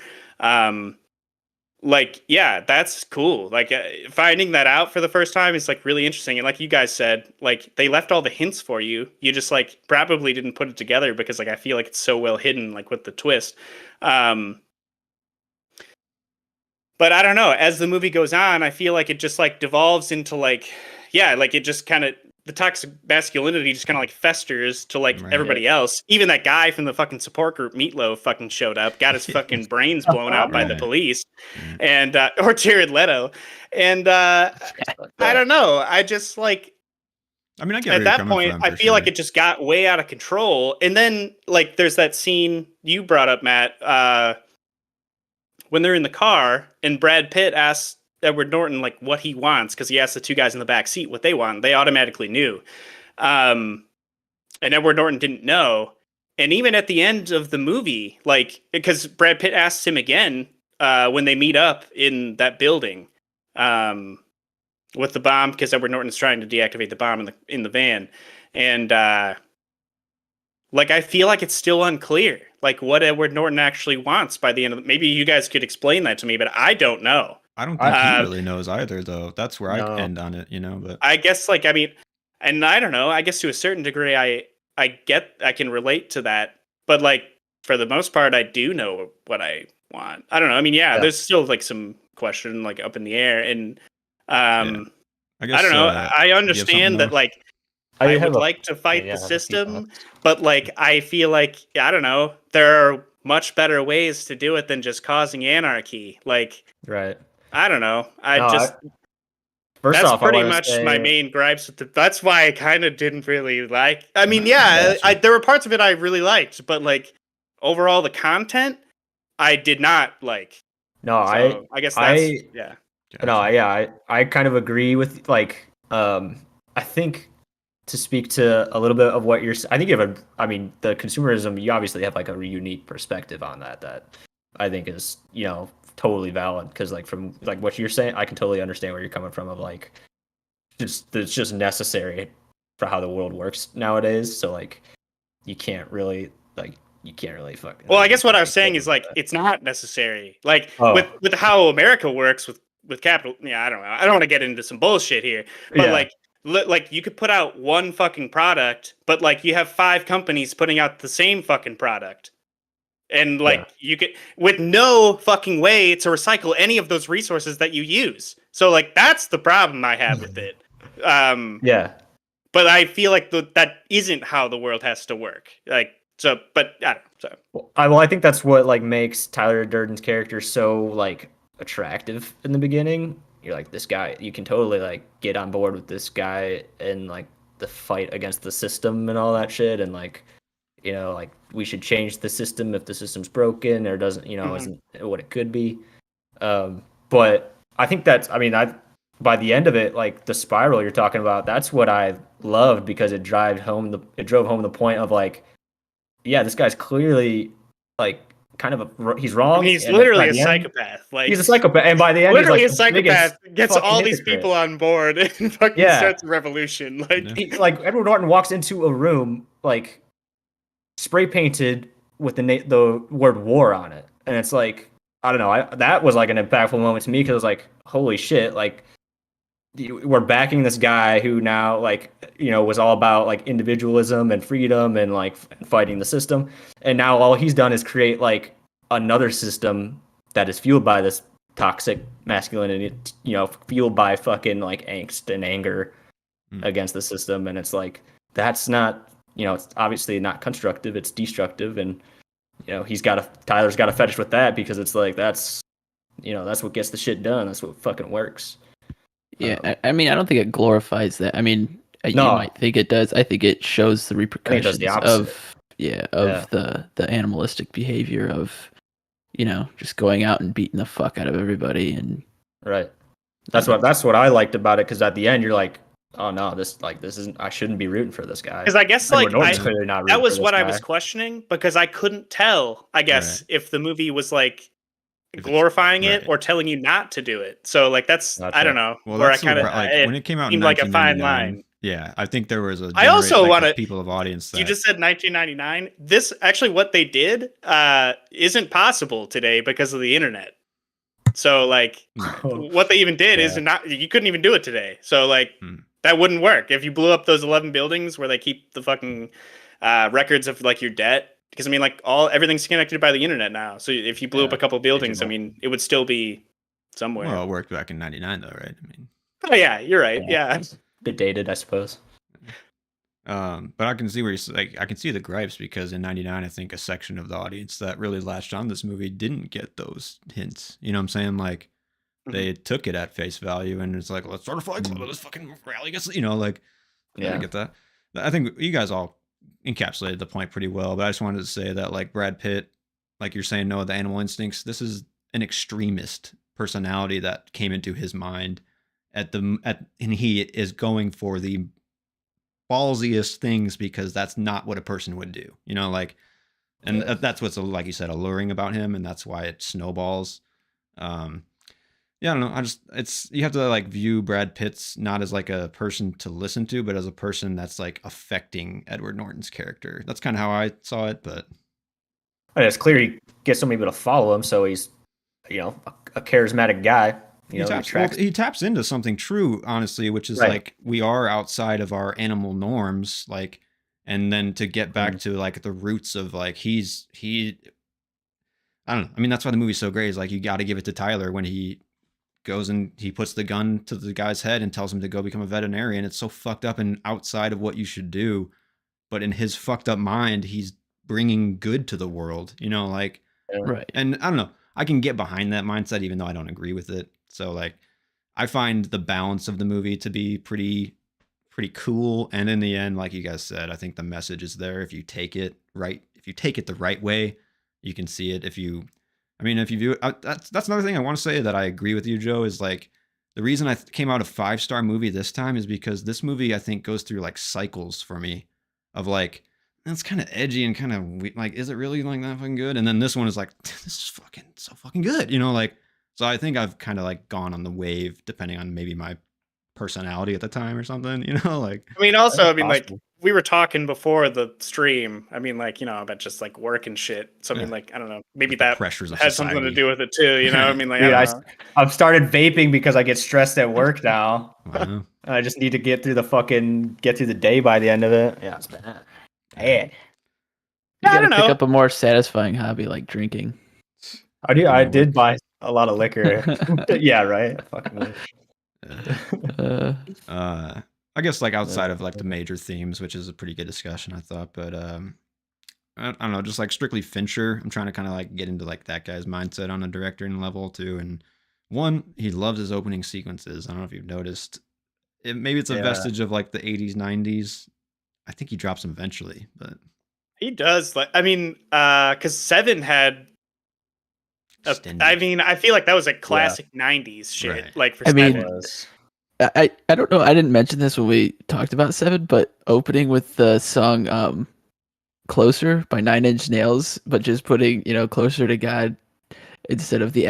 Like yeah, that's cool. Like finding that out for the first time is like really interesting, and like you guys said, like they left all the hints for you, you just like probably didn't put it together, because like I feel like it's so well hidden, like with the twist. But I don't know, as the movie goes on, I feel like it just like devolves into like, yeah, like it just kind of, the toxic masculinity just kind of like festers to like everybody else. Even that guy from the fucking support group, Meatloaf, fucking showed up, got his fucking brains blown out by the police, and or Jared Leto, and I don't know. I just like, I mean, I get at that point, I feel like it just got way out of control. And then like there's that scene you brought up, Matt, when they're in the car and Brad Pitt asks Edward Norton like what he wants, because he asked the 2 guys in the back seat what they want. They automatically knew, and Edward Norton didn't know. And even at the end of the movie, like because Brad Pitt asks him again when they meet up in that building with the bomb, because Edward Norton's trying to deactivate the bomb in the van, and like I feel like it's still unclear like what Edward Norton actually wants by the end of maybe you guys could explain that to me, but I don't know. I don't think he really knows either, though. That's where I end on it, you know. But I guess, like, I mean, and I don't know. I guess to a certain degree, I can relate to that. But like for the most part, I do know what I want. I don't know. I mean, yeah. There's still like some question like up in the air, and I guess, I don't know. I understand that like I would like to fight the system, but like I feel like I don't know. There are much better ways to do it than just causing anarchy. Like I don't know. That's pretty much my main gripes with it. That's why I kind of didn't really like. I mean, there were parts of it I really liked, but like overall, the content I did not like. No, so I guess that's yeah. No, yeah, I kind of agree with like I think to speak to a little bit of what you're. I think you have I mean, the consumerism. You obviously have like a unique perspective on that I think is totally valid, because like from like what you're saying, I can totally understand where you're coming from of like it's just necessary for how the world works nowadays. So like you can't really fucking. Well, I guess what I was saying is like it's not necessary. Like with how America works with with capital. Yeah, I don't know. I don't want to get into some bullshit here, but like you could put out one fucking product, but like you have 5 companies putting out the same fucking product. And like you could, with no fucking way to recycle any of those resources that you use. So like that's the problem I have with it. But I feel like that isn't how the world has to work. Like so, but I don't know. So. I think that's what like makes Tyler Durden's character so like attractive in the beginning. You're like, this guy, you can totally like get on board with this guy and like the fight against the system and all that shit, and like, you know, like we should change the system if the system's broken or doesn't, you know, isn't what it could be. But I think that's, I mean, by the end of it, like the spiral you're talking about, that's what I loved, because it drove home the point of like, yeah, this guy's clearly like kind of he's wrong. He's literally a psychopath. Like he's a psychopath, and by the end, literally he's like a psychopath. Gets all these people on board and fucking starts a revolution. Like, like Edward Norton walks into a room like spray painted with the word war on it, and it's like, I don't know, that was like an impactful moment to me, because it was like, holy shit, like we're backing this guy who now, like, you know, was all about like individualism and freedom and like fighting the system, and now all he's done is create like another system that is fueled by this toxic masculinity, you know, fueled by fucking like angst and anger against the system. And it's like, that's not, you know, it's obviously not constructive, it's destructive. And you know, Tyler's got a fetish with that, because it's like, that's, you know, that's what gets the shit done, that's what fucking works. Yeah, I mean, I don't think it glorifies that. I mean, you might think it does. I think it shows the repercussions of the animalistic behavior of, you know, just going out and beating the fuck out of everybody. And that's what I liked about it, because at the end you're like, oh no, this isn't, I shouldn't be rooting for this guy. Because I guess like that was what I was questioning, because I couldn't tell, I guess, if the movie was like glorifying it or telling you not to do it. So like that's I don't know. Well, where that's I kind of like when it came out seemed in like a fine line. Yeah, I think there was I also want to people of audience. You just said 1999. This actually, what they did isn't possible today because of the internet. So like, what they even did is not. You couldn't even do it today. So like, that wouldn't work if you blew up those 11 buildings where they keep the fucking records of like your debt. Because I mean, like everything's connected by the internet now. So if you blew up a couple buildings, I mean, it would still be somewhere. Well, it worked back in '99, though, right? I mean, oh yeah, you're right. Yeah, a bit dated, I suppose. But I can see where you're like, I can see the gripes, because in '99, I think a section of the audience that really latched on this movie didn't get those hints. You know what I'm saying? Like, they took it at face value, and it's like, let's start a fight club, let's fucking rally against, you know, like, I get that. I think you guys all encapsulated the point pretty well, but I just wanted to say that, like, Brad Pitt, like you're saying, the animal instincts, this is an extremist personality that came into his mind and he is going for the ballsiest things, because that's not what a person would do, you know, like, and that's what's, like you said, alluring about him, and that's why it snowballs. Yeah, I don't know. You have to like view Brad Pitt's not as like a person to listen to, but as a person that's like affecting Edward Norton's character. That's kind of how I saw it, but it's clear he gets so many people to follow him, so he's, you know, a charismatic guy. You know, he taps into something true, honestly, which is like, we are outside of our animal norms, like, and then to get back to like the roots of like I don't know. I mean, that's why the movie's so great. Is like, you got to give it to Tyler when he goes and he puts the gun to the guy's head and tells him to go become a veterinarian. It's so fucked up and outside of what you should do, but in his fucked up mind, he's bringing good to the world, you know, like, and I don't know, I can get behind that mindset, even though I don't agree with it. So like, I find the balance of the movie to be pretty cool. And in the end, like you guys said, I think the message is there. If you take it the right way, you can see it. If you view it, that's another thing I want to say that I agree with you, Joe, is like, the reason I came out a 5-star movie this time is because this movie, I think, goes through like cycles for me of like, it's kind of edgy and kind of like, is it really like that fucking good? And then this one is like, this is fucking so fucking good, you know, like, so I think I've kind of like gone on the wave depending on maybe my personality at the time or something, you know, like, I mean, also, I mean, like, we were talking before the stream. I mean, like, about just like work and shit. So I mean, like, I don't know, maybe the that pressures of has society. something to do with it too. I mean, like, Dude, I don't know. I've started vaping because I get stressed at work now. Wow. I just need to get through the day by the end of it. Yeah, it's bad. Bad. You I gotta don't pick know. up a more satisfying hobby like drinking. I did buy a lot of liquor. Yeah, right. I fucking wish. I guess like outside of like the major themes, which is a pretty good discussion, I thought, but I don't know, just like strictly Fincher. I'm trying to kind of like get into like that guy's mindset on a directing level too. And one, he loves his opening sequences. I don't know if you've noticed. Maybe it's a vestige of like the 80s, 90s. I think he drops them eventually, but he does. Like, I mean, because Seven had. I mean, I feel like that was a classic '90s shit. Right. Like for I Seven. mean, I don't know. I didn't mention this when we talked about Seven, but opening with the song "Closer" by 9 Inch Nails, but just putting "Closer to God" instead of the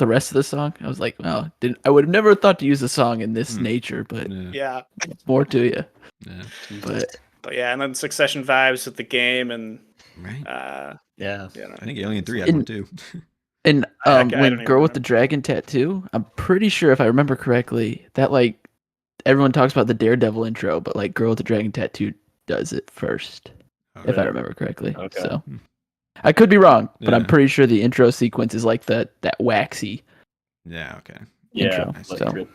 rest of the song. I was like, well, I would have never thought to use a song in this nature, but yeah, more to you. Yeah. But yeah, and then Succession vibes with the game and right. Yeah. I think Alien 3 had one too. And I when don't Girl even with the Dragon Tattoo, I'm pretty sure if I remember correctly, that like everyone talks about the Daredevil intro, but like Girl with the Dragon Tattoo does it first, if I remember correctly. Okay. So I could be wrong, but I'm Yeah. pretty sure the intro sequence is like that waxy Yeah. Okay. intro. So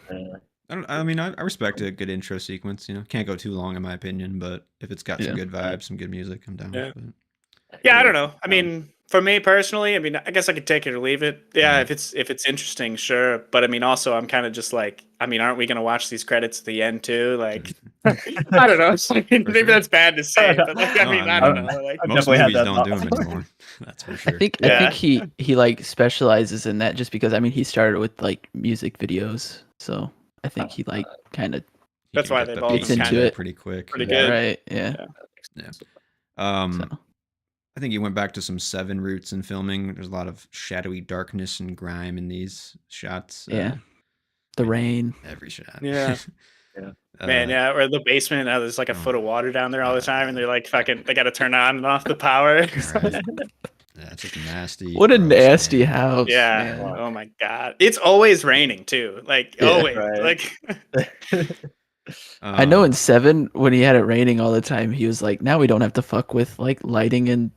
I mean, I respect a good intro sequence. Can't go too long in my opinion, but if it's got some good vibes, some good music, I'm down with it. Yeah, I don't know. I mean, for me personally, I mean, I guess I could take it or leave it. Yeah, if it's interesting, sure. But I mean, also, I'm kind of just like, I mean, aren't we gonna watch these credits at the end too? Like, I don't know. I mean, maybe that's bad to say, but like, I don't know. Like, most movies don't do them anymore. That's for sure. I think he like specializes in that just because I mean he started with like music videos, so I think he like kind of that's why they've all gets into it pretty quick. Pretty good, right? Yeah. I think he went back to some Seven roots in filming. There's a lot of shadowy darkness and grime in these shots. Yeah. The rain. Every shot. Yeah. Man, or the basement. There's like a foot of water down there all the time, and they're like fucking. They got to turn on and off the power. Right. Yeah, it's just nasty. What a nasty house. Yeah. Man. Oh my god. It's always raining too. Like always. Like. I know in Seven when he had it raining all the time, he was like, "Now we don't have to fuck with like lighting and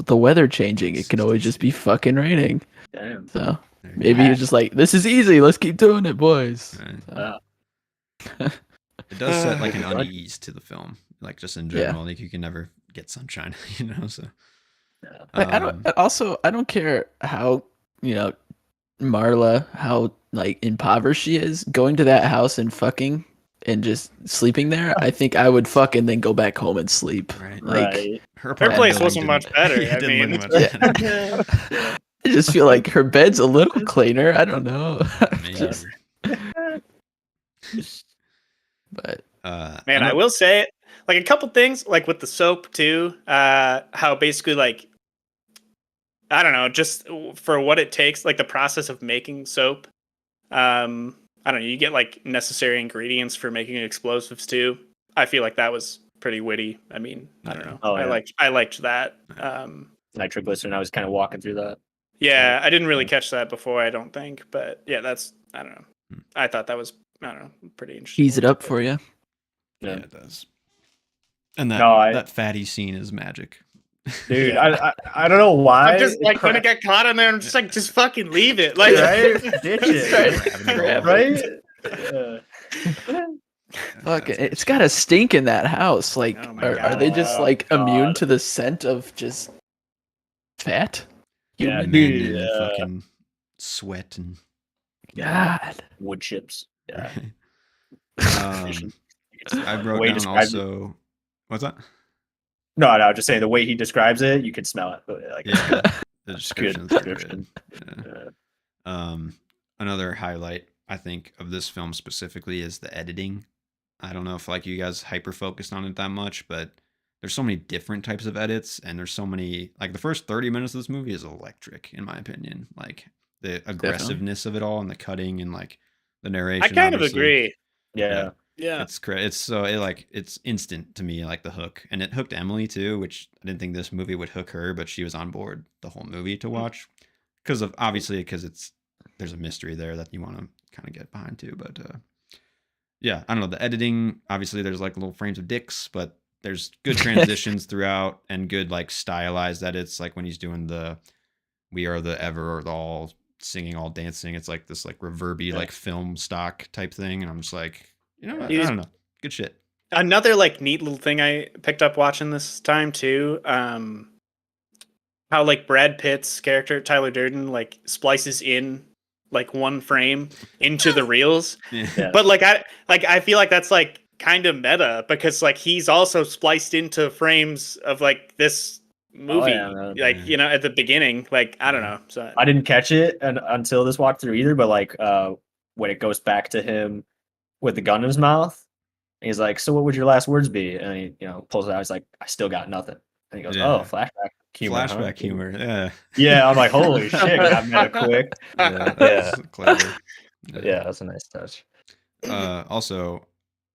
the weather changing. It can always just be fucking raining." Damn. So maybe he was just like, "This is easy. Let's keep doing it, boys." Right. So. It does set like an unease to the film, like just in general. Like you can never get sunshine, So I don't care how Marla, how like impoverished she is, going to that house and fucking and just sleeping there. I think I would fuck and then go back home and sleep. Right. Like her place wasn't much better. I mean, much better. I just feel like her bed's a little cleaner. I don't know. But man, I will say it. Like a couple things, like with the soap too. How basically like I don't know, just for what it takes, like the process of making soap. I don't know. You get like necessary ingredients for making explosives too. I feel like that was pretty witty. I mean, I don't know. I liked that. Nitroglycerin. I was kind of walking through that. Yeah, I didn't really catch that before. I don't think, but yeah, I don't know. I thought that was pretty interesting. Ease it up for you. Yeah, it does. And that fatty scene is magic. Dude, I don't know why. I'm just like when it got caught on there, I'm just like, just fucking leave it, like right, ditch it, right? Fuck it! It's got a stink in that house. Like, are they just like immune to the scent of just fat? Yeah, dude, fucking sweat and God, wood chips. Yeah. I wrote down also. What's that? No, just saying the way he describes it, you can smell it. Like, the description's good. Yeah. Another highlight I think of this film specifically is the editing. I don't know if like you guys hyper focused on it that much, but there's so many different types of edits, and there's so many like the first 30 minutes of this movie is electric in my opinion. Like the aggressiveness of it all and the cutting and like the narration. I kind of agree. Yeah. Yeah. It's instant to me, like the hook, and it hooked Emily too, which I didn't think this movie would hook her, but she was on board the whole movie to watch because there's a mystery there that you want to kind of get behind too. But yeah, I don't know, the editing. Obviously, there's like little frames of dicks, but there's good transitions throughout and good like stylized edits. Like when he's doing the "We Are the Ever" or the all singing, all dancing, it's like this like reverby like film stock type thing, and I'm just like, I don't know, good shit. Another like neat little thing I picked up watching this time too. How like Brad Pitt's character Tyler Durden like splices in like one frame into the reels, but like I feel like that's like kind of meta because like he's also spliced into frames of like this movie, at the beginning. Like I don't know. So I didn't catch it until this walkthrough either, but like when it goes back to him with the gun in his mouth, he's like, "So what would your last words be?" And he pulls it out. He's like, "I still got nothing." And he goes, "Oh, flashback humor." Flashback humor. Yeah. Yeah, I'm like, holy shit, got meta quick. Yeah. Clever. Yeah, that's a nice touch. Also,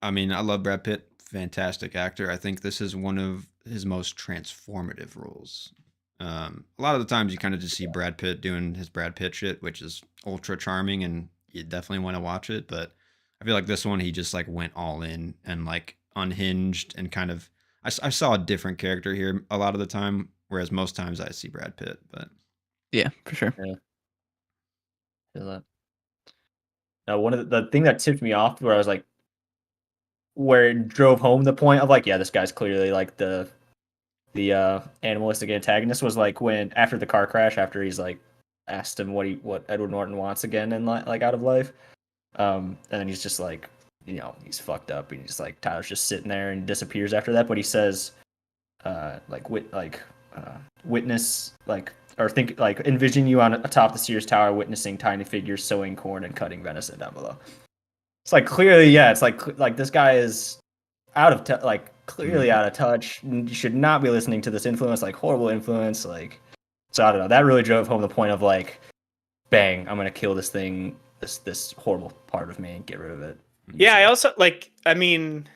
I mean, I love Brad Pitt. Fantastic actor. I think this is one of his most transformative roles. A lot of the times you kind of just see Brad Pitt doing his Brad Pitt shit, which is ultra charming and you definitely want to watch it. But I feel like this one, he just like went all in and like unhinged and kind of, I saw a different character here a lot of the time, whereas most times I see Brad Pitt. But yeah, for sure. Yeah. Feel that. Now, one of the thing that tipped me off where I was like, where it drove home the point of like, yeah, this guy's clearly like the animalistic antagonist was like when after the car crash, after he's like asked him what Edward Norton wants again in like out of life, and then he's just like, he's fucked up and he's like Tyler's just sitting there and disappears after that, but he says witness like or think like envision you on atop the Sears Tower witnessing tiny figures sowing corn and cutting venison down below. It's like clearly, it's like this guy is out of clearly out of touch. You should not be listening to this influence, like horrible influence. Like, so I don't know. That really drove home the point of like, bang, I'm gonna kill this thing, this horrible part of me, and get rid of it. Yeah, I also like. I mean,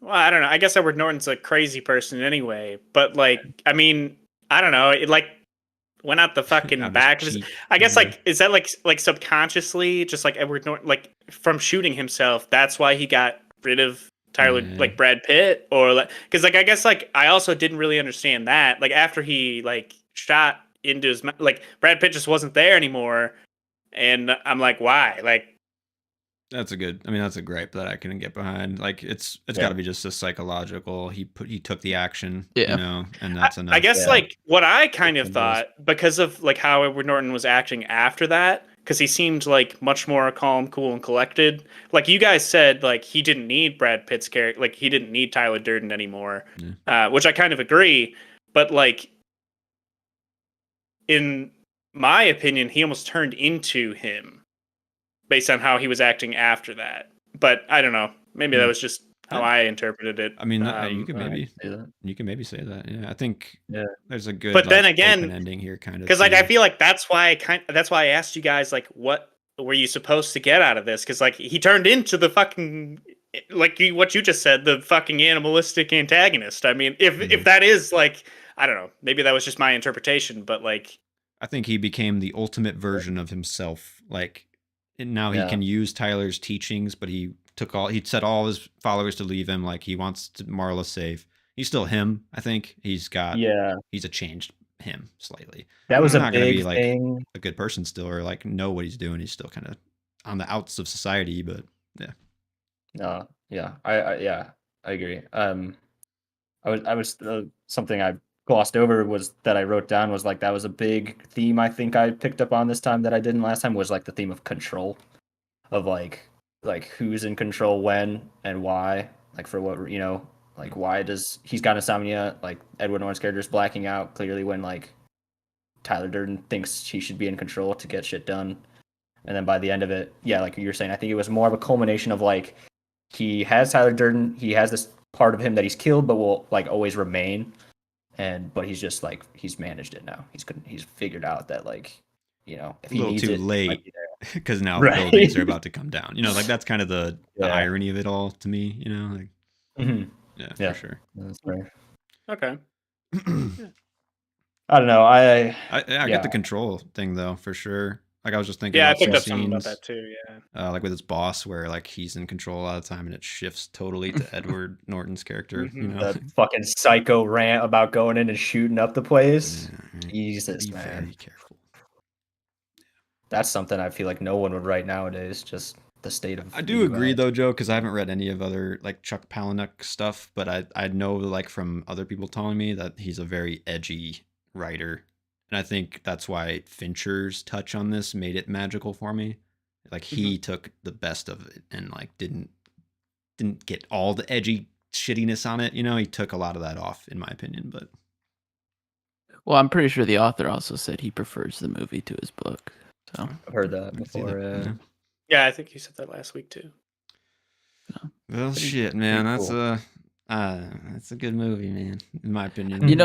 well, I don't know. I guess Edward Norton's a crazy person anyway, but like, I mean, I don't know. It like went out the fucking back. I guess like, is that like subconsciously just like Edward Norton like from shooting himself? That's why he got rid of Tyler, like Brad Pitt, or like because like I guess like I also didn't really understand that like after he like shot into his like Brad Pitt just wasn't there anymore, and I'm like, why? Like that's a gripe that I couldn't get behind. Like it's got to be just a psychological. He took the action, and that's enough. I guess like what I kind of thought because of like how Edward Norton was acting after that, because he seemed like much more calm, cool, and collected. Like you guys said, like he didn't need Brad Pitt's character, like he didn't need Tyler Durden anymore, which I kind of agree. But like in my opinion, he almost turned into him based on how he was acting after that. But I don't know. Maybe that was just how I interpreted it. I mean, you can maybe say that. Yeah, I think there's a good. But then again, open ending here, kind of. Because like I feel like that's why I asked you guys like what were you supposed to get out of this? Because like he turned into the fucking like what you just said, the fucking animalistic antagonist. I mean, if that is like I don't know, maybe that was just my interpretation, but like I think he became the ultimate version of himself. Like. And now he can use Tyler's teachings, but he set all his followers to leave him. Like he wants Marla safe. He's still him. I think he's a changed him slightly. That was not a big be like thing. a good person still, or like know what he's doing. He's still kind of on the outs of society, but I agree. I was something I glossed over was that I wrote down was like that was a big theme I think I picked up on this time that I didn't last time was like the theme of control, of like who's in control when and why, like for what like why does he's got insomnia, like Edward Norton's character is blacking out clearly when like Tyler Durden thinks he should be in control to get shit done, and then by the end of it, like you're saying, I think it was more of a culmination of like he has Tyler Durden, he has this part of him that he's killed but will like always remain. But he's just like he's managed it now. He's figured out that like if he needs it, late. because now buildings are about to come down. Like that's kind of the irony of it all to me. Like yeah, for sure. That's fair. Okay. I don't know. I get the control thing though, for sure. Like I was just thinking I about picked up some something about scenes, that too. Yeah. like with his boss, where like he's in control a lot of the time, and it shifts totally to Edward Norton's character. That fucking psycho rant about going in and shooting up the place. Yeah, Jesus, be man. very careful. That's something I feel like no one would write nowadays. Just the state of. I do agree though, Joe, because I haven't read any of other like Chuck Palahniuk stuff, but I know like from other people telling me that he's a very edgy writer. And I think that's why Fincher's touch on this made it magical for me. Like he took the best of it and like didn't get all the edgy shittiness on it. He took a lot of that off, in my opinion. But well, I'm pretty sure the author also said he prefers the movie to his book. So I've heard that before. Yeah, I think you said that last week too. Well, shit, man, that's cool. that's a good movie, man, in my opinion.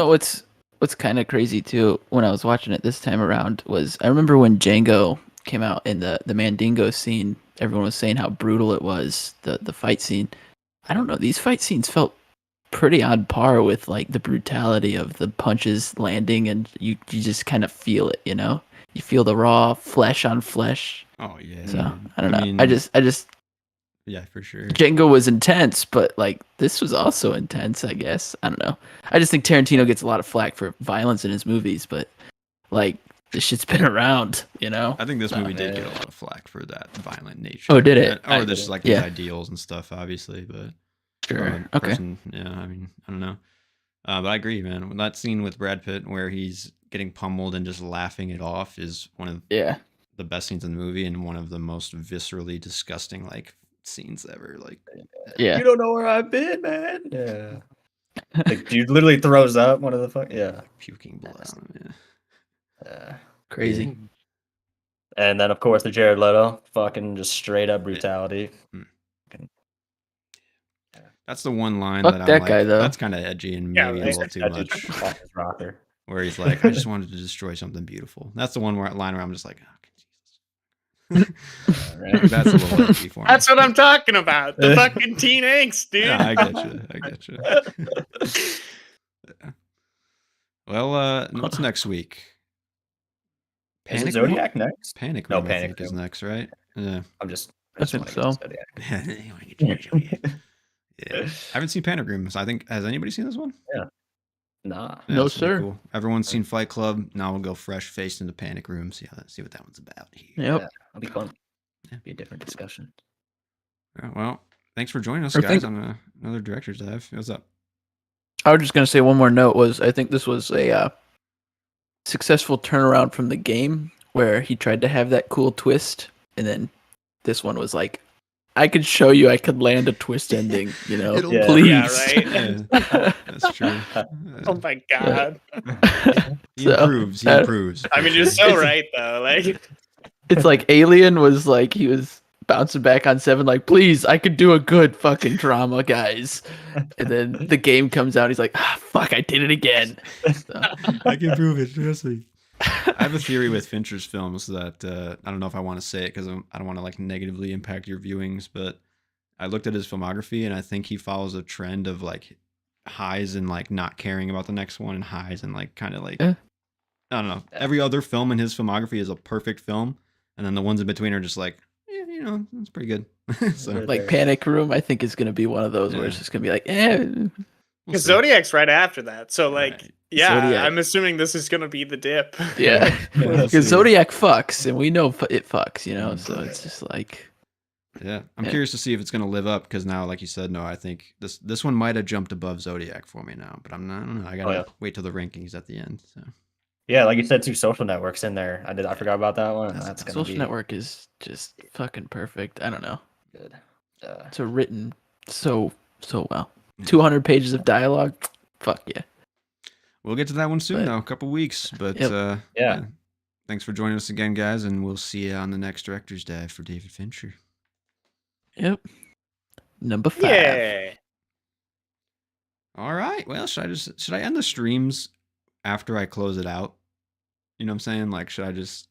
What's kind of crazy too, when I was watching it this time around, was I remember when Django came out in the Mandingo scene, everyone was saying how brutal it was, the fight scene. I don't know, these fight scenes felt pretty on par with like the brutality of the punches landing, and you just kind of feel it, you feel the raw flesh on flesh. Oh yeah. So I don't know. I just yeah, for sure. Django was intense, but like this was also intense, I guess. I don't know. I just think Tarantino gets a lot of flack for violence in his movies, but like this shit's been around, I think this movie did get a lot of flack for that violent nature. Oh, did it? Or this like his ideals and stuff, obviously, but sure. Okay. I don't know. But I agree, man. That scene with Brad Pitt where he's getting pummeled and just laughing it off is one of the best scenes in the movie and one of the most viscerally disgusting like scenes ever. Like, you don't know where I've been, man. Yeah, like dude literally throws up one of the like, puking blood on him. Yeah, crazy. And then of course the Jared Leto fucking just straight up brutality. That's the one line Fuck that I'm that like, guy, though. that's kind of edgy and maybe a little too much. Rocker. Where he's like, I just wanted to destroy something beautiful. That's the one line where I'm just like, oh, Jesus. That's a little edgy for me. That's what I'm talking about. The fucking teen angst, dude. Yeah, I get you. Yeah. Well, what's next week? Is it Zodiac next? Panic Room, I think, is next, right? Yeah. I think so. Yeah. I haven't seen Panic Room, so I think, has anybody seen this one? Yeah. Nah. Yeah, no, sir. Cool. Everyone's seen Fight Club. Now we'll go fresh faced into Panic Room. See what that one's about here. Yep. Yeah, it'll be fun. Yeah, be a different discussion. Yeah, well, thanks for joining us, guys, on another Director's Dive. What's up? I was just gonna say one more note was I think this was a successful turnaround from the game where he tried to have that cool twist, and then this one was like, I could show you I could land a twist ending, please. Yeah, right? That's true. Oh my god. He improves. I mean, you're so right though. Like, it's like Alien was like he was bouncing back on 7, like, please, I could do a good fucking drama, guys. And then the game comes out, he's like, fuck, I did it again. So. I can prove it, trust me. I have a theory with Fincher's films that I don't know if I want to say it because I don't want to like negatively impact your viewings, but I looked at his filmography and I think he follows a trend of like highs and like not caring about the next one and highs and like kind of like I don't know. Every other film in his filmography is a perfect film, and then the ones in between are just like, it's pretty good. So like Panic Room, I think is gonna be one of those where it's just gonna be like, because Zodiac's right after that, so like. Right. Yeah, Zodiac. I'm assuming this is gonna be the dip. Yeah, because Zodiac fucks, and we know it fucks, so it's just like. Yeah, I'm curious to see if it's gonna live up because now, like you said, no, I think this one might have jumped above Zodiac for me now, but I don't know. I gotta wait till the rankings at the end. So. Yeah, like you said, 2 Social Networks in there. I forgot about that one. That's gonna Social Network is just fucking perfect. I don't know. Good. It's written so well. 200 pages of dialogue. Fuck yeah. We'll get to that one soon, though, a couple weeks. But thanks for joining us again, guys, and we'll see you on the next Director's Dive for David Fincher. Yep. Number 5. Yeah. All right. Well, should I end the streams after I close it out? You know what I'm saying? Like, should I just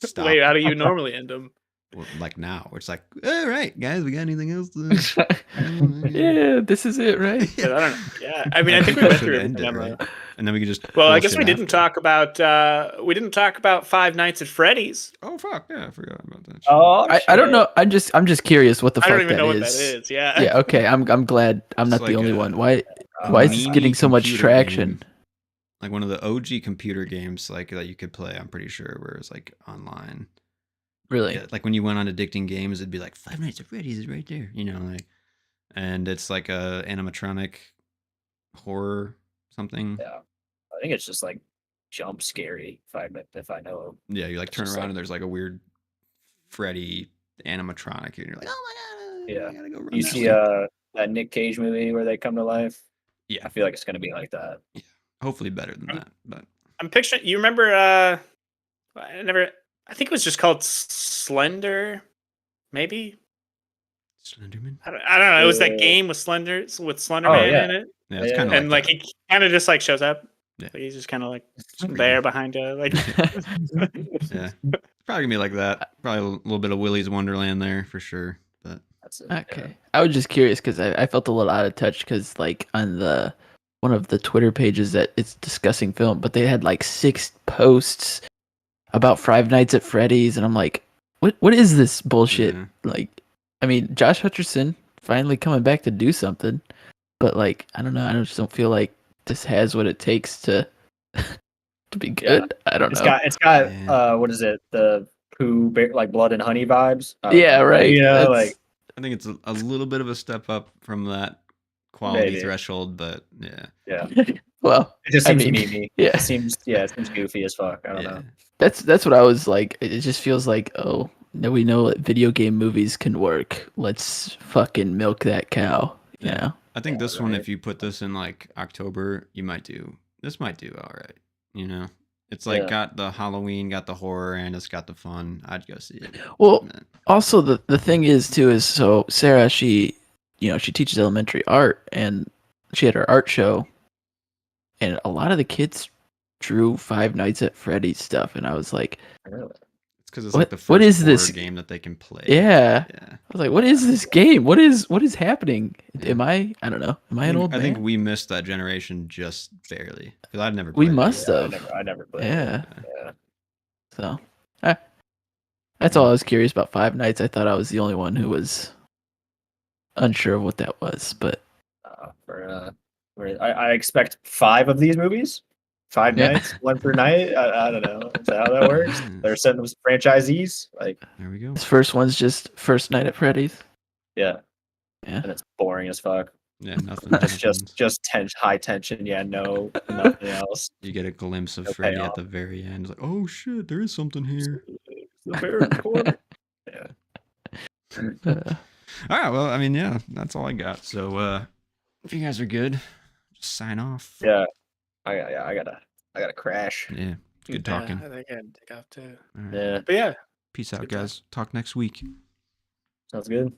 stop. Wait, how do you normally end them? Well, like now, where it's like, all right, guys, we got anything else? Yeah, this is it, right? I don't know. Yeah, I mean, I think we went through end everything. it, right? And then we could just. Well, I guess we didn't talk about Five Nights at Freddy's. Oh fuck! Yeah, I forgot about that. Oh, I don't know. I'm just curious what the fuck I don't even that know what is. that is. Yeah. Yeah. Okay. I'm glad I'm It's not the like only one. Why a is this getting so much computer traction? game. Like one of the OG computer games, like that you could play. I'm pretty sure, where it's like online. Really? Yeah, like when you went on Addicting Games, it'd be like Five Nights at Freddy's is right there, like, and it's like a animatronic horror something. Yeah, I think it's just like jump scary. If I know. Yeah, you like turn around like, and there's like a weird Freddy animatronic, and you're like, oh my god, yeah. I gotta go run. You see that Nick Cage movie where they come to life? Yeah, I feel like it's gonna be like that. Yeah, hopefully better than that. But I'm picturing. You remember? I think it was just called Slender. Maybe. Slenderman. I don't know. It was that game with Slender Oh, Man yeah. in it. Yeah, it's kind of And like that. he kind of just like shows up. Yeah. Like, he's just kind of like creepy. there behind a like. Yeah, probably gonna be like that. Probably a little bit of Willy's Wonderland there for sure. But That's it. Okay. Yeah. I was just curious because I felt a little out of touch because like on one of the Twitter pages that it's discussing film, but they had like 6 posts about Five Nights at Freddy's, and I'm like, what is this bullshit? Yeah. Like, I mean, Josh Hutcherson finally coming back to do something, but like, I don't know. I just don't feel like this has what it takes to to be good. I don't know. It's got Yeah. what is it? The Pooh like Blood and Honey vibes. Yeah, right. You know, That's- like I think it's a little bit of a step up from that quality Maybe. threshold, but yeah. yeah. Well, It just I seems mean, memey. yeah. It seems goofy as fuck. I don't know. That's what I was like. It just feels like, oh, no, we know that video game movies can work. Let's fucking milk that cow. You Yeah. know? I think Yeah, this one, right. if you put this in like October, this might do all right. It's like Yeah. got the Halloween, got the horror, and it's got the fun. I'd go see it. Well, also the thing is too is so Sarah, she teaches elementary art, and she had her art show, and a lot of the kids drew Five Nights at Freddy's stuff, and I was like, Really? It's because it's What- like the first what is horror this? game that they can play. yeah. Yeah. I was like, what is this game? What is happening? Am I don't know. Am I an old I man? think we missed that generation just barely because I'd never. We played it. must Yeah, have. I never played. Yeah. Yeah. So, that's all I was curious about Five Nights. I thought I was the only one who was unsure of what that was, but I expect 5 of these movies. 5 Yeah. nights, one per night. I don't know. Is that how that works? They're setting them as franchisees. Like, There we go. this first one's just First Night at Freddy's. yeah. Yeah. And it's boring as fuck. Yeah, nothing. It's just high tension. Yeah, no, nothing else. You get a glimpse of No Freddy payoff. at the very end. It's like, oh shit, there is something here. The bear in the corner. Yeah. Uh, All right, well, I mean, yeah, that's all I got. So, if you guys are good, just sign off. Yeah. I gotta crash. Yeah, good talking. I think I'd take off too. All right. Yeah. But yeah. Peace out, Good talk. guys. Talk next week. Sounds good.